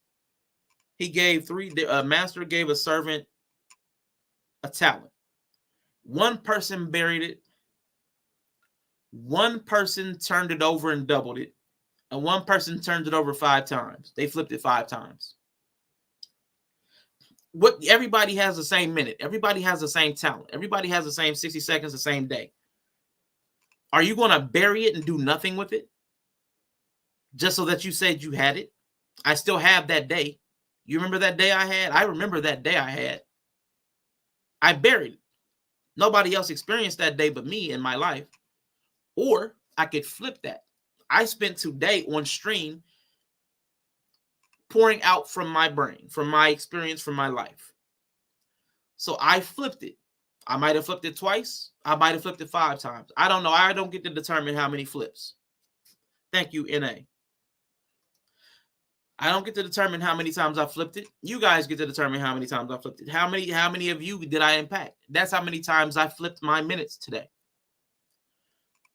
He gave the master gave a servant a talent. One person buried it. One person turned it over and doubled it. And one person turned it over 5 times. They flipped it 5 times. Everybody has the same minute. Everybody has the same talent. Everybody has the same 60 seconds, the same day. Are you going to bury it and do nothing with it? Just so that you said you had it? I still have that day. You remember that day I had? I remember that day I had. I buried it. Nobody else experienced that day but me in my life. Or I could flip that. I spent today on stream pouring out from my brain, from my experience, from my life. So I flipped it. I might have flipped it twice. I might have flipped it 5 times. I don't know. I don't get to determine how many flips. Thank you, NA. I don't get to determine how many times I flipped it. You guys get to determine how many times I flipped it. How many of you did I impact? That's how many times I flipped my minutes today.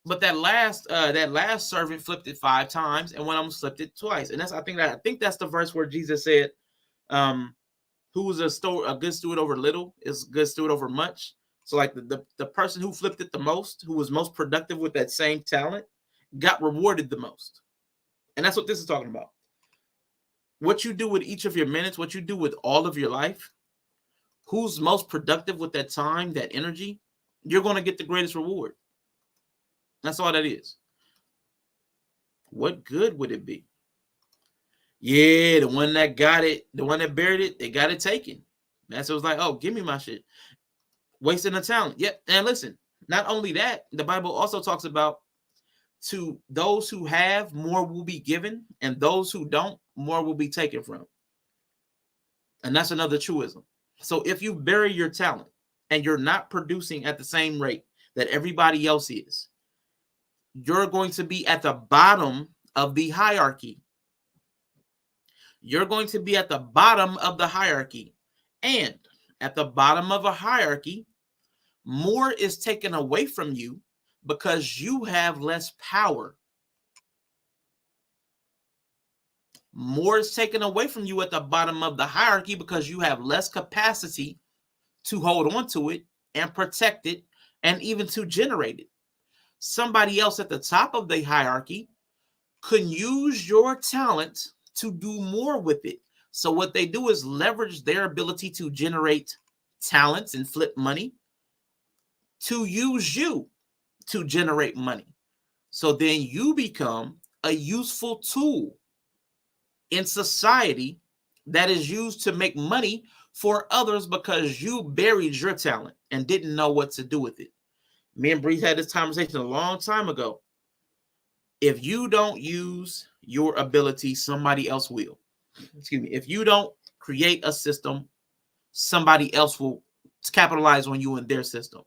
But that last servant flipped it 5 times, and one of them flipped it twice. And I think that's the verse where Jesus said, "Who was a good steward over little is a good steward over much." So like the person who flipped it the most, who was most productive with that same talent, got rewarded the most. And that's what this is talking about. What you do with each of your minutes, what you do with all of your life, who's most productive with that time, that energy, you're going to get the greatest reward. That's all that is. What good would it be? Yeah, the one that got it, the one that buried it, they got it taken. Master was like, oh, give me my shit. Wasting the talent. Yep. And listen, not only that, the Bible also talks about to those who have, more will be given, and those who don't, more will be taken from. And that's another truism. So if you bury your talent and you're not producing at the same rate that everybody else is, you're going to be at the bottom of the hierarchy. You're going to be at the bottom of the hierarchy. And at the bottom of a hierarchy, more is taken away from you because you have less power. More is taken away from you at the bottom of the hierarchy because you have less capacity to hold on to it and protect it and even to generate it. Somebody else at the top of the hierarchy could use your talent to do more with it. So what they do is leverage their ability to generate talents and flip money to use you to generate money. So then you become a useful tool in society that is used to make money for others because you buried your talent and didn't know what to do with it. Me and Bree had this conversation a long time ago. If you don't use your ability, somebody else will. Excuse me. If you don't create a system, somebody else will capitalize on you in their system.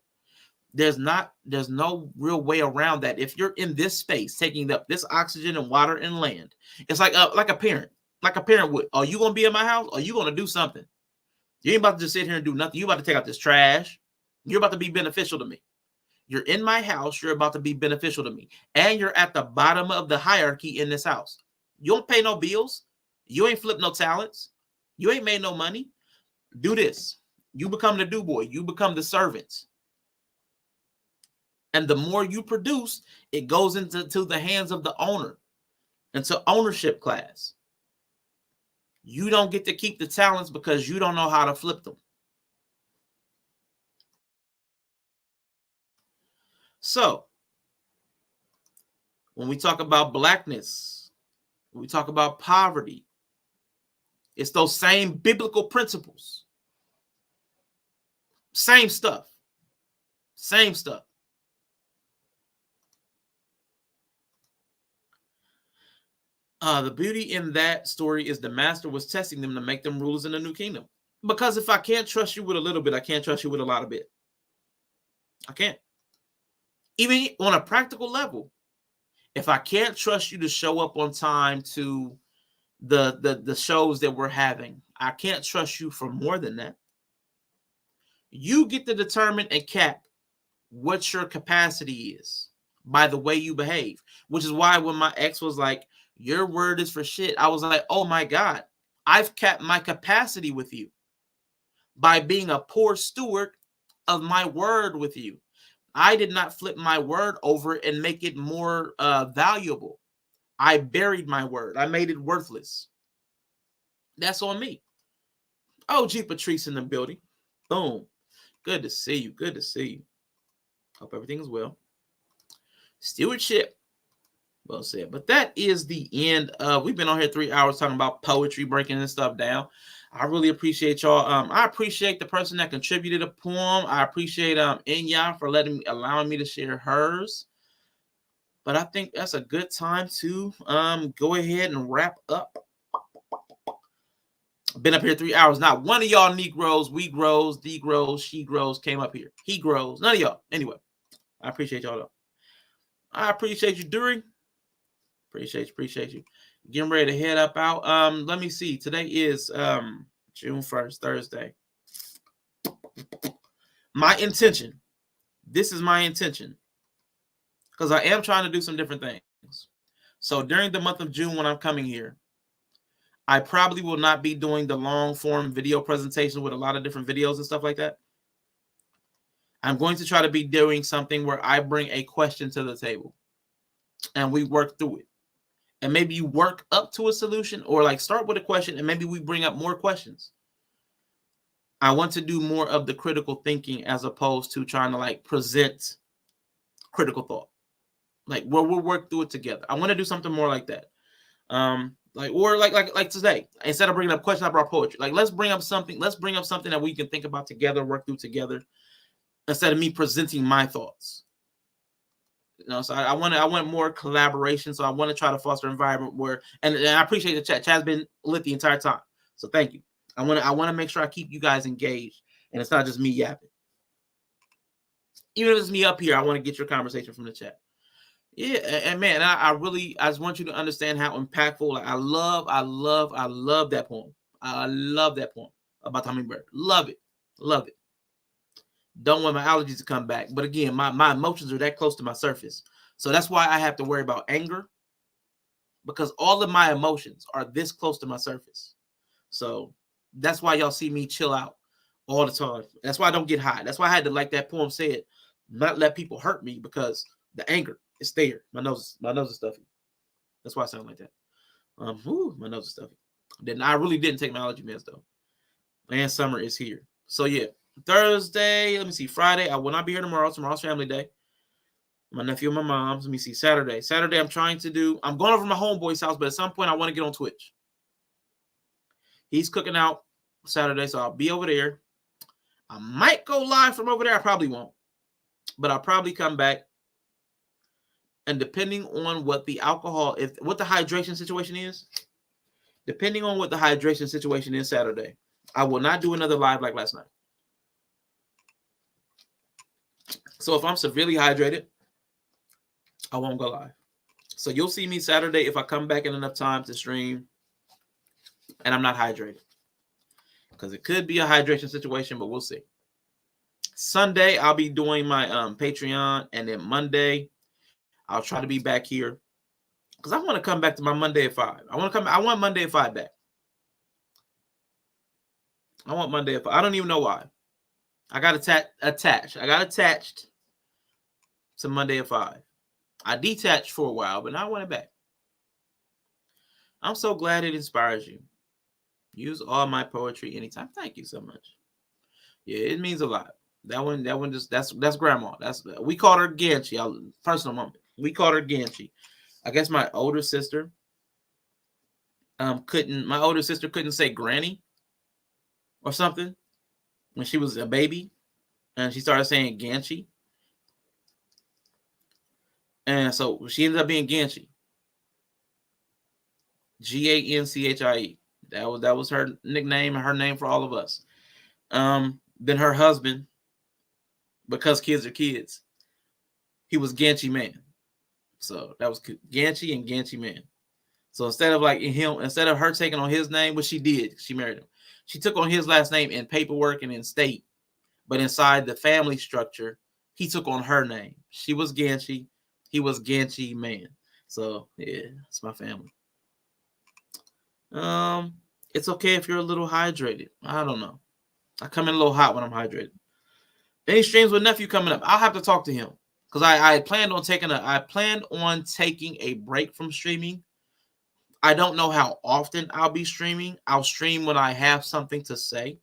There's no real way around that. If you're in this space, taking up this oxygen and water and land, it's like a parent would. Are you going to be in my house? Are you going to do something? You ain't about to just sit here and do nothing. You're about to take out this trash. You're about to be beneficial to me. You're in my house. You're about to be beneficial to me. And you're at the bottom of the hierarchy in this house. You don't pay no bills. You ain't flipped no talents. You ain't made no money. Do this. You become the do boy. You become the servant. And the more you produce, it goes into the hands of the owner, into ownership class. You don't get to keep the talents because you don't know how to flip them. So, when we talk about blackness, when we talk about poverty, it's those same biblical principles. Same stuff. Same stuff. The beauty in that story is the master was testing them to make them rulers in the new kingdom. Because if I can't trust you with a little bit, I can't trust you with a lot of bit. I can't. Even on a practical level, if I can't trust you to show up on time to the shows that we're having, I can't trust you for more than that. You get to determine and cap what your capacity is by the way you behave, which is why when my ex was like, your word is for shit, I was like, oh my God, I've capped my capacity with you by being a poor steward of my word with you. I did not flip my word over and make it more valuable. I buried my word. I made it worthless. That's on me. Oh, G Patrice in the building. Boom. Good to see you. Good to see you. Hope everything is well. Stewardship. Well said. But that is the end of, we've been on here 3 hours talking about poetry, breaking this stuff down. I really appreciate y'all. I appreciate the person that contributed a poem. I appreciate InYah for allowing me to share hers. But I think that's a good time to go ahead and wrap up. Been up here 3 hours. Not one of y'all Negroes, we grows, D grows, she grows came up here. He grows. None of y'all. Anyway, I appreciate y'all though. I appreciate you, Dury. Appreciate you. Getting ready to head up out. Let me see. Today is June 1st, Thursday. My intention. This is my intention. Because I am trying to do some different things. So during the month of June when I'm coming here, I probably will not be doing the long form video presentation with a lot of different videos and stuff like that. I'm going to try to be doing something where I bring a question to the table and we work through it. And maybe you work up to a solution or like start with a question and maybe we bring up more questions. I want to do more of the critical thinking as opposed to trying to like present critical thought. Like where we'll work through it together. I want to do something more like that. Like today, instead of bringing up questions, I brought poetry. Like let's bring up something that we can think about together, work through together, instead of me presenting my thoughts. You know, so I want more collaboration. So I want to try to foster an environment where, and I appreciate the chat. Chat's been lit the entire time. So thank you. I want to make sure I keep you guys engaged, and it's not just me yapping. Even if it's me up here, I want to get your conversation from the chat. Yeah, and man, I just want you to understand how impactful. Like, I love that poem. I love that poem about the hummingbird. Love it. Don't want my allergies to come back. But again, my emotions are that close to my surface. So that's why I have to worry about anger. Because all of my emotions are this close to my surface. So that's why y'all see me chill out all the time. That's why I don't get high. That's why I had to, like that poem said, not let people hurt me because the anger is there. My nose is stuffy. That's why I sound like that. My nose is stuffy. Then I really didn't take my allergy meds though. And summer is here. So yeah. Thursday, let me see. Friday, I will not be here tomorrow. Tomorrow's family day. My nephew and my mom's. Let me see. Saturday, I'm going over to my homeboy's house, but at some point I want to get on Twitch. He's cooking out Saturday, so I'll be over there. I might go live from over there. I probably won't, but I'll probably come back. And depending on what the what the hydration situation is, depending on what the hydration situation is Saturday, I will not do another live like last night. So if I'm severely hydrated, I won't go live. So you'll see me Saturday if I come back in enough time to stream and I'm not hydrated. Because it could be a hydration situation, but we'll see. Sunday, I'll be doing my Patreon. And then Monday, I'll try to be back here. Because I want to come back to my Monday at 5. I want Monday at 5 back. I want Monday at 5. I don't even know why. I got attached. I got attached to Monday at 5. I detached for a while, but now I want it back. I'm so glad it inspires you. Use all my poetry anytime. Thank you so much. Yeah, it means a lot. That one just that's grandma. We called her Ganchi. Personal moment. We called her Ganchi. I guess my older sister couldn't say granny or something when she was a baby, and she started saying Ganchi. And so she ended up being Ganchi. Ganchie. That was her nickname and her name for all of us. Then her husband, because kids are kids, he was Ganchi Man. So that was Ganchi and Ganchi Man. So instead of her taking on his name, which she did, she married him. She took on his last name in paperwork and in state, but inside the family structure, he took on her name. She was Ganchi. He was Ganchi Man. So yeah, it's my family. It's okay if you're a little hydrated. I don't know. I come in a little hot when I'm hydrated. Any streams with nephew coming up? I'll have to talk to him because I planned on taking a break from streaming. I don't know how often I'll be streaming. I'll stream when I have something to say.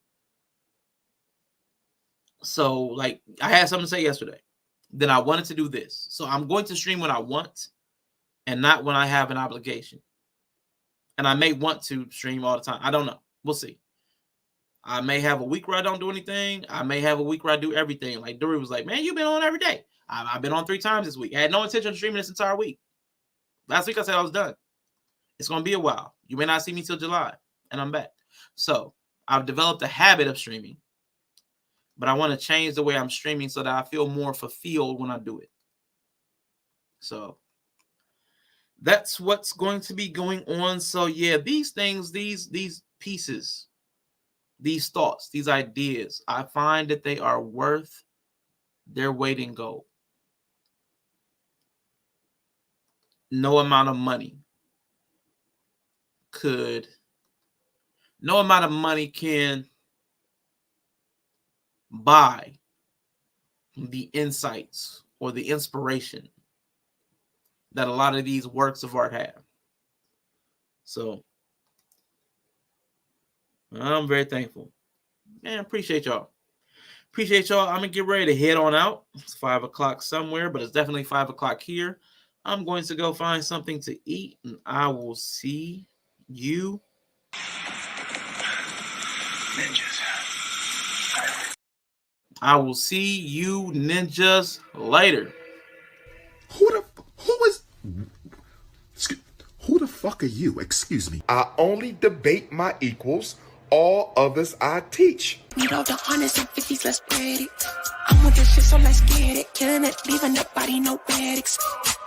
So, like, I had something to say yesterday. Then I wanted to do this. So I'm going to stream when I want and not when I have an obligation. And I may want to stream all the time. I don't know. We'll see. I may have a week where I don't do anything. I may have a week where I do everything. Like Dury was like, man, you've been on every day. I've been on 3 times this week. I had no intention of streaming this entire week. Last week I said I was done. It's going to be a while. You may not see me till July. And I'm back. So I've developed a habit of streaming. But I want to change the way I'm streaming so that I feel more fulfilled when I do it. So that's what's going to be going on. So yeah, these things, these pieces, these thoughts, these ideas, I find that they are worth their weight in gold. No amount of money can buy the insights or the inspiration that a lot of these works of art have. So I'm very thankful. Man, appreciate y'all. I'm gonna get ready to head on out. It's 5 o'clock somewhere, but it's definitely 5 o'clock here. I'm going to go find something to eat, and I will see you ninjas. I will see you ninjas later. Who the fuck are you? Excuse me. I only debate my equals. All others I teach. Need all the hundreds and 50s, let's spread it. I'm with this shit, so let's get it. Killing it, leaving the body, no medics.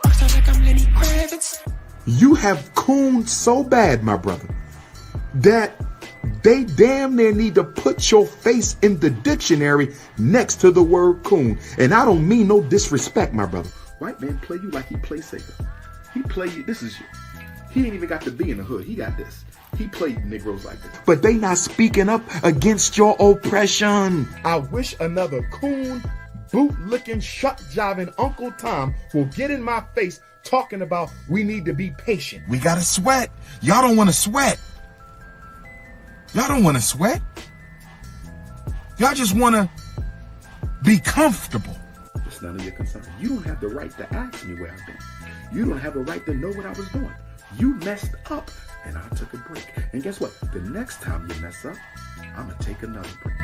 Box out like I'm Lenny Kravitz. You have cooned so bad, my brother, that they damn near need to put your face in the dictionary next to the word coon. And I don't mean no disrespect, my brother. White man play you like he play Sega. He play you, this is you. He ain't even got to be in the hood. He got this. He played Negroes like this. But they not speaking up against your oppression. I wish another coon, boot-licking, shut-jiving Uncle Tom will get in my face talking about we need to be patient. We gotta sweat. Y'all don't want to sweat. Y'all don't want to sweat. Y'all just want to be comfortable. It's none of your concern. You don't have the right to ask me where I've been. You don't have the right to know what I was doing. You messed up, and I took a break. And guess what? The next time you mess up, I'm going to take another break.